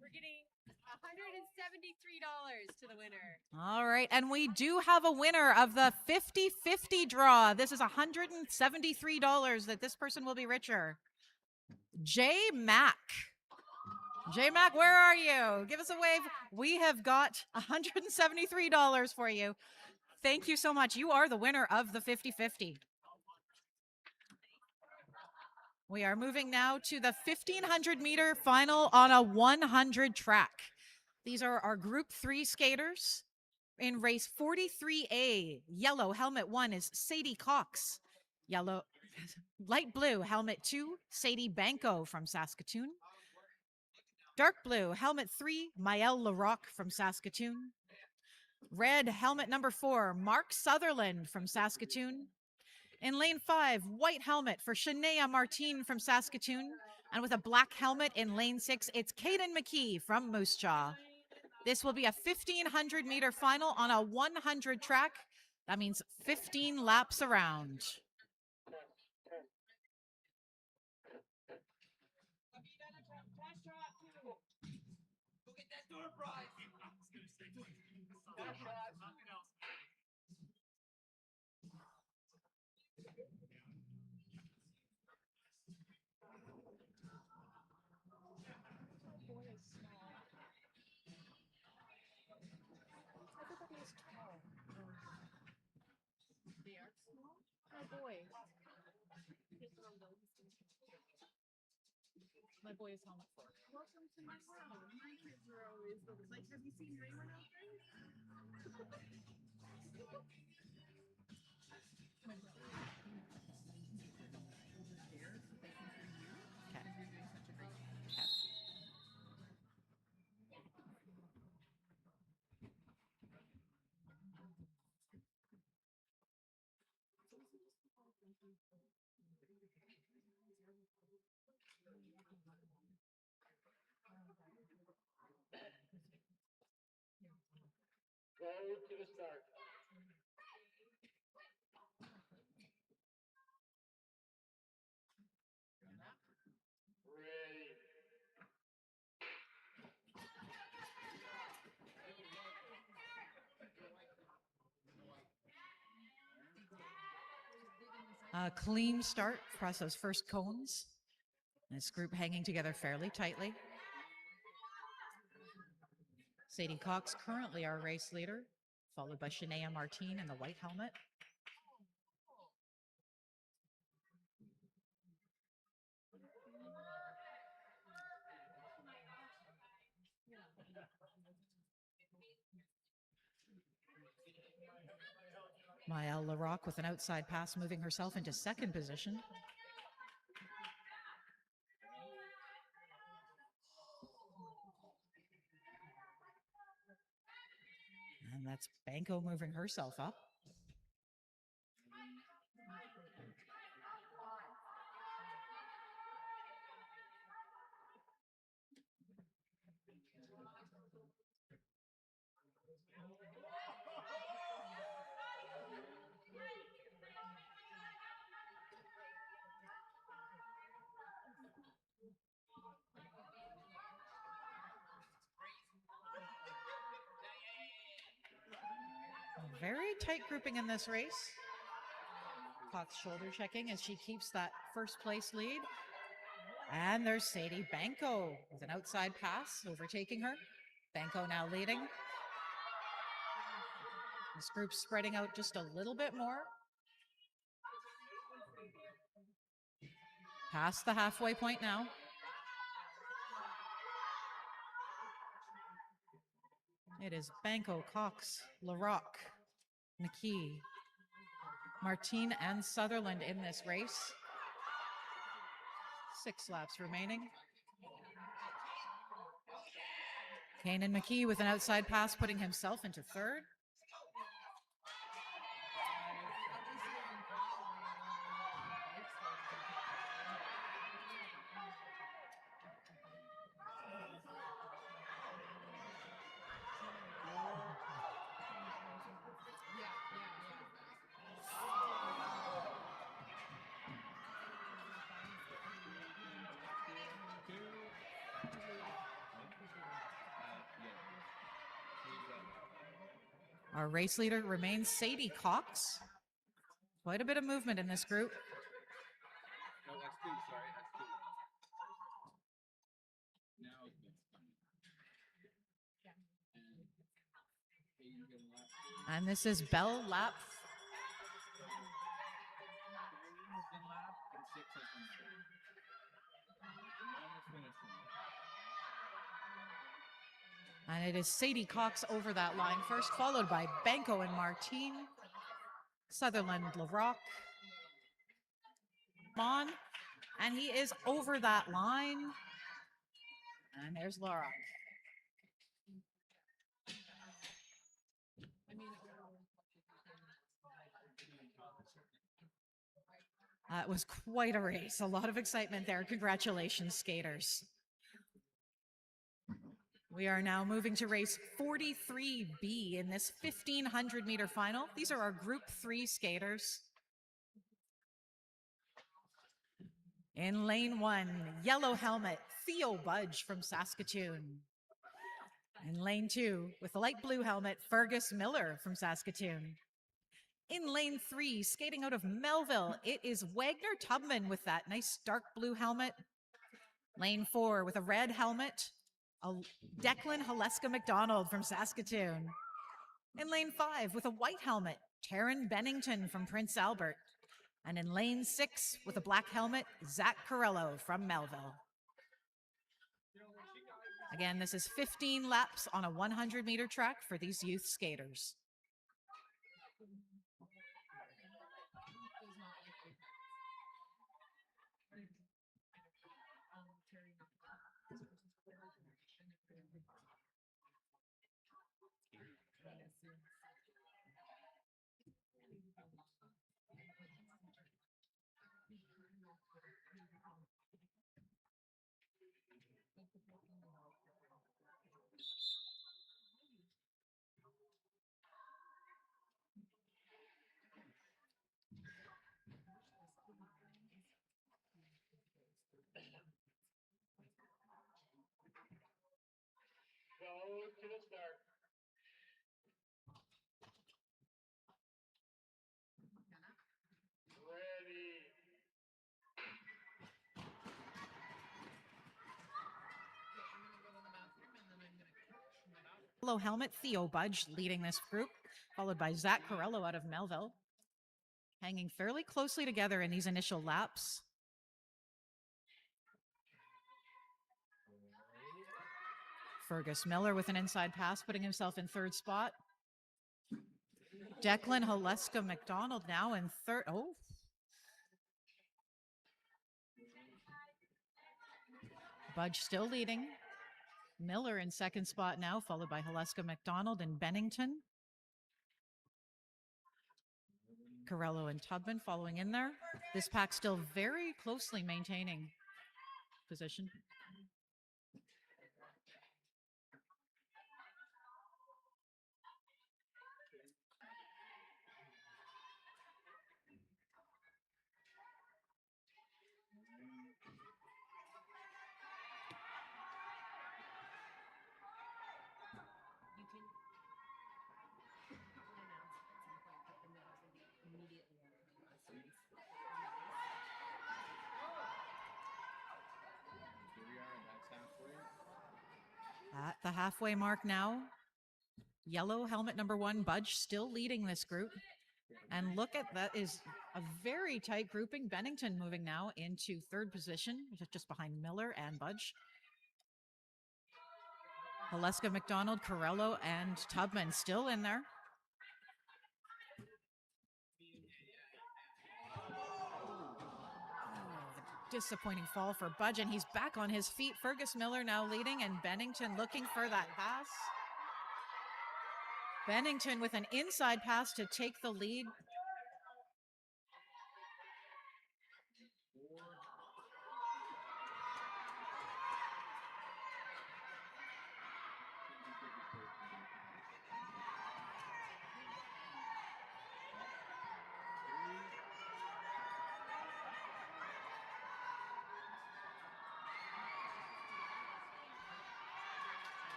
J: We're getting $173 to the winner.
A: All right, and we do have a winner of the 50-50 draw. This is $173 that this person will be richer. J Mac. J Mac, where are you? Give us a wave. We have got $173 for you. Thank you so much. You are the winner of the 50-50. We are moving now to the 1,500 meter final on a 100 track. These are our Group 3 skaters. In race 43A, yellow helmet 1 is Sadie Cox. Light blue helmet 2, Sadie Banco from Saskatoon. Dark blue helmet 3, Maëlle Larocque from Saskatoon. Red helmet number 4, Mark Sutherland from Saskatoon. In lane 5, white helmet for Shania Martin from Saskatoon. And with a black helmet in lane 6, it's Caden McKee from Moose Jaw. This will be a 1,500 meter final on a 100 track. That means 15 laps around.
J: My boy is helmet 4.
F: Welcome to my world. My kids are always like, have you seen Raymond out there?
H: Go to the start. Ready.
A: A clean start across those first cones. This group hanging together fairly tightly. Sadie Cox, currently our race leader, followed by Shania Martine in the white helmet. Maëlle Larocque with an outside pass, moving herself into second position. And that's Banco moving herself up. Very tight grouping in this race. Cox shoulder checking as she keeps that first place lead. And there's Sadie Banco with an outside pass, overtaking her. Banco now leading. This group's spreading out just a little bit more. Past the halfway point now. It is Banco, Cox, Larocque, McKee, Martine, and Sutherland in this race. 6 laps remaining. Kanan McKee with an outside pass, putting himself into third. Our race leader remains Sadie Cox. Quite a bit of movement in this group.
D: No, that's 2. Sorry, that's 2. Now it's been funny. And you get a lap.
A: And this is Belle Lap.
D: Kanan has been lap, and 6 has been lap. Almost finished one.
A: And it is Sadie Cox over that line first, followed by Banco and Martine, Sutherland, Larocque, Mon, and he is over that line. And there's Larocque. That was quite a race. A lot of excitement there. Congratulations, skaters. We are now moving to race 43B in this 1,500 meter final. These are our Group 3 skaters. In lane 1, yellow helmet, Theo Budge from Saskatoon. In lane 2, with the light blue helmet, Fergus Miller from Saskatoon. In lane 3, skating out of Melville, it is Wagner Tubman with that nice dark blue helmet. Lane 4, with a red helmet, Declan Haleska McDonald from Saskatoon. In lane 5, with a white helmet, Taryn Bennington from Prince Albert. And in lane 6, with a black helmet, Zach Corello from Melville. Again, this is 15 laps on a 100-meter track for these youth skaters. Yellow helmet, Theo Budge leading this group, followed by Zach Corello out of Melville. Hanging fairly closely together in these initial laps. Fergus Miller with an inside pass, putting himself in third spot. Declan Haleska McDonald now in third. Oh. Budge still leading. Miller in second spot now, followed by Haleska McDonald and Bennington. Corello and Tubman following in there. This pack still very closely maintaining position.
D: Here we are, and that's halfway.
A: At the halfway mark now, yellow helmet number 1, Budge, still leading this group. And look at that, is a very tight grouping. Bennington moving now into third position, just behind Miller and Budge. Haleska McDonald, Corello, and Tubman still in there. Disappointing fall for Budge, and he's back on his feet. Fergus Miller now leading, and Bennington looking for that pass. Bennington with an inside pass to take the lead.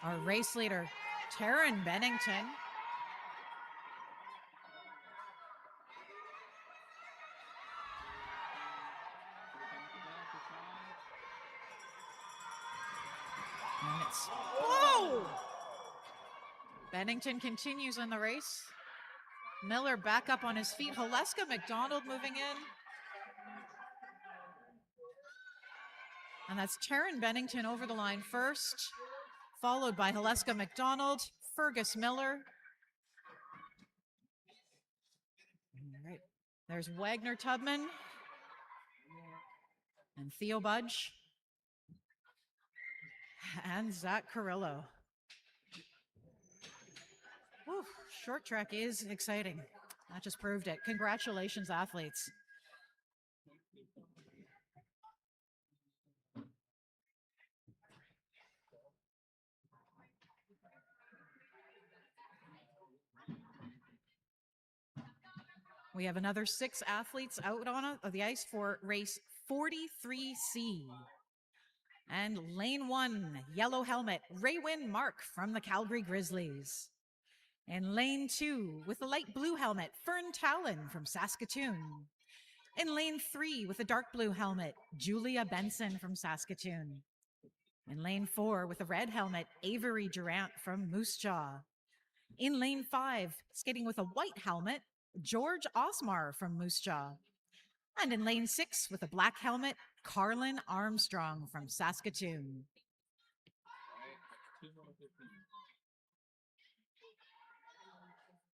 A: Our race leader, Taryn Bennington. And it's, whoa! Bennington continues in the race. Miller back up on his feet. Haleska McDonald moving in. And that's Taryn Bennington over the line first, followed by Haleska McDonald, Fergus Miller. All right. There's Wagner Tubman and Theo Budge and Zach Corello. Whew, short track is exciting. That just proved it. Congratulations, athletes. We have another 6 athletes out on the ice for race 43C. And lane 1, yellow helmet, Raywin Mark from the Calgary Grizzlies. In lane 2, with the light blue helmet, Fern Talon from Saskatoon. In lane 3, with the dark blue helmet, Julia Benson from Saskatoon. In lane 4, with the red helmet, Avery Durant from Moose Jaw. In lane 5, skating with a white helmet, George Osmar from Moose Jaw. And in lane 6, with a black helmet, Carlin Armstrong from Saskatoon.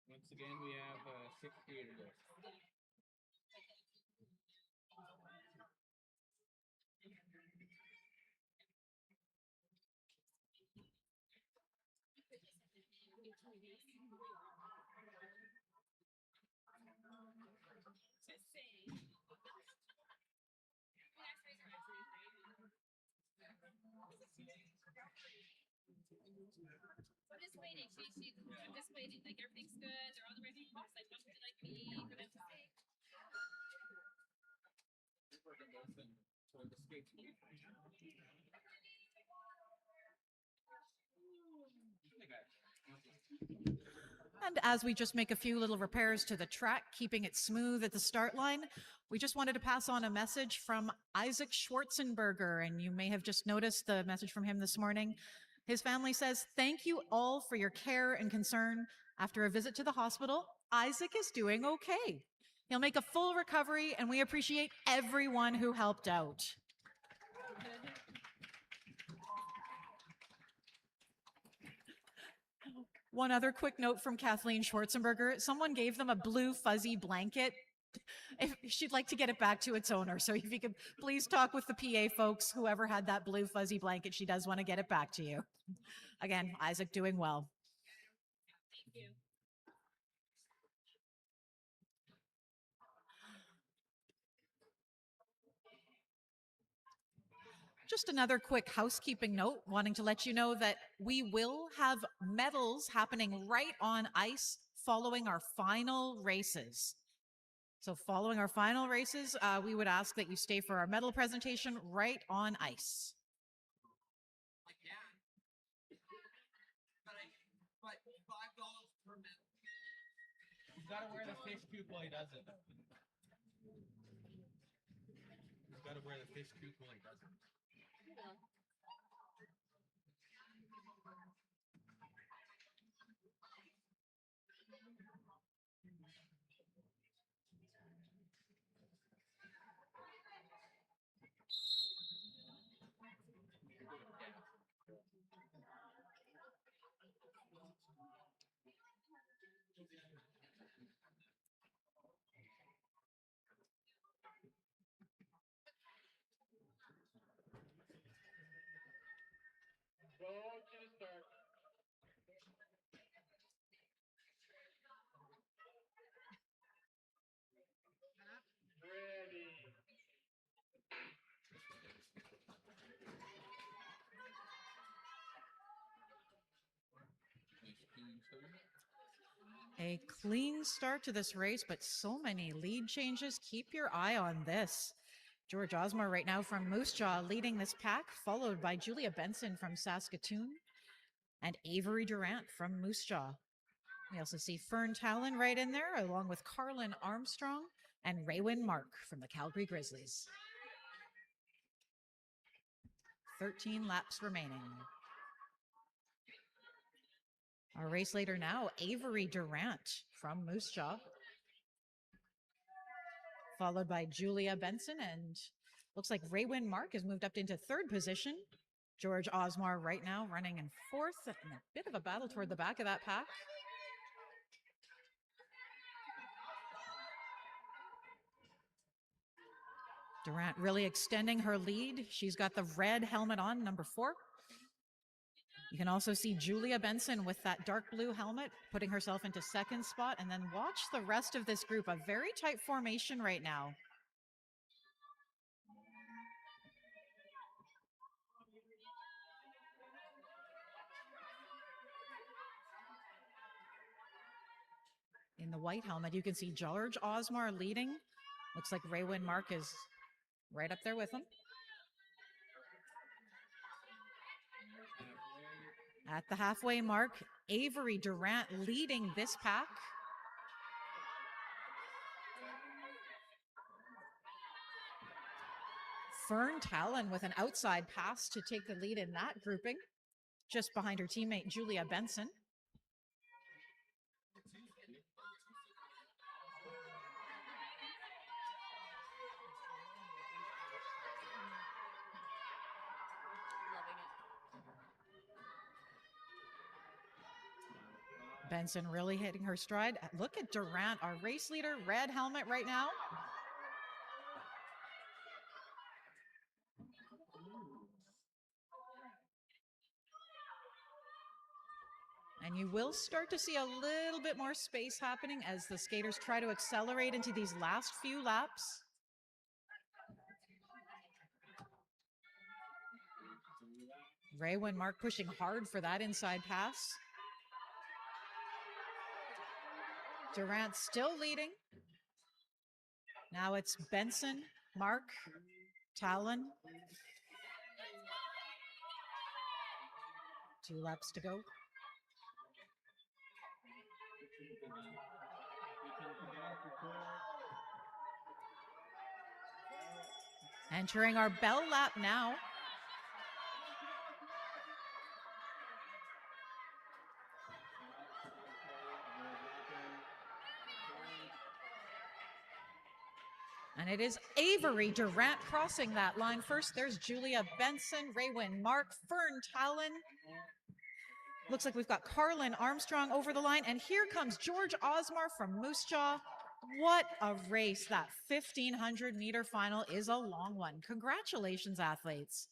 D: Once again, we have 6 skaters.
J: I'm just waiting. I'm just waiting. Like everything's good. They're on the right course. Like what would you like me? What I have to say?
A: And as we just make a few little repairs to the track, keeping it smooth at the start line, We just wanted to pass on a message from Isaac Schwarzenberger, and you may have just noticed the message from him this morning. His family says, "Thank you all for your care and concern. After a visit to the hospital, Isaac is doing okay. He'll make a full recovery, and we appreciate everyone who helped out." One other quick note from Kathleen Schwarzenberger. Someone gave them a blue fuzzy blanket. If she'd like to get it back to its owner. So if you could please talk with the PA folks, whoever had that blue fuzzy blanket, she does want to get it back to you. Again, Isaac doing well.
J: Thank you.
A: Just another quick housekeeping note, wanting to let you know that we will have medals happening right on ice following our final races. So following our final races, we would ask that you stay for our medal presentation right on ice.
H: I can. But $5 per minute.
D: He's gotta wear the fish coop while he does it. He's gotta wear the fish coop while he does it.
B: Go to the start. Ready.
A: A clean start to this race, but so many lead changes. Keep your eye on this. George Osmar right now from Moose Jaw leading this pack, followed by Julia Benson from Saskatoon and Avery Durant from Moose Jaw. We also see Fern Talon right in there, along with Carlin Armstrong and Raywin Mark from the Calgary Grizzlies. 13 laps remaining. Our race leader now, Avery Durant from Moose Jaw, followed by Julia Benson, and looks like Raywin Mark has moved up into third position. George Osmar right now running in fourth, and a bit of a battle toward the back of that pack. Durant really extending her lead. She's got the red helmet on, number 4. You can also see Julia Benson with that dark blue helmet, putting herself into second spot. And then watch the rest of this group, a very tight formation right now. In the white helmet, you can see George Osmar leading. Looks like Raywin Mark is right up there with him. At the halfway mark, Avery Durant leading this pack. Fern Talon with an outside pass to take the lead in that grouping, just behind her teammate Julia Benson. Benson really hitting her stride. Look at Durant, our race leader, red helmet right now. And you will start to see a little bit more space happening as the skaters try to accelerate into these last few laps. Raywin Mark pushing hard for that inside pass. Durant still leading. Now it's Benson, Mark, Talon. 2 laps to go. Entering our bell lap now. And it is Avery Durant crossing that line first. There's Julia Benson, Raywin Mark, Fern Talon. Looks like we've got Carlin Armstrong over the line. And here comes George Osmar from Moose Jaw. What a race. That 1,500 meter final is a long one. Congratulations, athletes.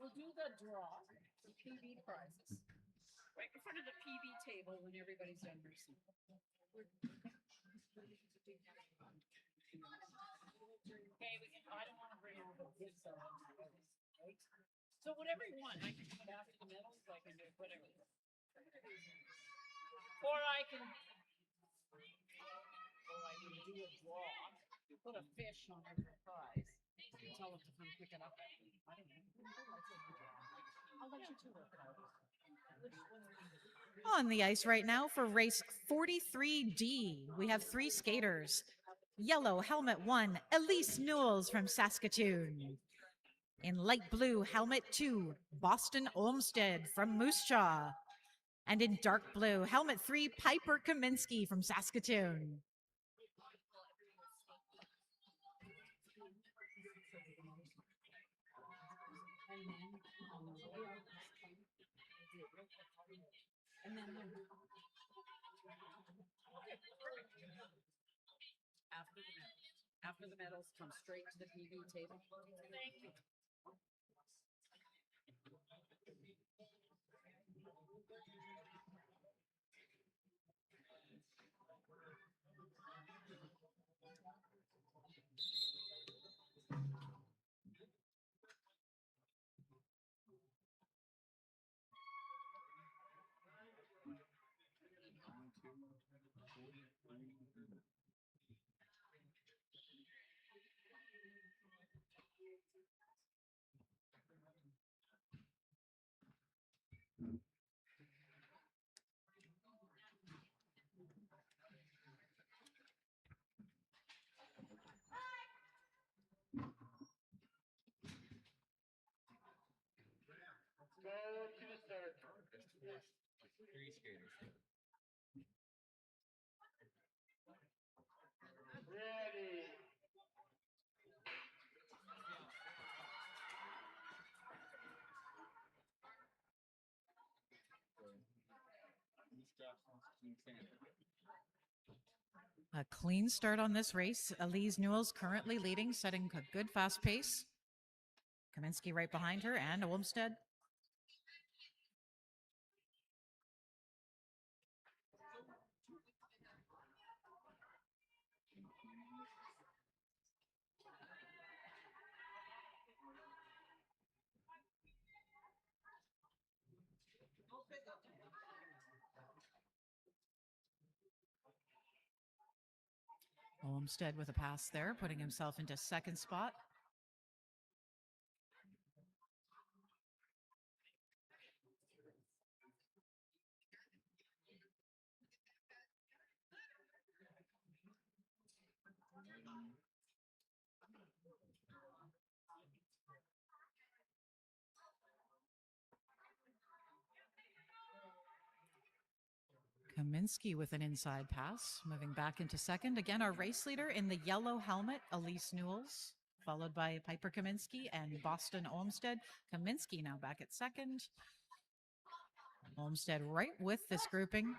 K: We'll do the draw, the PB prizes, right in front of the PB table when everybody's done their seat. Okay, I don't want to bring all the gifts out, right? So whatever you want, I can put after the medals, I can do whatever. Or I can do a draw, put a fish on every prize, and tell them to come pick it up. I don't know. I'll let you two work out.
A: On the ice right now for race 43D, we have 3 skaters. Yellow helmet 1, Elise Newells from Saskatoon. In light blue, helmet 2, Boston Olmsted from Moose Jaw. And in dark blue, helmet 3, Piper Kaminsky from Saskatoon.
K: And then after the medals, come straight to the PB table. Thank you.
D: Three skaters.
H: Ready.
A: A clean start on this race. Elise Newells currently leading, setting a good fast pace. Kaminsky right behind her, and Olmsted. Olmsted with a pass there, putting himself into second spot. Kaminsky with an inside pass, moving back into second. Again, our race leader in the yellow helmet, Elise Newells, followed by Piper Kaminsky and Boston Olmsted. Kaminsky now back at second. Olmsted right with this grouping.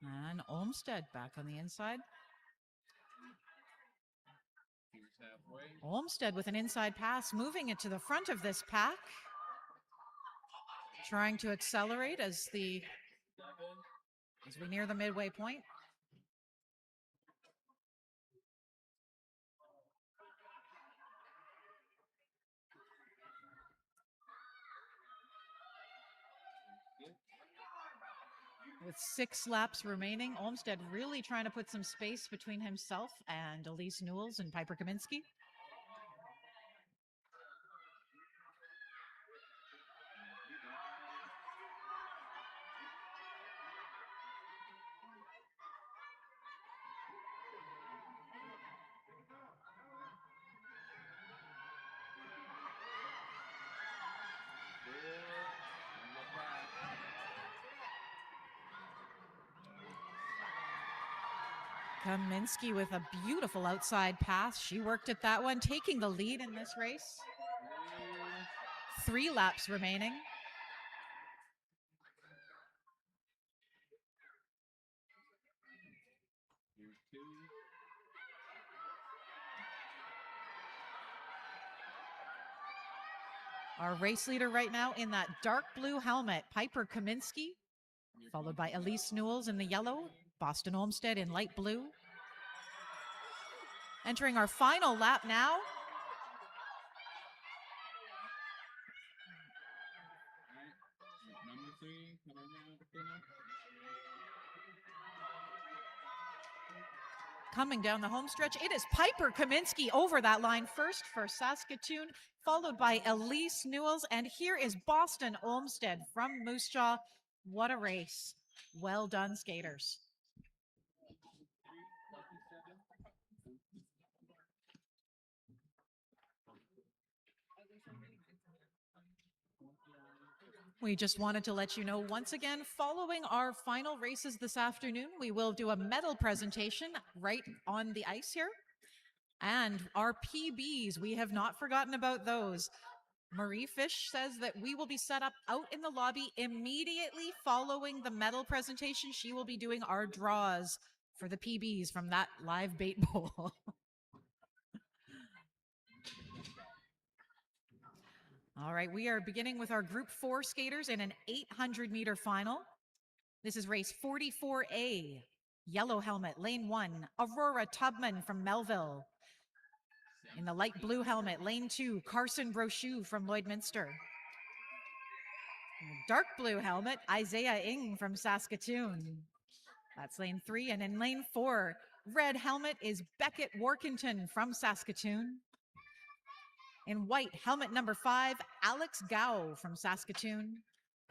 A: And Olmsted back on the inside. Olmsted with an inside pass, moving it to the front of this pack. Trying to accelerate as we near the midway point. with 6 laps remaining. Olmsted really trying to put some space between himself and Elise Newells and Piper Kaminsky. Kaminsky with a beautiful outside pass. She worked at that one, taking the lead in this race. 3 laps remaining. Our race leader right now in that dark blue helmet, Piper Kaminsky, followed by Elise Newells in the yellow, Boston Olmsted in light blue. Entering our final lap now.
D: Number 3, coming down the finish.
A: Coming down the home stretch, it is Piper Kaminsky over that line first for Saskatoon, followed by Elise Newells. And here is Boston Olmsted from Moose Jaw. What a race. Well done, skaters. We just wanted to let you know once again, following our final races this afternoon, we will do a medal presentation right on the ice here. And our PBs, we have not forgotten about those. Marie Fish says that we will be set up out in the lobby immediately following the medal presentation. She will be doing our draws for the PBs from that live bait bowl. All right, we are beginning with our Group 4 skaters in an 800-meter final. This is race 44A. Yellow helmet, lane 1, Aurora Tubman from Melville. In the light blue helmet, lane 2, Carson Brochu from Lloydminster. In the dark blue helmet, Isaiah Ng from Saskatoon. That's lane 3. And in lane 4, red helmet is Beckett Workington from Saskatoon. In white, helmet number 5, Alex Gao from Saskatoon.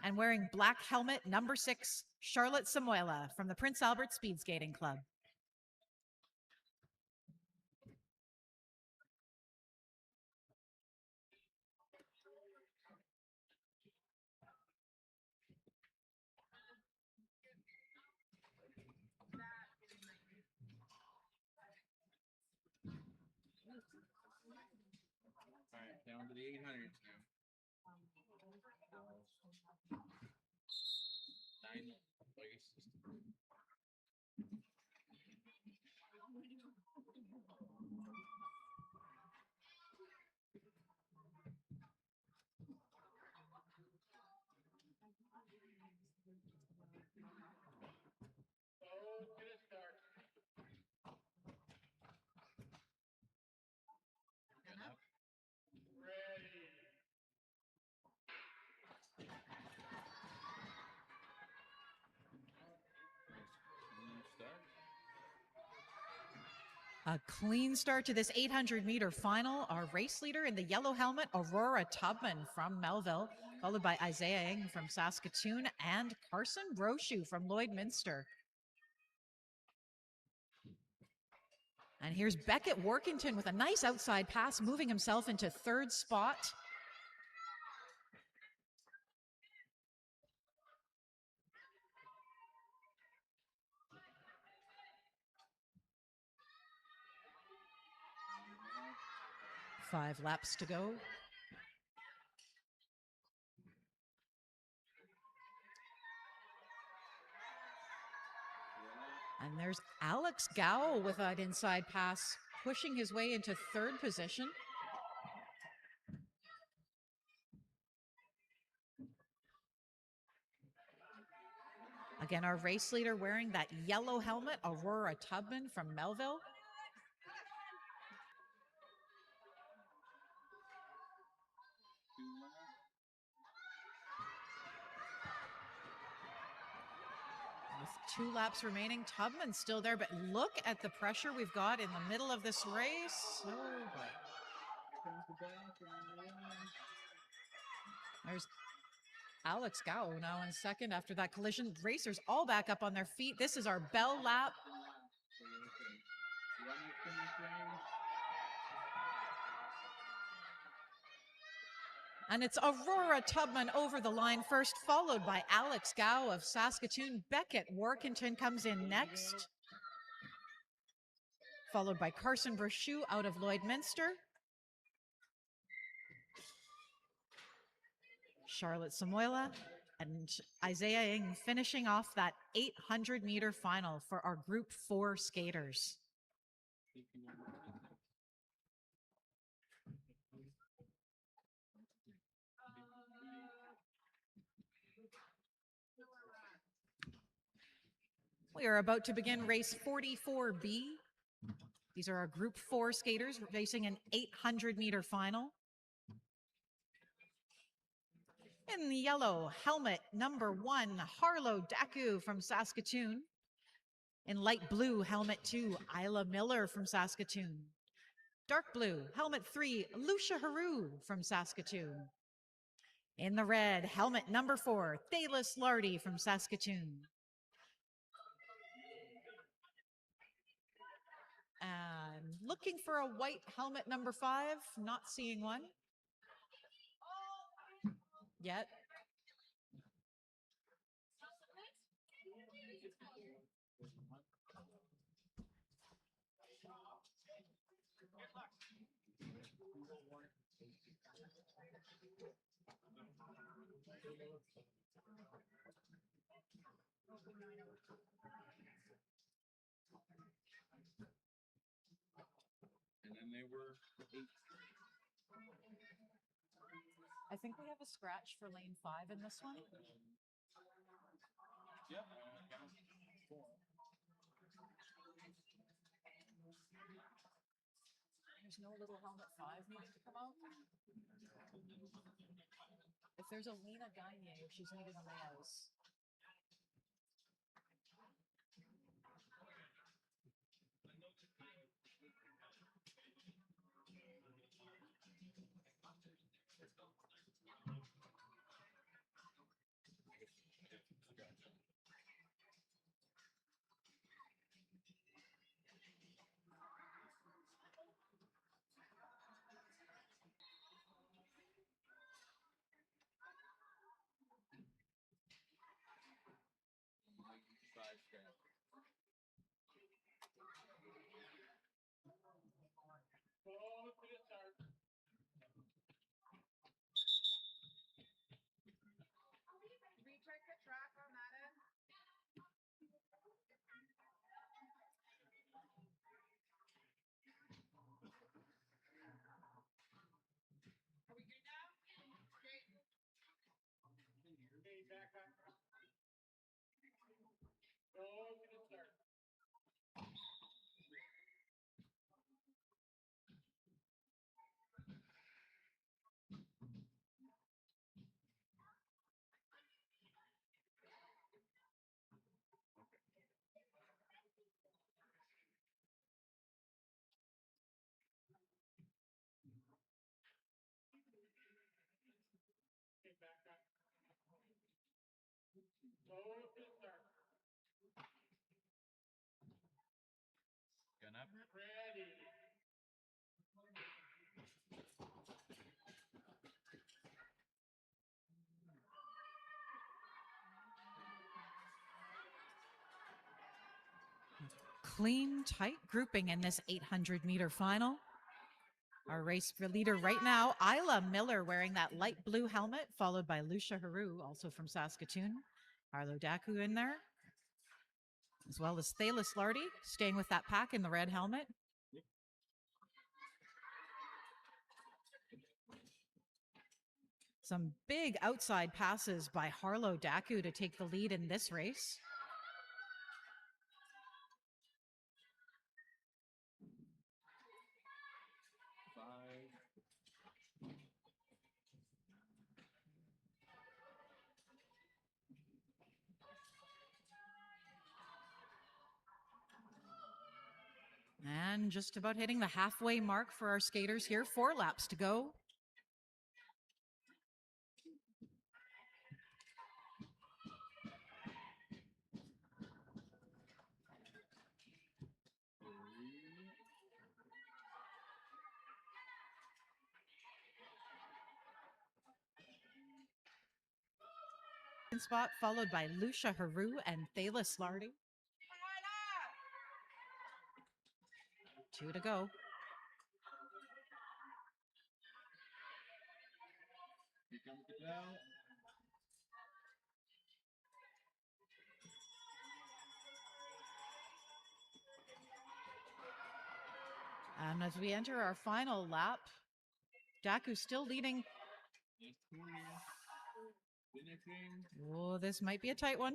A: And wearing black helmet number 6, Charlotte Samuela from the Prince Albert Speed Skating Club.
D: All right, down to the 800s now. 9 races.
A: A clean start to this 800-meter final. Our race leader in the yellow helmet, Aurora Tubman from Melville, followed by Isaiah Ng from Saskatoon and Carson Brochu from Lloydminster. And here's Beckett Workington with a nice outside pass, moving himself into 3rd spot. Five laps to go. And there's Alex Gao with an inside pass, pushing his way into 3rd position. Again, our race leader wearing that yellow helmet, Aurora Tubman from Melville. 2 laps remaining. Tubman's still there, but look at the pressure we've got in the middle of this race. Oh boy. There's Alex Gao now in second after that collision. Racers all back up on their feet. This is our bell lap. And it's Aurora Tubman over the line first, followed by Alex Gao of Saskatoon. Beckett Workington comes in next, followed by Carson Brochu out of Lloydminster. Charlotte Samoila and Isaiah Ng finishing off that 800-meter final for our Group 4 skaters. We are about to begin race 44B. These are our Group 4 skaters racing an 800-meter final. In the yellow, helmet number 1, Harlow Daku from Saskatoon. In light blue, helmet 2, Isla Miller from Saskatoon. Dark blue, helmet 3, Lucia Haru from Saskatoon. In the red, helmet number 4, Thalis Lardy from Saskatoon. And looking for a white helmet number 5, not seeing one yet.
D: And then they were 8.
A: I think we have a scratch for lane 5 in this one.
D: Yep.
A: There's no little helmet 5 needing to come out. If there's a Lena Gagne, she's needing a Mayos.
F: Recheck the track on that end. Are we good now? Great.
B: Okay, back up. Go to the start. Okay, back up. Go to the start.
D: Gun up.
B: Ready.
A: Clean, tight grouping in this 800-meter final. Our race leader right now, Isla Miller, wearing that light blue helmet, followed by Lucia Haru, also from Saskatoon. Harlow Daku in there, as well as Thalis Lardy, staying with that pack in the red helmet. Some big outside passes by Harlow Daku to take the lead in this race. And just about hitting the halfway mark for our skaters here. 4 laps to go. Spot followed by Lucia Haru and Thalis Lardy. 2 to go.
D: Here comes the bell.
A: And as we enter our final lap, Daku still leading.
D: Next corner. Finishing.
A: Oh, this might be a tight one.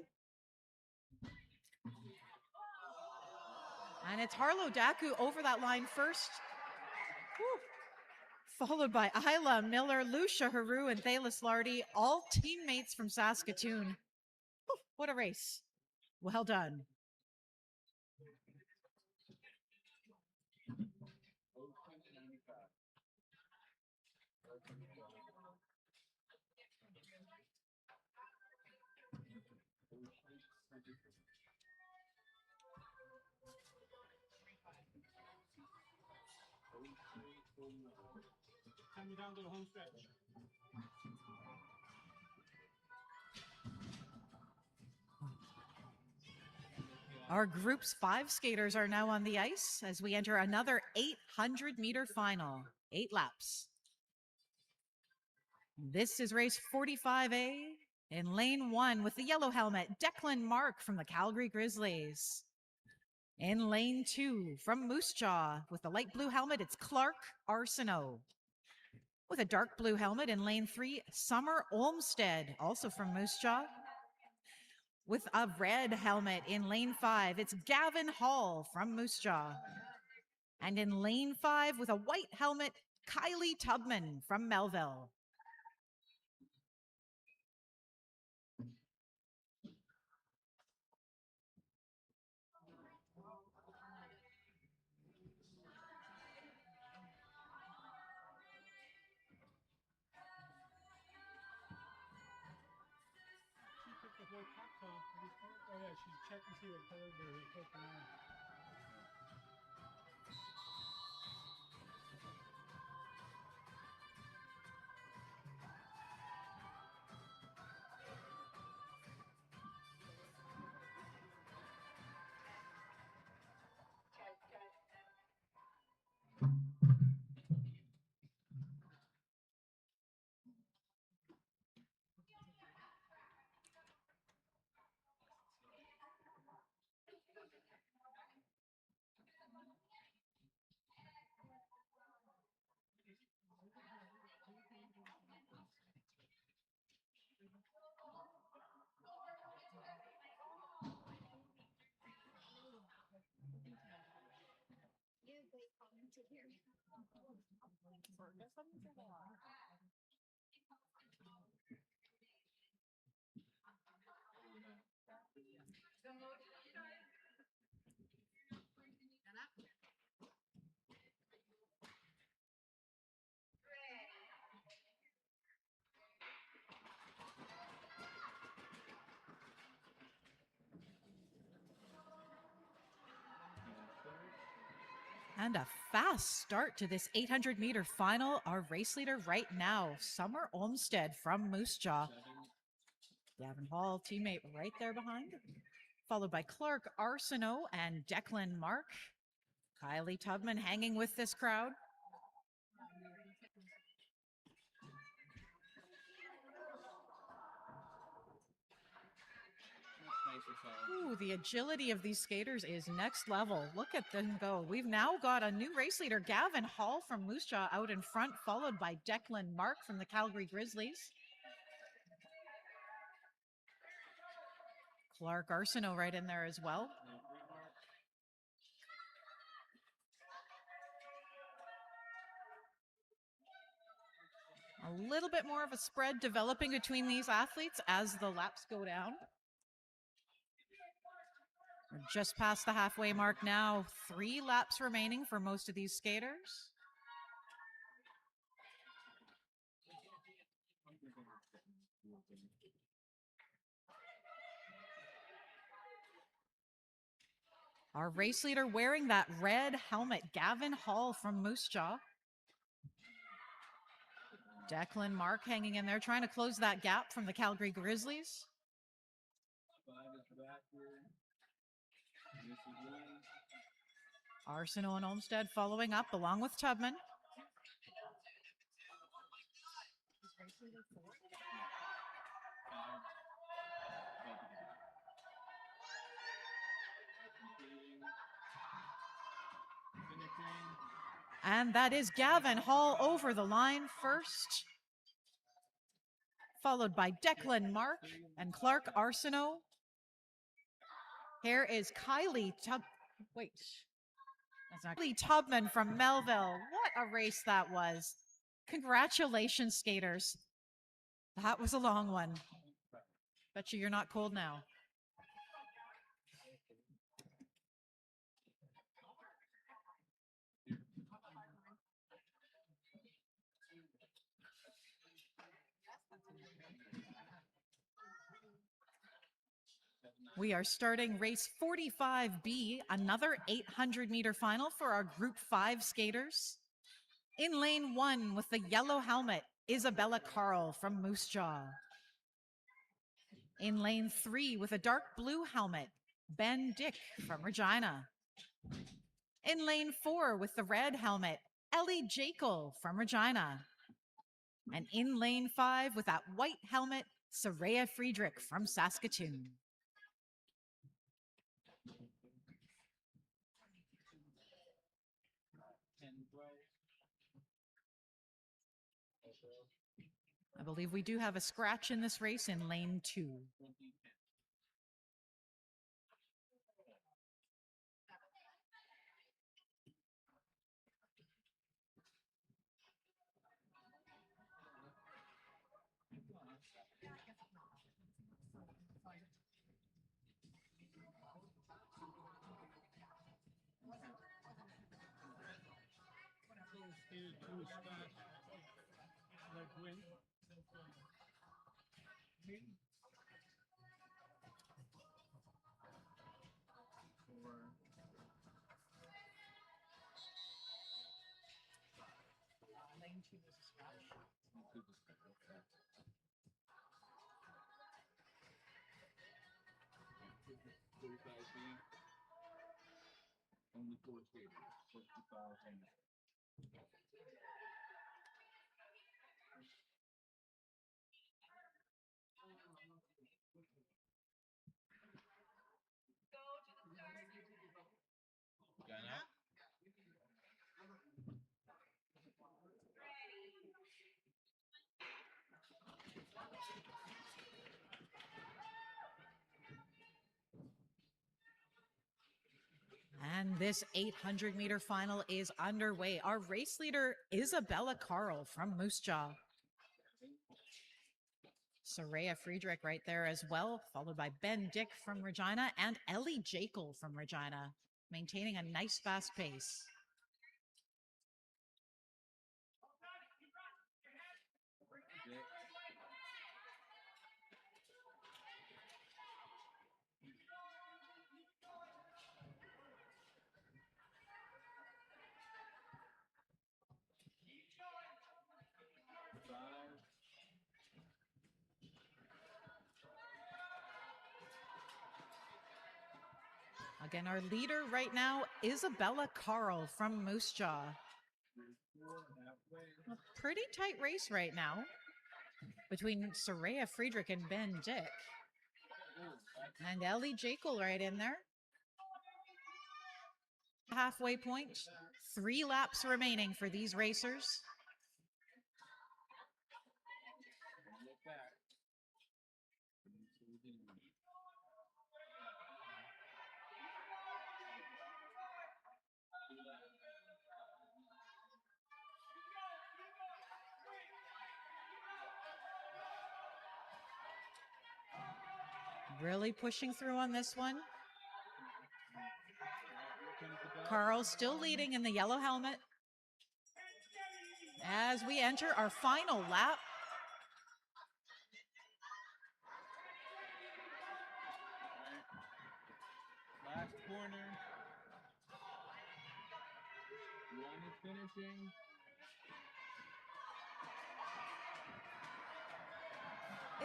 A: And it's Harlow Daku over that line first. Whew. Followed by Isla Miller, Lucia Haru, and Thalis Lardy, all teammates from Saskatoon. Whew, what a race. Well done.
B: Coming down to the home stretch.
A: Our group's 5 skaters are now on the ice as we enter another 800-meter final. 8 laps. This is race 45A. In lane 1 with the yellow helmet, Declan Mark from the Calgary Grizzlies. In lane 2 from Moose Jaw with the light blue helmet, it's Clark Arsenault. With a dark blue helmet in lane 3, Summer Olmstead, also from Moose Jaw. With a red helmet in lane 5, it's Gavin Hall from Moose Jaw. And in lane 5 with a white helmet, Kylie Tubman from Melville.
B: Oh yeah, she's checking to see what color they're cooking on.
A: And a fast start to this 800-meter final. Our race leader right now, Summer Olmstead from Moose Jaw. Gavin Hall, teammate right there behind. Followed by Clark Arsenault and Declan Mark. Kylie Tubman hanging with this crowd. Ooh, the agility of these skaters is next level. Look at them go. We've now got a new race leader, Gavin Hall from Moose Jaw, out in front, followed by Declan Mark from the Calgary Grizzlies. Clark Arsenault right in there as well. A little bit more of a spread developing between these athletes as the laps go down. We're just past the halfway mark now. 3 laps remaining for most of these skaters. Our race leader wearing that red helmet, Gavin Hall from Moose Jaw. Declan Mark hanging in there, trying to close that gap from the Calgary Grizzlies. Arsenault and Olmsted following up along with Tubman. And that is Gavin Hall over the line first, followed by Declan Mark and Clark Arsenault. Here is Kylie Tubman from Melville. What a race that was. Congratulations, skaters. That was a long one. Bet you're not cold now. We are starting race 45B, another 800-meter final for our Group 5 skaters. In lane 1 with the yellow helmet, Isabella Carl from Moose Jaw. In lane 3 with a dark blue helmet, Ben Dick from Regina. In lane 4 with the red helmet, Ellie Jekyll from Regina. And in lane 5 with that white helmet, Soraya Friedrich from Saskatoon. I believe we do have a scratch in this race in lane 2.
D: Only 4 skaters, 45 and
A: And this 800-meter final is underway. Our race leader, Isabella Carl from Moose Jaw. Soraya Friedrich right there as well, followed by Ben Dick from Regina and Ellie Jekyll from Regina, maintaining a nice fast pace. Again, our leader right now, Isabella Carl from Moose Jaw. A pretty tight race right now between Soraya Friedrich and Ben Dick. And Ellie Jekyll right in there. Halfway point, 3 laps remaining for these racers. Really pushing through on this one. Carl still leading in the yellow helmet. As we enter our final lap.
D: Last corner. One is finishing.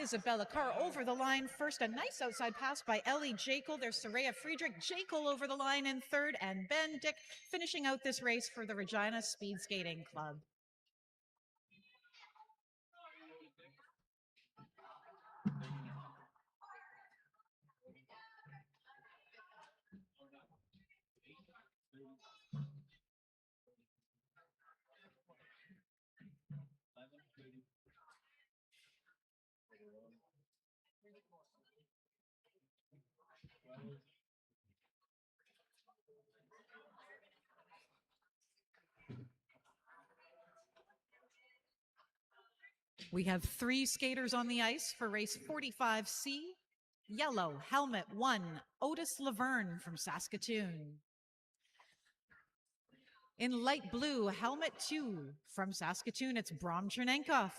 A: Isabella Carr over the line first. A nice outside pass by Ellie Jekyll. There's Soraya Friedrich. Jekyll over the line in third. And Ben Dick finishing out this race for the Regina Speed Skating Club. We have 3 skaters on the ice for race 45C. Yellow, helmet 1, Otis Laverne from Saskatoon. In light blue, helmet 2, from Saskatoon, it's Brom Chernenkov.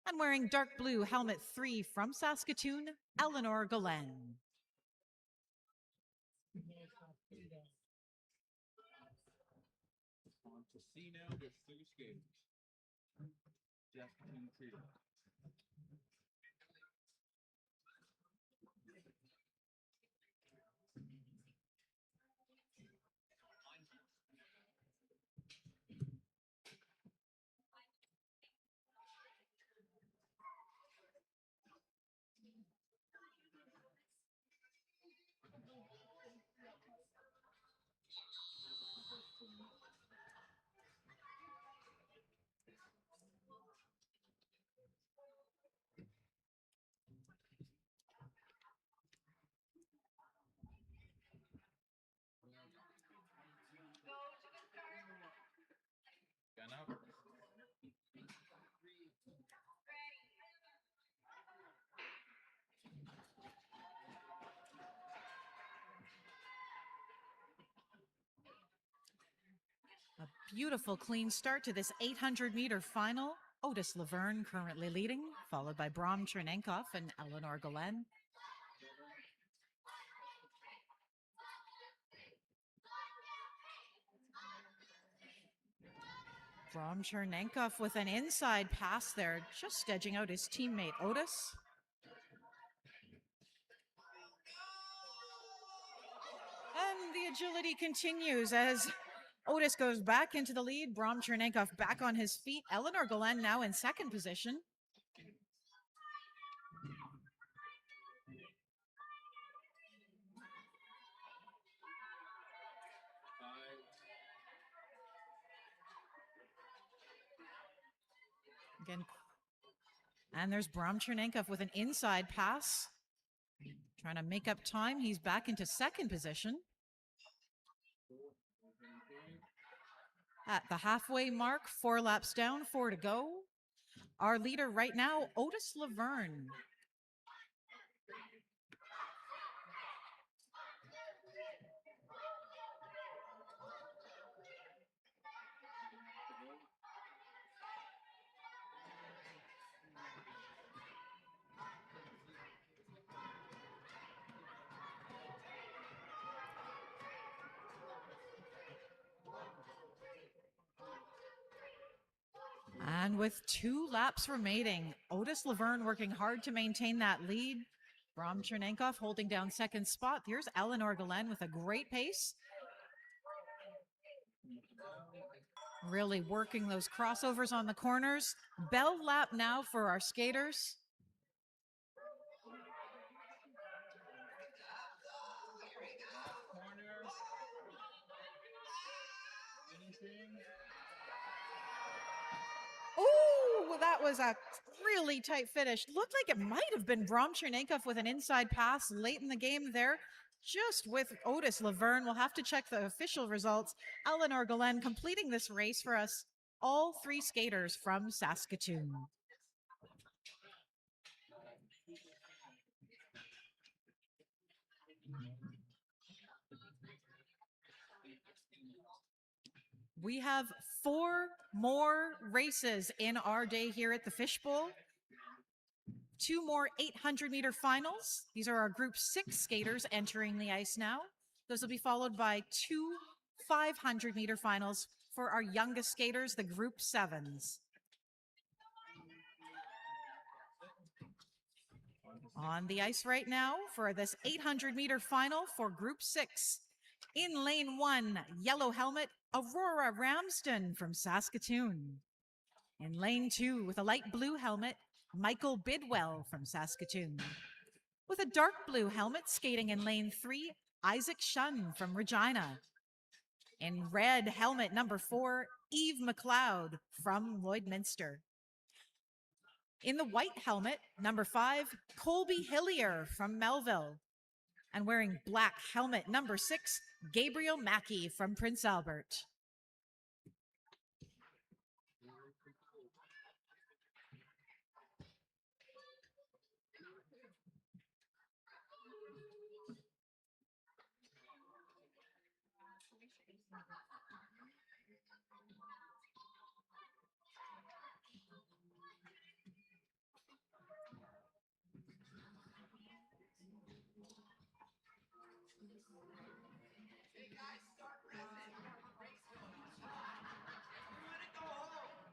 A: And wearing dark blue, helmet 3, from Saskatoon, Eleanor Galen.
D: On to see now, there's 3 skaters. Just 2. Gun up.
A: A beautiful clean start to this 800-meter final. Otis Laverne currently leading, followed by Brom Chernenkov and Eleanor Galen. Brom Chernenkov with an inside pass there, just edging out his teammate Otis. And the agility continues as Otis goes back into the lead. Brom Chernenkov back on his feet. Eleanor Galen now in second position. Again, and there's Brom Chernenkov with an inside pass. Trying to make up time. He's back into second position. At the halfway mark, 4 laps down, 4 to go. Our leader right now, Otis Laverne. And with 2 laps remaining, Otis Laverne working hard to maintain that lead. Brom Chernenkov holding down second spot. Here's Eleanor Galen with a great pace. Really working those crossovers on the corners. Bell lap now for our skaters. Oh, that was a really tight finish. Looked like it might have been Brom Chernenkov with an inside pass late in the game there. Just with Otis Laverne. We'll have to check the official results. Eleanor Galen completing this race for us. All 3 skaters from Saskatoon. We have 4 more races in our day here at the Fishbowl. 2 more 800-meter finals. These are our Group 6 skaters entering the ice now. Those will be followed by 2 500-meter finals for our youngest skaters, the Group 7s. On the ice right now for this 800-meter final for Group 6. In lane 1, yellow helmet, Aurora Ramsden from Saskatoon. In lane 2, with a light blue helmet, Michael Bidwell from Saskatoon. With a dark blue helmet, skating in lane 3, Isaac Shun from Regina. In red helmet number 4, Eve McLeod from Lloydminster. In the white helmet, number 5, Colby Hillier from Melville. And wearing black helmet number 6, Gabriel Mackey from Prince Albert.
H: Hey guys, start racing. We have a race going. It's hot. We want to go home.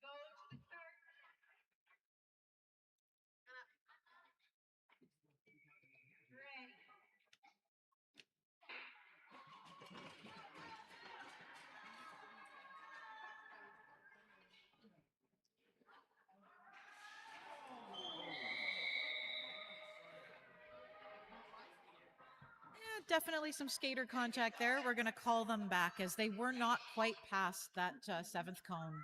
C: Go to the start. Ready.
A: Definitely some skater contact there. We're going to call them back as they were not quite past that 7th cone.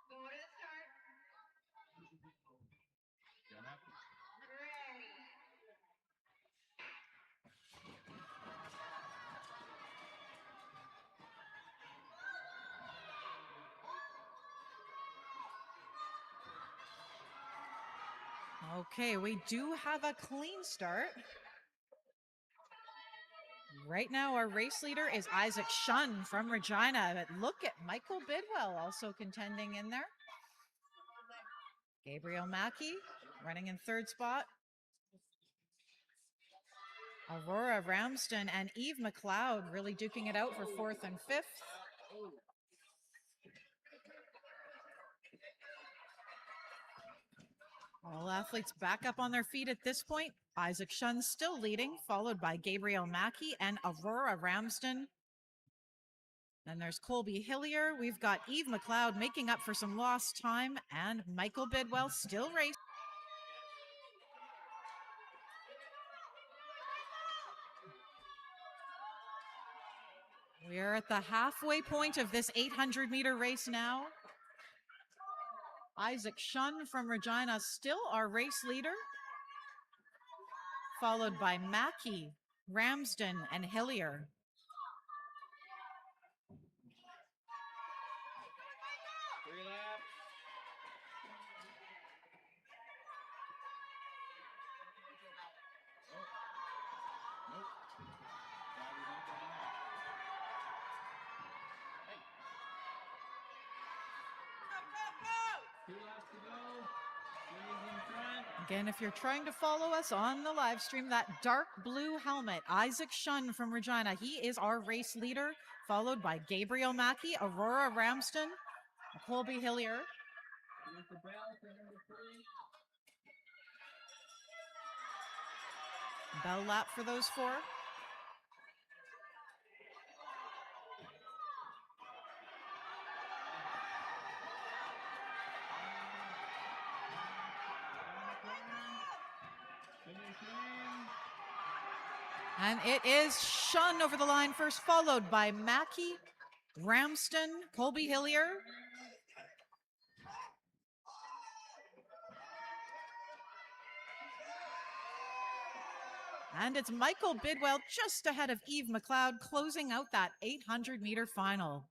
C: Go to the start. Ready.
A: Okay, we do have a clean start. Right now, our race leader is Isaac Shun from Regina. But look at Michael Bidwell also contending in there. Gabriel Mackey running in 3rd spot. Aurora Ramsden and Eve McLeod really duking it out for 4th and 5th. All athletes back up on their feet at this point. Isaac Shun still leading, followed by Gabriel Mackey and Aurora Ramsden. Then there's Colby Hillier. We've got Eve McLeod making up for some lost time, and Michael Bidwell still racing. We are at the halfway point of this 800-meter race now. Isaac Shun from Regina still our race leader, followed by Mackey, Ramsden, and Hillier. Again, if you're trying to follow us on the live stream, that dark blue helmet, Isaac Shun from Regina, he is our race leader, followed by Gabriel Mackey, Aurora Ramsden, Colby Hillier, Bell lap for those four. And it is Shun over the line first, followed by Mackie, Ramston, Colby Hillier. And it's Michael Bidwell just ahead of Eve McLeod, closing out that 800-meter final.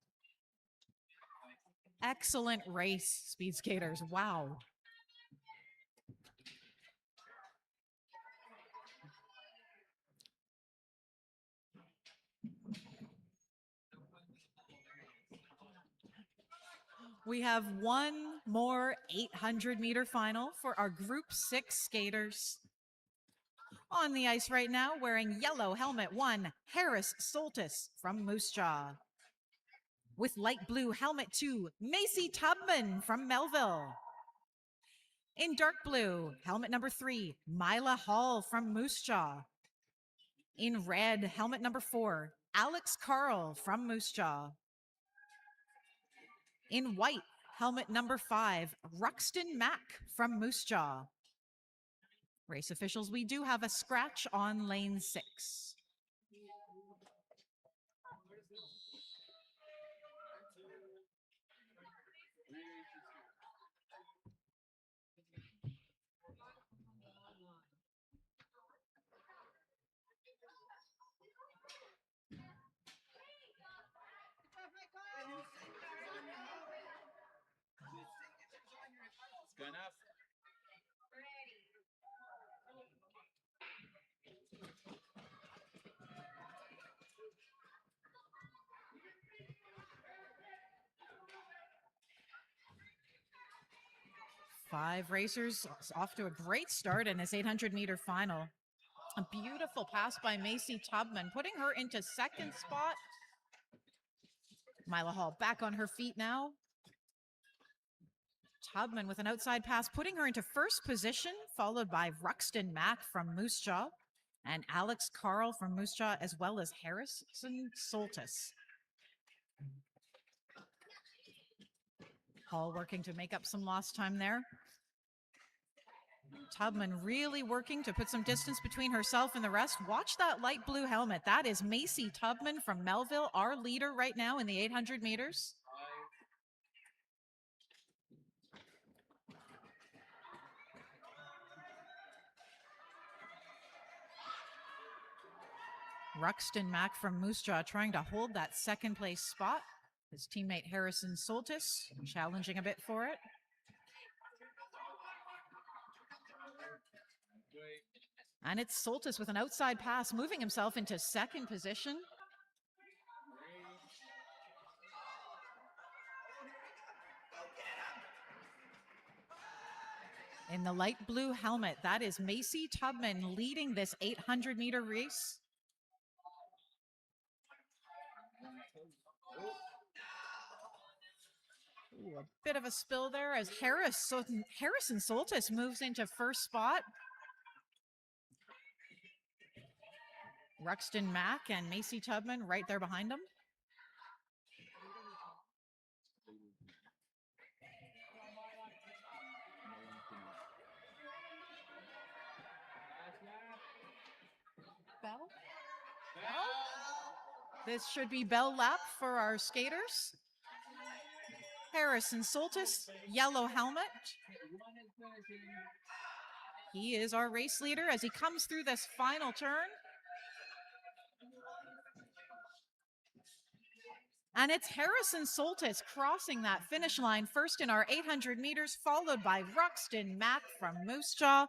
A: Excellent race, speed skaters. Wow. We have one more 800-meter final for our Group 6 skaters. On the ice right now, wearing yellow helmet 1, Harris Soltis from Moose Jaw. With light blue helmet 2, Macy Tubman from Melville. In dark blue, helmet number 3, Mila Hall from Moose Jaw. In red, helmet number 4, Alex Carl from Moose Jaw. In white, helmet number 5, Ruxton Mack from Moose Jaw. Race officials, we do have a scratch on lane 6.
D: It's good enough.
A: 5 racers off to a great start in this 800-meter final. A beautiful pass by Macy Tubman, putting her into second spot. Mila Hall back on her feet now. Tubman with an outside pass, putting her into first position, followed by Ruxton Mack from Moose Jaw and Alex Carl from Moose Jaw, as well as Harrison Soltis. Hall working to make up some lost time there. Tubman really working to put some distance between herself and the rest. Watch that light blue helmet. That is Macy Tubman from Melville, our leader right now in the 800 meters. Ruxton Mack from Moose Jaw trying to hold that second place spot. His teammate Harrison Soltis challenging a bit for it. And it's Soltis with an outside pass, moving himself into second position. In the light blue helmet, that is Macy Tubman leading this 800-meter race. Ooh, a bit of a spill there as Harrison Soltis moves into first spot. Ruxton Mack and Macy Tubman right there behind him. Bell? This should be bell lap for our skaters. Harrison Soltis, yellow helmet. He is our race leader as he comes through this final turn. And it's Harrison Soltis crossing that finish line first in our 800 meters, followed by Ruxton Mack from Moose Jaw.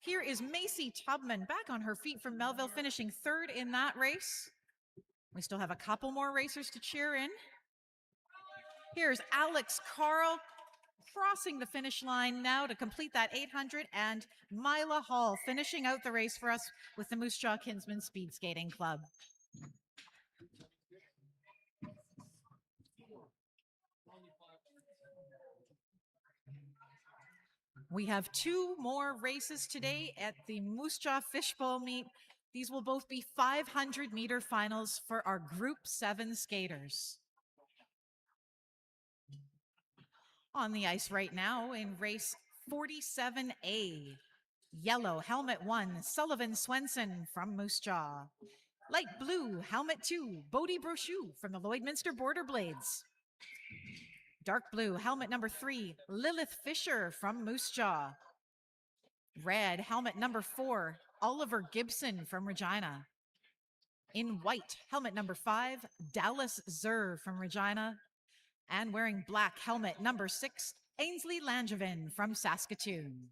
A: Here is Macy Tubman back on her feet from Melville, finishing third in that race. We still have a couple more racers to cheer in. Here's Alex Carl crossing the finish line now to complete that 800, and Mila Hall finishing out the race for us with the Moose Jaw Kinsman Speed Skating Club. We have two more races today at the Moose Jaw Fishbowl meet. These will both be 500-meter finals for our Group 7 skaters. On the ice right now in race 47A, yellow, helmet 1, Sullivan Swenson from Moose Jaw. Light blue, helmet 2, Bodie Brochu from the Lloydminster Border Blades. Dark blue, helmet number 3, Lilith Fisher from Moose Jaw. Red, helmet number 4, Oliver Gibson from Regina. In white, helmet number 5, Dallas Zer from Regina. And wearing black, helmet number 6, Ainsley Langevin from Saskatoon.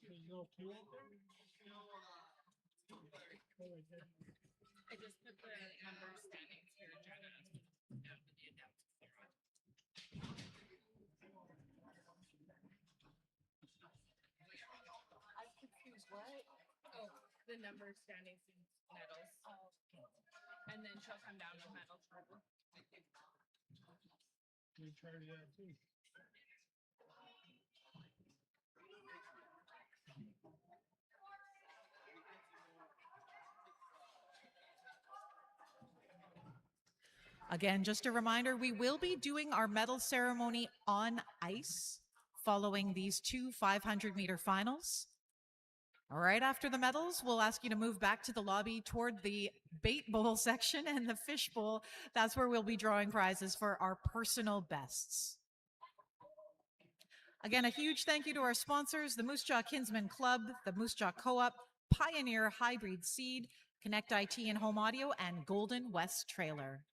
B: There's no pool.
F: I just put the number standings here, Jenna.
K: I'm confused, what?
F: Oh, the number standings and medals.
K: Oh, okay.
F: And then she'll come down with medals.
B: We charge that too.
A: Again, just a reminder, we will be doing our medal ceremony on ice following these two 500-meter finals. Right after the medals, we'll ask you to move back to the lobby toward the bait bowl section and the fish bowl. That's where we'll be drawing prizes for our personal bests. Again, a huge thank you to our sponsors, the Moose Jaw Kinsman Club, the Moose Jaw Co-op, Pioneer Hybrid Seed, Connect IT and Home Audio, and Golden West Trailer.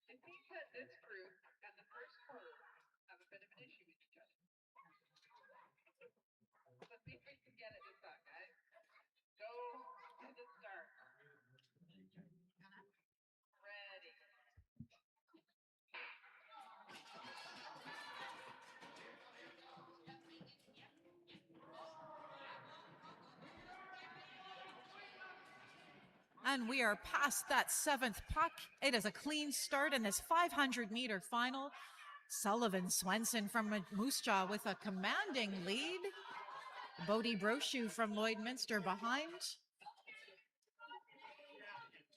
E: It seems that this group and the first quarter have a bit of an issue with each other. Let's see if we can get it this time, guys. Go to the start. Ready.
A: And we are past that 7th puck. It is a clean start in this 500-meter final. Sullivan Swenson from Moose Jaw with a commanding lead. Bodie Brochu from Lloydminster behind.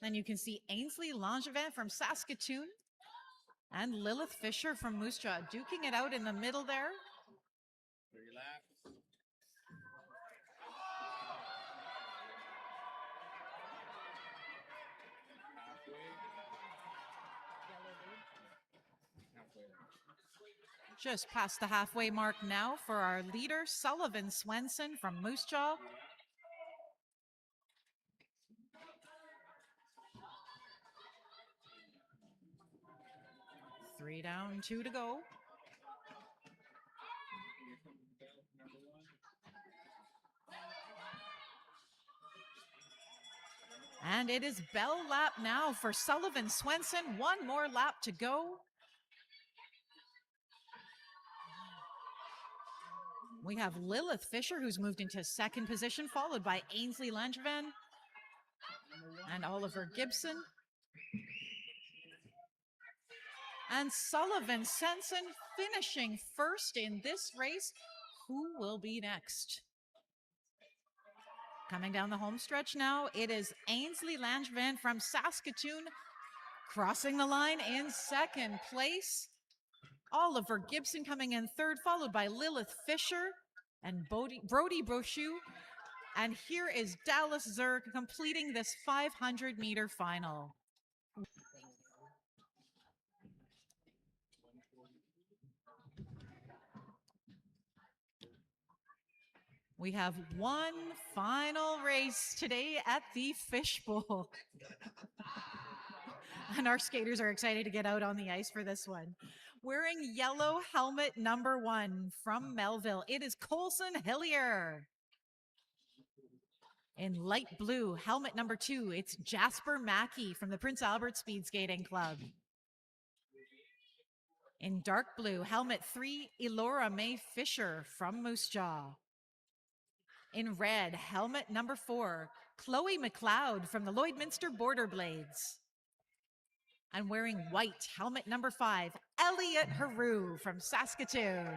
A: Then you can see Ainsley Langevin from Saskatoon and Lilith Fisher from Moose Jaw duking it out in the middle there.
D: 3 laps. Halfway.
A: Just past the halfway mark now for our leader, Sullivan Swenson from Moose Jaw. Three down, 2 to go. And it is bell lap now for Sullivan Swenson. 1 more lap to go. We have Lilith Fisher, who's moved into 2nd position, followed by Ainsley Langevin and Oliver Gibson. And Sullivan Swenson finishing 1st in this race. Who will be next? Coming down the home stretch now, it is Ainsley Langevin from Saskatoon crossing the line in 2nd place. Oliver Gibson coming in 3rd, followed by Lilith Fisher and Bodie Brochu. And here is Dallas Zer completing this 500-meter final. We have one final race today at the Fishbowl. And our skaters are excited to get out on the ice for this one. Wearing yellow helmet number 1 from Melville, it is Colson Hillier. In light blue, helmet number 2, it's Jasper Mackey from the Prince Albert Speed Skating Club. In dark blue, helmet 3, Elora May Fisher from Moose Jaw. In red, helmet number 4, Chloe McLeod from the Lloydminster Border Blades. And wearing white, helmet number 5, Elliot Haru from Saskatoon.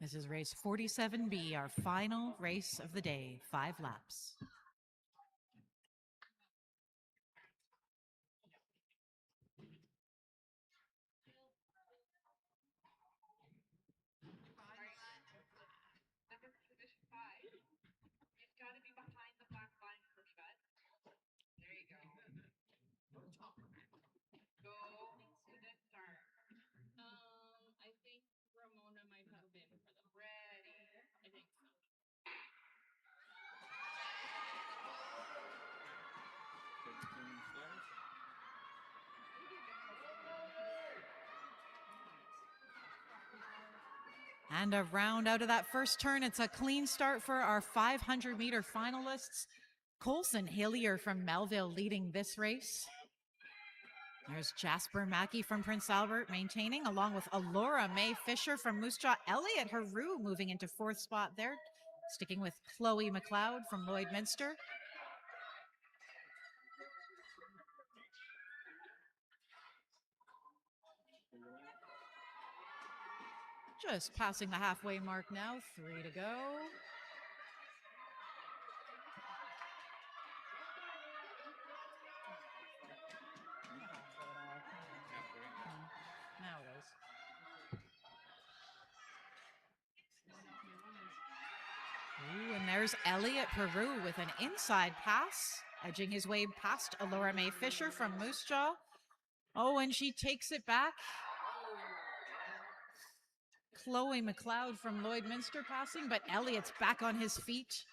A: This is race 47B, our final race of the day, 5 laps.
C: Number position 5. You've got to be behind the black line for shut. There you go. Go to the start.
J: I think Ramona might have been for them.
C: Ready.
J: I think so.
A: And a round out of that first turn. It's a clean start for our 500-meter finalists. Colson Hillier from Melville leading this race. There's Jasper Mackey from Prince Albert maintaining, along with Elora May Fisher from Moose Jaw. Elliot Haru moving into 4th spot there, sticking with Chloe McLeod from Lloydminster. Just passing the halfway mark now, 3 to go. Now it is. Ooh, and there's Elliot Peru with an inside pass, edging his way past Elora May Fisher from Moose Jaw. Oh, and she takes it back. Chloe McLeod from Lloydminster passing, but Elliot's back on his feet.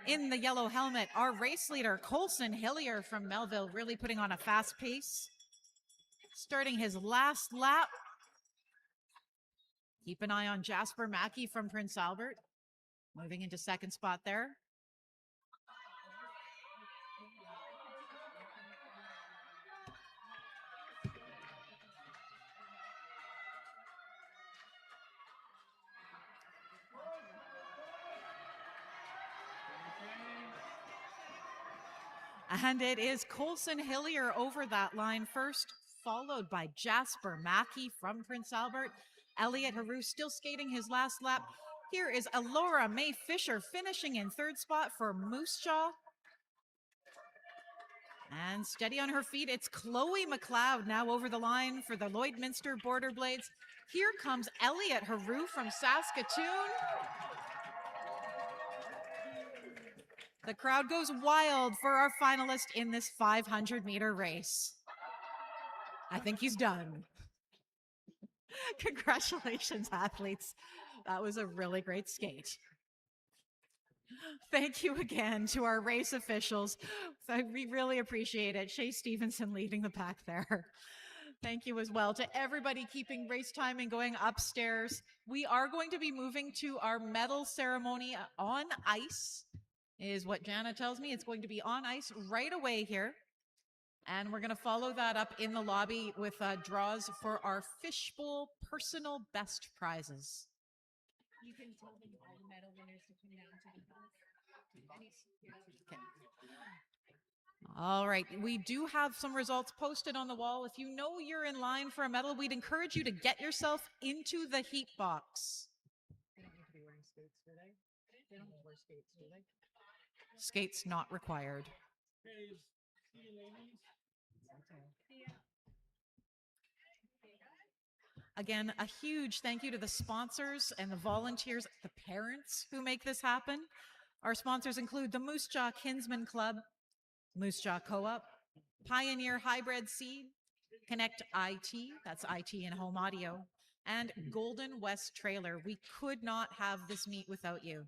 A: In the yellow helmet, our race leader, Colson Hillier from Melville, really putting on a fast pace. Starting his last lap. Keep an eye on Jasper Mackey from Prince Albert, moving into 2nd spot there. And it is Colson Hillier over that line first, followed by Jasper Mackey from Prince Albert. Elliot Haru still skating his last lap. Here is Elora May Fisher finishing in 3rd spot for Moose Jaw. And steady on her feet, it's Chloe McLeod now over the line for the Lloydminster Border Blades. Here comes Elliot Haru from Saskatoon. The crowd goes wild for our finalist in this 500-meter race. I think he's done. Congratulations, athletes. That was a really great skate. Thank you again to our race officials. We really appreciate it. Shay Stevenson leading the pack there. Thank you as well to everybody keeping race time and going upstairs. We are going to be moving to our medal ceremony on ice, is what Jana tells me. It's going to be on ice right away here. And we're going to follow that up in the lobby with draws for our Fishbowl personal best prizes.
K: You can tell them all the medal winners to come down to the booth.
A: Okay. All right, we do have some results posted on the wall. If you know you're in line for a medal, we'd encourage you to get yourself into the heat box.
K: They don't need to be wearing skates, do they? They don't wear skates, do they?
A: Skates not required.
B: Okay, see you ladies.
A: Again, a huge thank you to the sponsors and the volunteers, the parents who make this happen. Our sponsors include the Moose Jaw Kinsman Club, Moose Jaw Co-op, Pioneer Hybrid Seed, Connect IT, that's IT and home audio, and Golden West Trailer. We could not have this meet without you.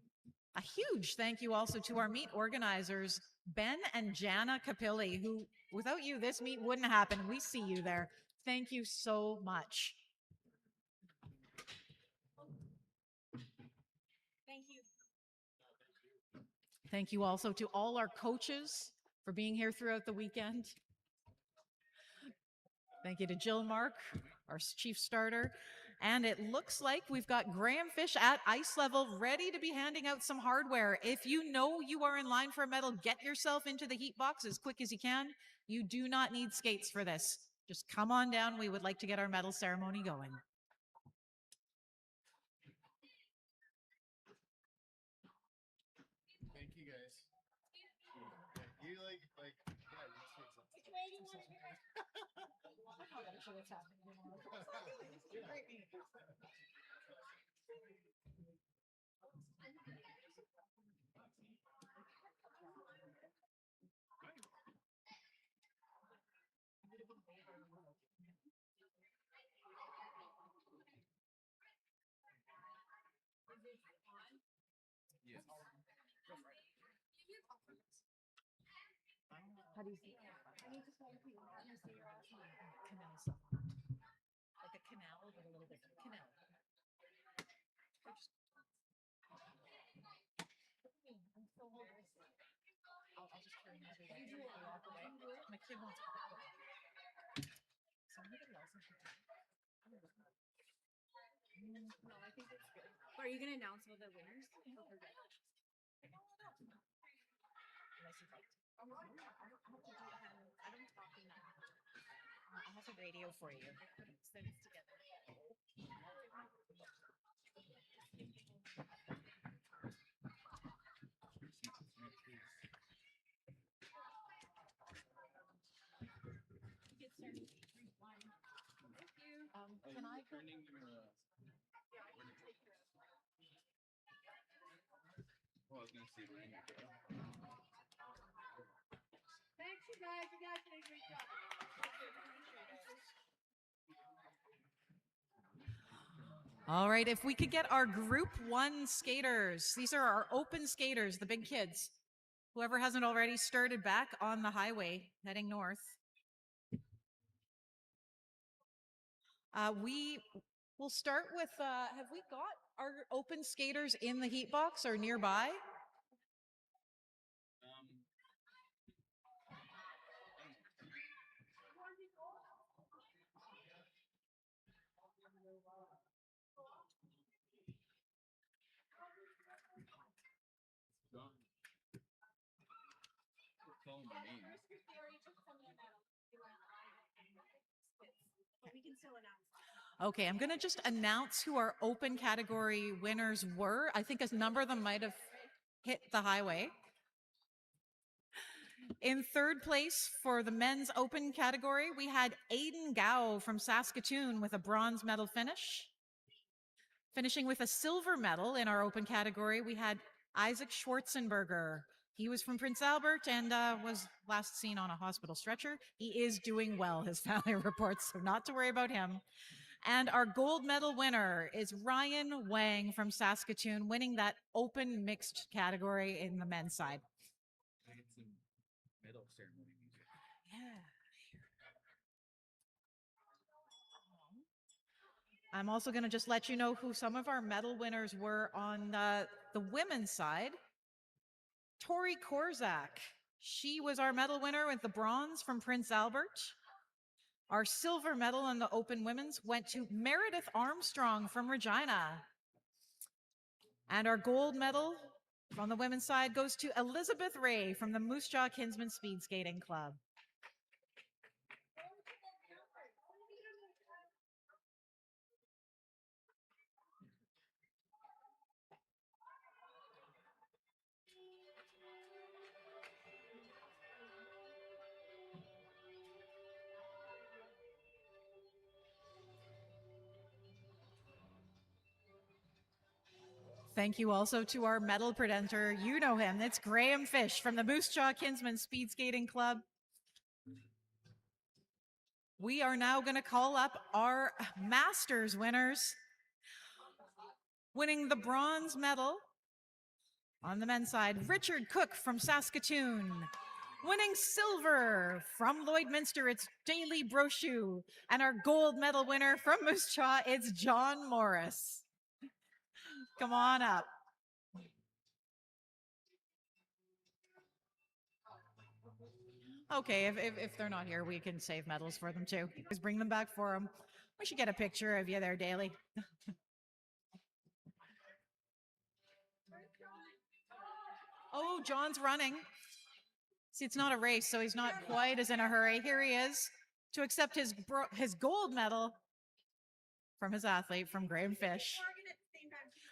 A: A huge thank you also to our meet organizers, Ben and Jana Capilli, who without you, this meet wouldn't happen. We see you there. Thank you so much.
J: Thank you.
A: Thank you also to all our coaches for being here throughout the weekend. Thank you to Jill Mark, our chief starter. And it looks like we've got Graham Fish at ice level ready to be handing out some hardware. If you know you are in line for a medal, get yourself into the heat box as quick as you can. You do not need skates for this. Just come on down. We would like to get our medal ceremony going.
D: Thank you guys. You like, yeah, you say something. Yes.
K: How do you see it? I need to say your last name. Canal supplement. Like a canal, but a little bit canal. I'm so nervous. I'll just carry my way. I'll walk away. My kid wants popcorn. So anybody else in here? No, I think it's good. But are you gonna announce all the winners? Unless you'd like to. I don't have to do it. I don't talk in that. I'll have a radio for you. Send this together. Get started. Thank you. Can I go?
D: Turning your, well, I was gonna say ring your bell.
K: Thanks, you guys. You guys did a great job.
A: All right, if we could get our Group 1 skaters. These are our open skaters, the big kids. Whoever hasn't already started back on the highway heading north. We will start with, have we got our open skaters in the heat box or nearby?
D: Gone. Calling my name.
K: We can still announce.
A: Okay, I'm going to just announce who our open category winners were. I think a number of them might have hit the highway. In third place for the men's open category, we had Aiden Gao from Saskatoon with a bronze medal finish. Finishing with a silver medal in our open category, we had Isaac Schwarzenberger. He was from Prince Albert and was last seen on a hospital stretcher. He is doing well, his family reports, so not to worry about him. And our gold medal winner is Ryan Wang from Saskatoon, winning that open mixed category in the men's side.
D: I get some medal ceremony music.
A: Yeah. I'm also going to just let you know who some of our medal winners were on the women's side. Tori Korzak. She was our medal winner with the bronze from Prince Albert. Our silver medal on the open women's went to Meredith Armstrong from Regina. And our gold medal on the women's side goes to Elizabeth Ray from the Moose Jaw Kinsman Speed Skating Club. Thank you also to our medal presenter. You know him. It's Graham Fish from the Moose Jaw Kinsman Speed Skating Club. We are now going to call up our Masters winners. Winning the bronze medal on the men's side, Richard Cook from Saskatoon. Winning silver from Lloydminster, it's Daly Brochu. And our gold medal winner from Moose Jaw, it's John Morris. Come on up. Okay, if they're not here, we can save medals for them too. Just bring them back for them. We should get a picture of you there, Daly. Oh, John's running. See, it's not a race, so he's not quite as in a hurry. Here he is to accept his gold medal from his athlete, from Graham Fish.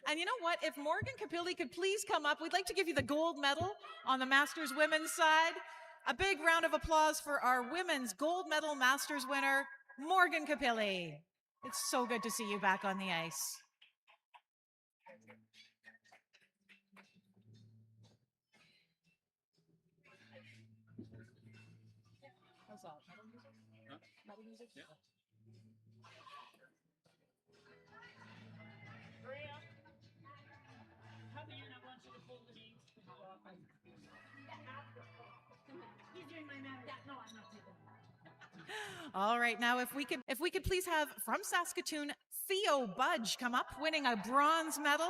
A: And you know what? If Morgan Capilli could please come up, we'd like to give you the gold medal on the Masters women's side. A big round of applause for our women's gold medal Masters winner, Morgan Capilli. It's so good to see you back on the ice.
K: How's that? Metal music?
D: Huh?
K: Metal music?
D: Yeah.
K: Maria, come in. I want you to pull the name. He's doing my man. Yeah, no, I'm not taking it.
A: All right, now if we could please have from Saskatoon, Theo Budge come up, winning a bronze medal.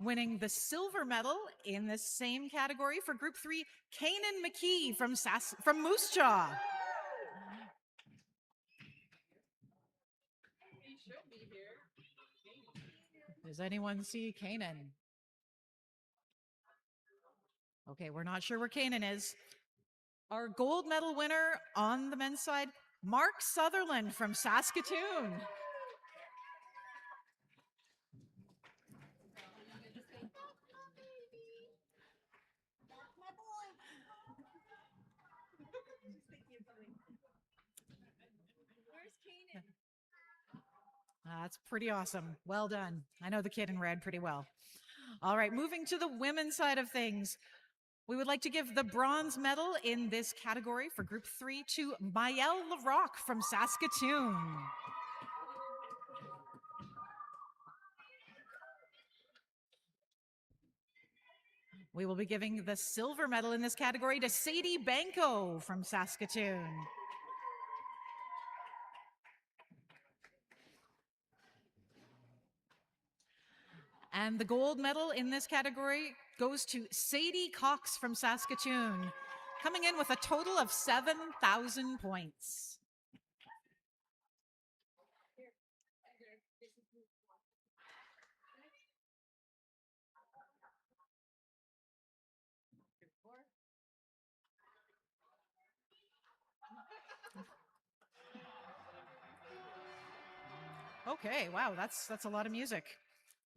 A: Winning the silver medal in the same category for Group 3, Kanan McKee from Moose Jaw.
F: He should be here.
A: Does anyone see Kanan? Okay, we're not sure where Kanan is. Our gold medal winner on the men's side, Mark Sutherland from Saskatoon. That's pretty awesome. Well done. I know the kid in red pretty well. All right, moving to the women's side of things. We would like to give the bronze medal in this category for Group 3 to Maëlle Larocque from Saskatoon. We will be giving the silver medal in this category to Sadie Banco from Saskatoon. And the gold medal in this category goes to Sadie Cox from Saskatoon, coming in with a total of 7,000 points. Okay, wow, that's a lot of music.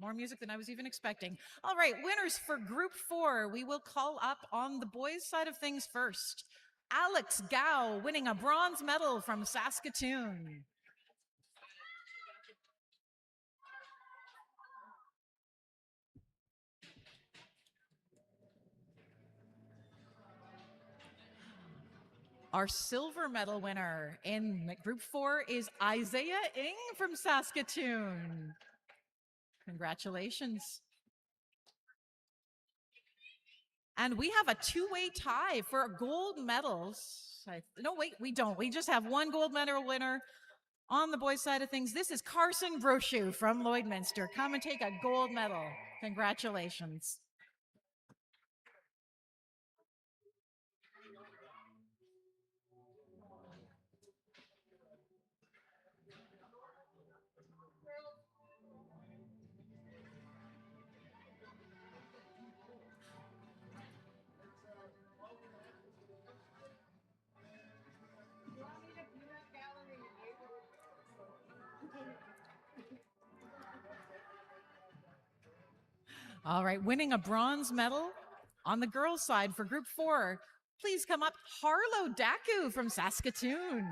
A: More music than I was even expecting. All right, winners for Group 4. We will call up on the boys' side of things first. Alex Gao winning a bronze medal from Saskatoon. Our silver medal winner in Group 4 is Isaiah Ng from Saskatoon. Congratulations. And we have a two-way tie for gold medals. No, wait, we don't. We just have one gold medal winner on the boys' side of things. This is Carson Brochu from Lloydminster. Come and take a gold medal. Congratulations. All right, winning a bronze medal on the girls' side for Group 4. Please come up, Harlow Daku from Saskatoon.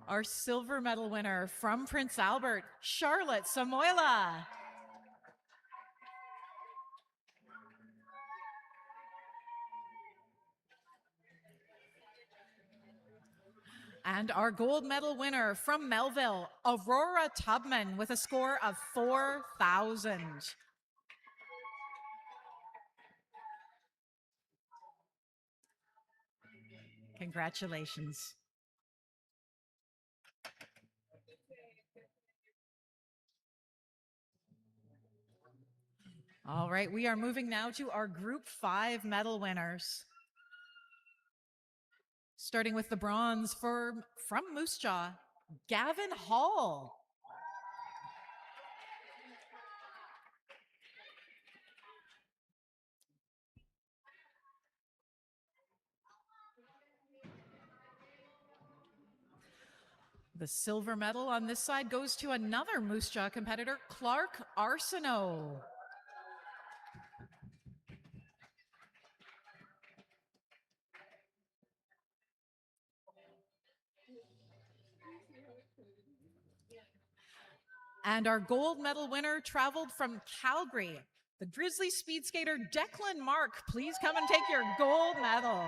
A: Our silver medal winner from Prince Albert, Charlotte Samoila. And our gold medal winner from Melville, Aurora Tubman, with a score of 4,000. Congratulations. All right, we are moving now to our Group 5 medal winners. Starting with the bronze from Moose Jaw, Gavin Hall. The silver medal on this side goes to another Moose Jaw competitor, Clark Arsenault. And our gold medal winner traveled from Calgary, the Grizzly speed skater Declan Mark. Please come and take your gold medal.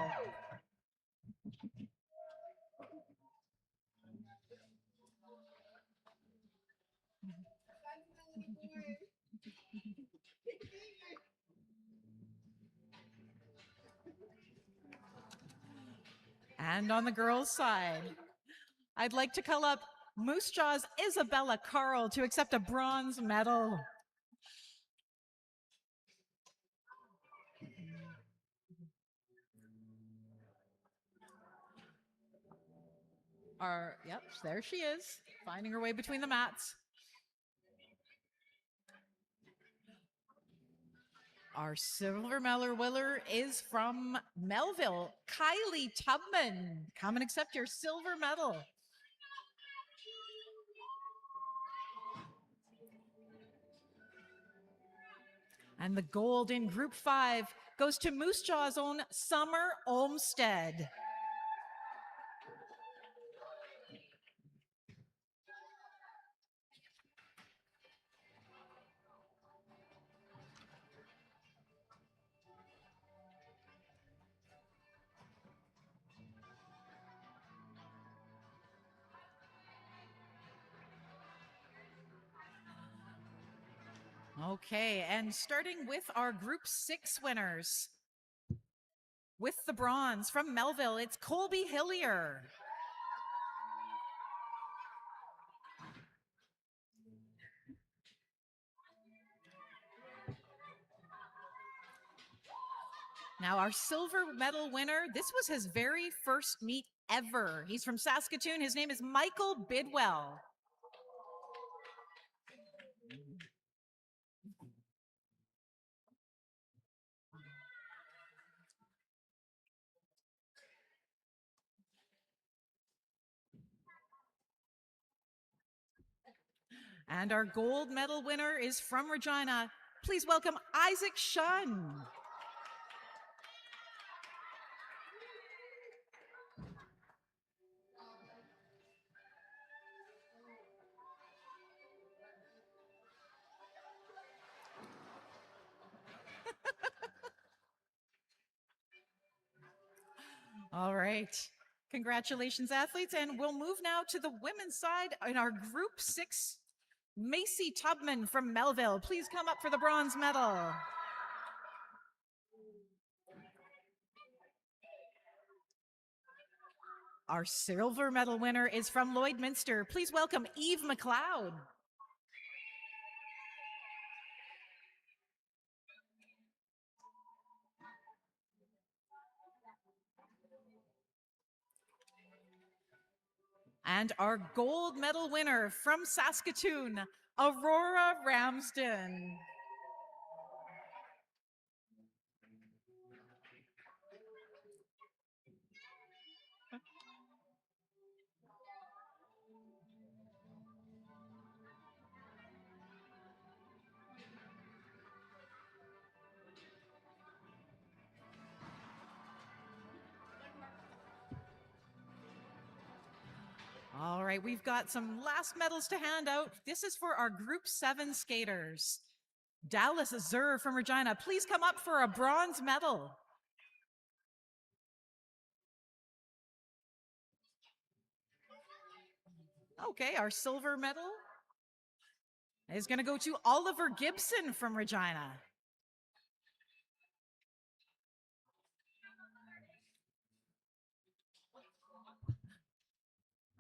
A: And on the girls' side, I'd like to call up Moose Jaw's Isabella Carl to accept a bronze medal. Yep, there she is, finding her way between the mats. Our silver medal winner is from Melville, Kylie Tubman. Come and accept your silver medal. And the gold in Group 5 goes to Moose Jaw's own Summer Olmsted. Okay, and starting with our Group 6 winners. With the bronze from Melville, it's Colby Hillier. Now, our silver medal winner, this was his very first meet ever. He's from Saskatoon. His name is Michael Bidwell. And our gold medal winner is from Regina. Please welcome Isaac Shun. All right. Congratulations, athletes. And we'll move now to the women's side in our Group 6. Macy Tubman from Melville, please come up for the bronze medal. Our silver medal winner is from Lloydminster. Please welcome Eve McLeod. And our gold medal winner from Saskatoon, Aurora Ramsden. All right, we've got some last medals to hand out. This is for our Group 7 skaters. Dallas Zur from Regina, please come up for a bronze medal. Okay, our silver medal is going to go to Oliver Gibson from Regina.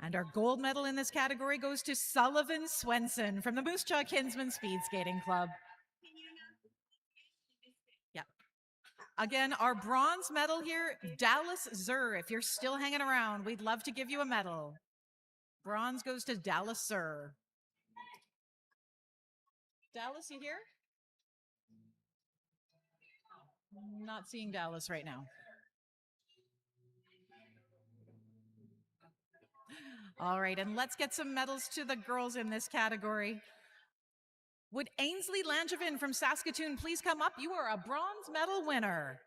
A: And our gold medal in this category goes to Sullivan Swenson from the Moose Jaw Kinsman Speed Skating Club. Yeah. Again, our bronze medal here, Dallas Zur. If you're still hanging around, we'd love to give you a medal. Bronze goes to Dallas Zur. Dallas, you here? Not seeing Dallas right now. All right, and let's get some medals to the girls in this category. Would Ainsley Langevin from Saskatoon please come up? You are a bronze medal winner.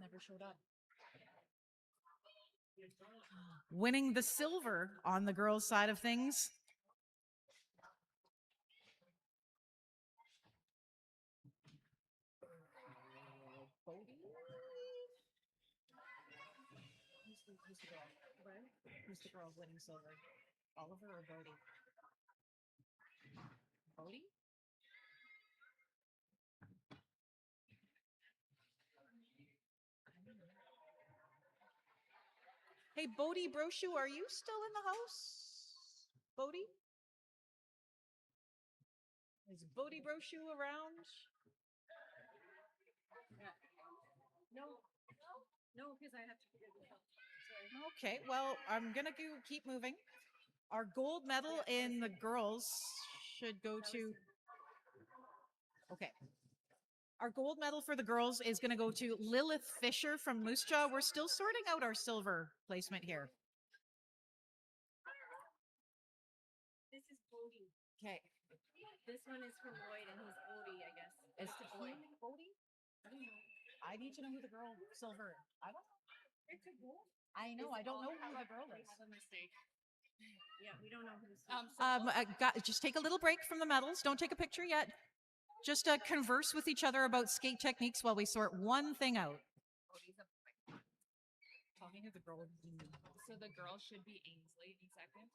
A: Never showed up. Winning the silver on the girls' side of things. Who's the girl winning silver? Oliver or Bodie? Bodie? Hey, Bodie Brochu, are you still in the house? Bodie? Is Bodie Brochu around?
J: No, because I have to figure this out.
A: Okay, well, I'm gonna keep moving. Our gold medal in the girls should go to. Okay. Our gold medal for the girls is going to go to Lilith Fisher from Moose Jaw. We're still sorting out our silver placement here.
J: This is Bodie.
A: Okay.
J: This one is from Lloyd, and he's Bodie, I guess.
A: Is the boy Bodie? I don't know. I need to know who the girl silver. I don't know.
J: It's a gold.
A: I know. I don't know who the girl is.
J: A mistake. Yeah, we don't know who's.
A: Just take a little break from the medals. Don't take a picture yet. Just converse with each other about skate techniques while we sort one thing out. Talking to the girl.
L: So the girl should be Ainsley in second,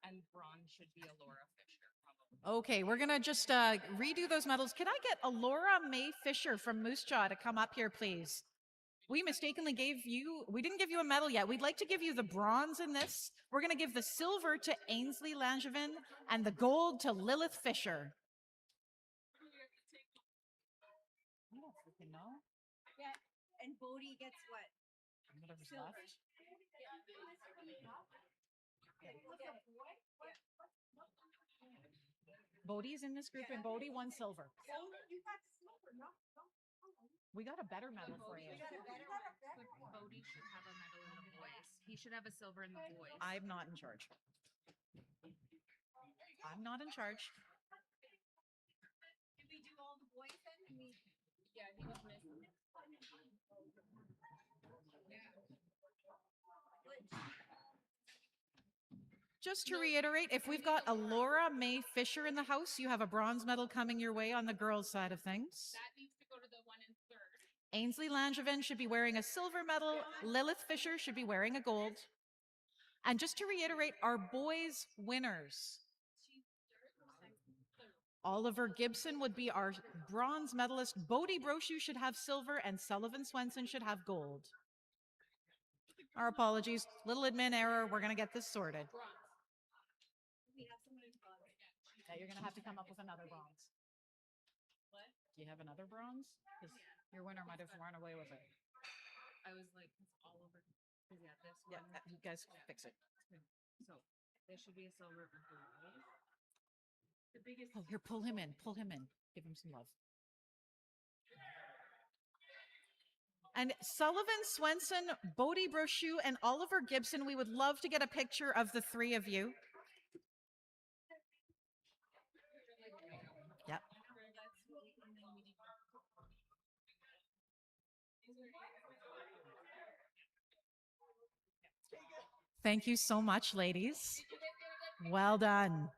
L: and bronze should be Alora Fisher, probably.
A: Okay, we're gonna just redo those medals. Can I get Alora May Fisher from Moose Jaw to come up here, please? We mistakenly we didn't give you a medal yet. We'd like to give you the bronze in this. We're gonna give the silver to Ainsley Langevin and the gold to Lilith Fisher. I don't freaking know.
J: Yeah, and Bodie gets what?
A: Whatever's
J: Silver.
A: left. Bodie's in this group, and Bodie won silver.
F: You got silver, no.
A: We got a better medal for you.
L: But Bodie should have a medal in the boys. He should have a silver in the boys.
A: I'm not in charge. I'm not in charge.
J: Did we do all the boys then?
L: Yeah, he was missing.
A: Just to reiterate, if we've got Alora May Fisher in the house, you have a bronze medal coming your way on the girls' side of things.
L: That needs to go to the one in third.
A: Ainsley Langevin should be wearing a silver medal. Lilith Fisher should be wearing a gold. And just to reiterate, our boys winners. Oliver Gibson would be our bronze medalist. Bodie Brochu should have silver, and Sullivan Swenson should have gold. Our apologies. Little admin error. We're going to get this sorted. Yeah, you're going to have to come up with another bronze.
L: What?
A: Do you have another bronze? Because your winner might have run away with it.
L: I was like, it's all over. 'Cause yeah, this
A: Yeah,
L: one.
A: you guys fix it.
L: So this should be a silver or gold. The biggest.
A: Oh, here, pull him in. Pull him in. Give him some love. And Sullivan Swenson, Bodie Brochu, and Oliver Gibson, we would love to get a picture of the three of you. Yep. Thank you so much, ladies. Well done.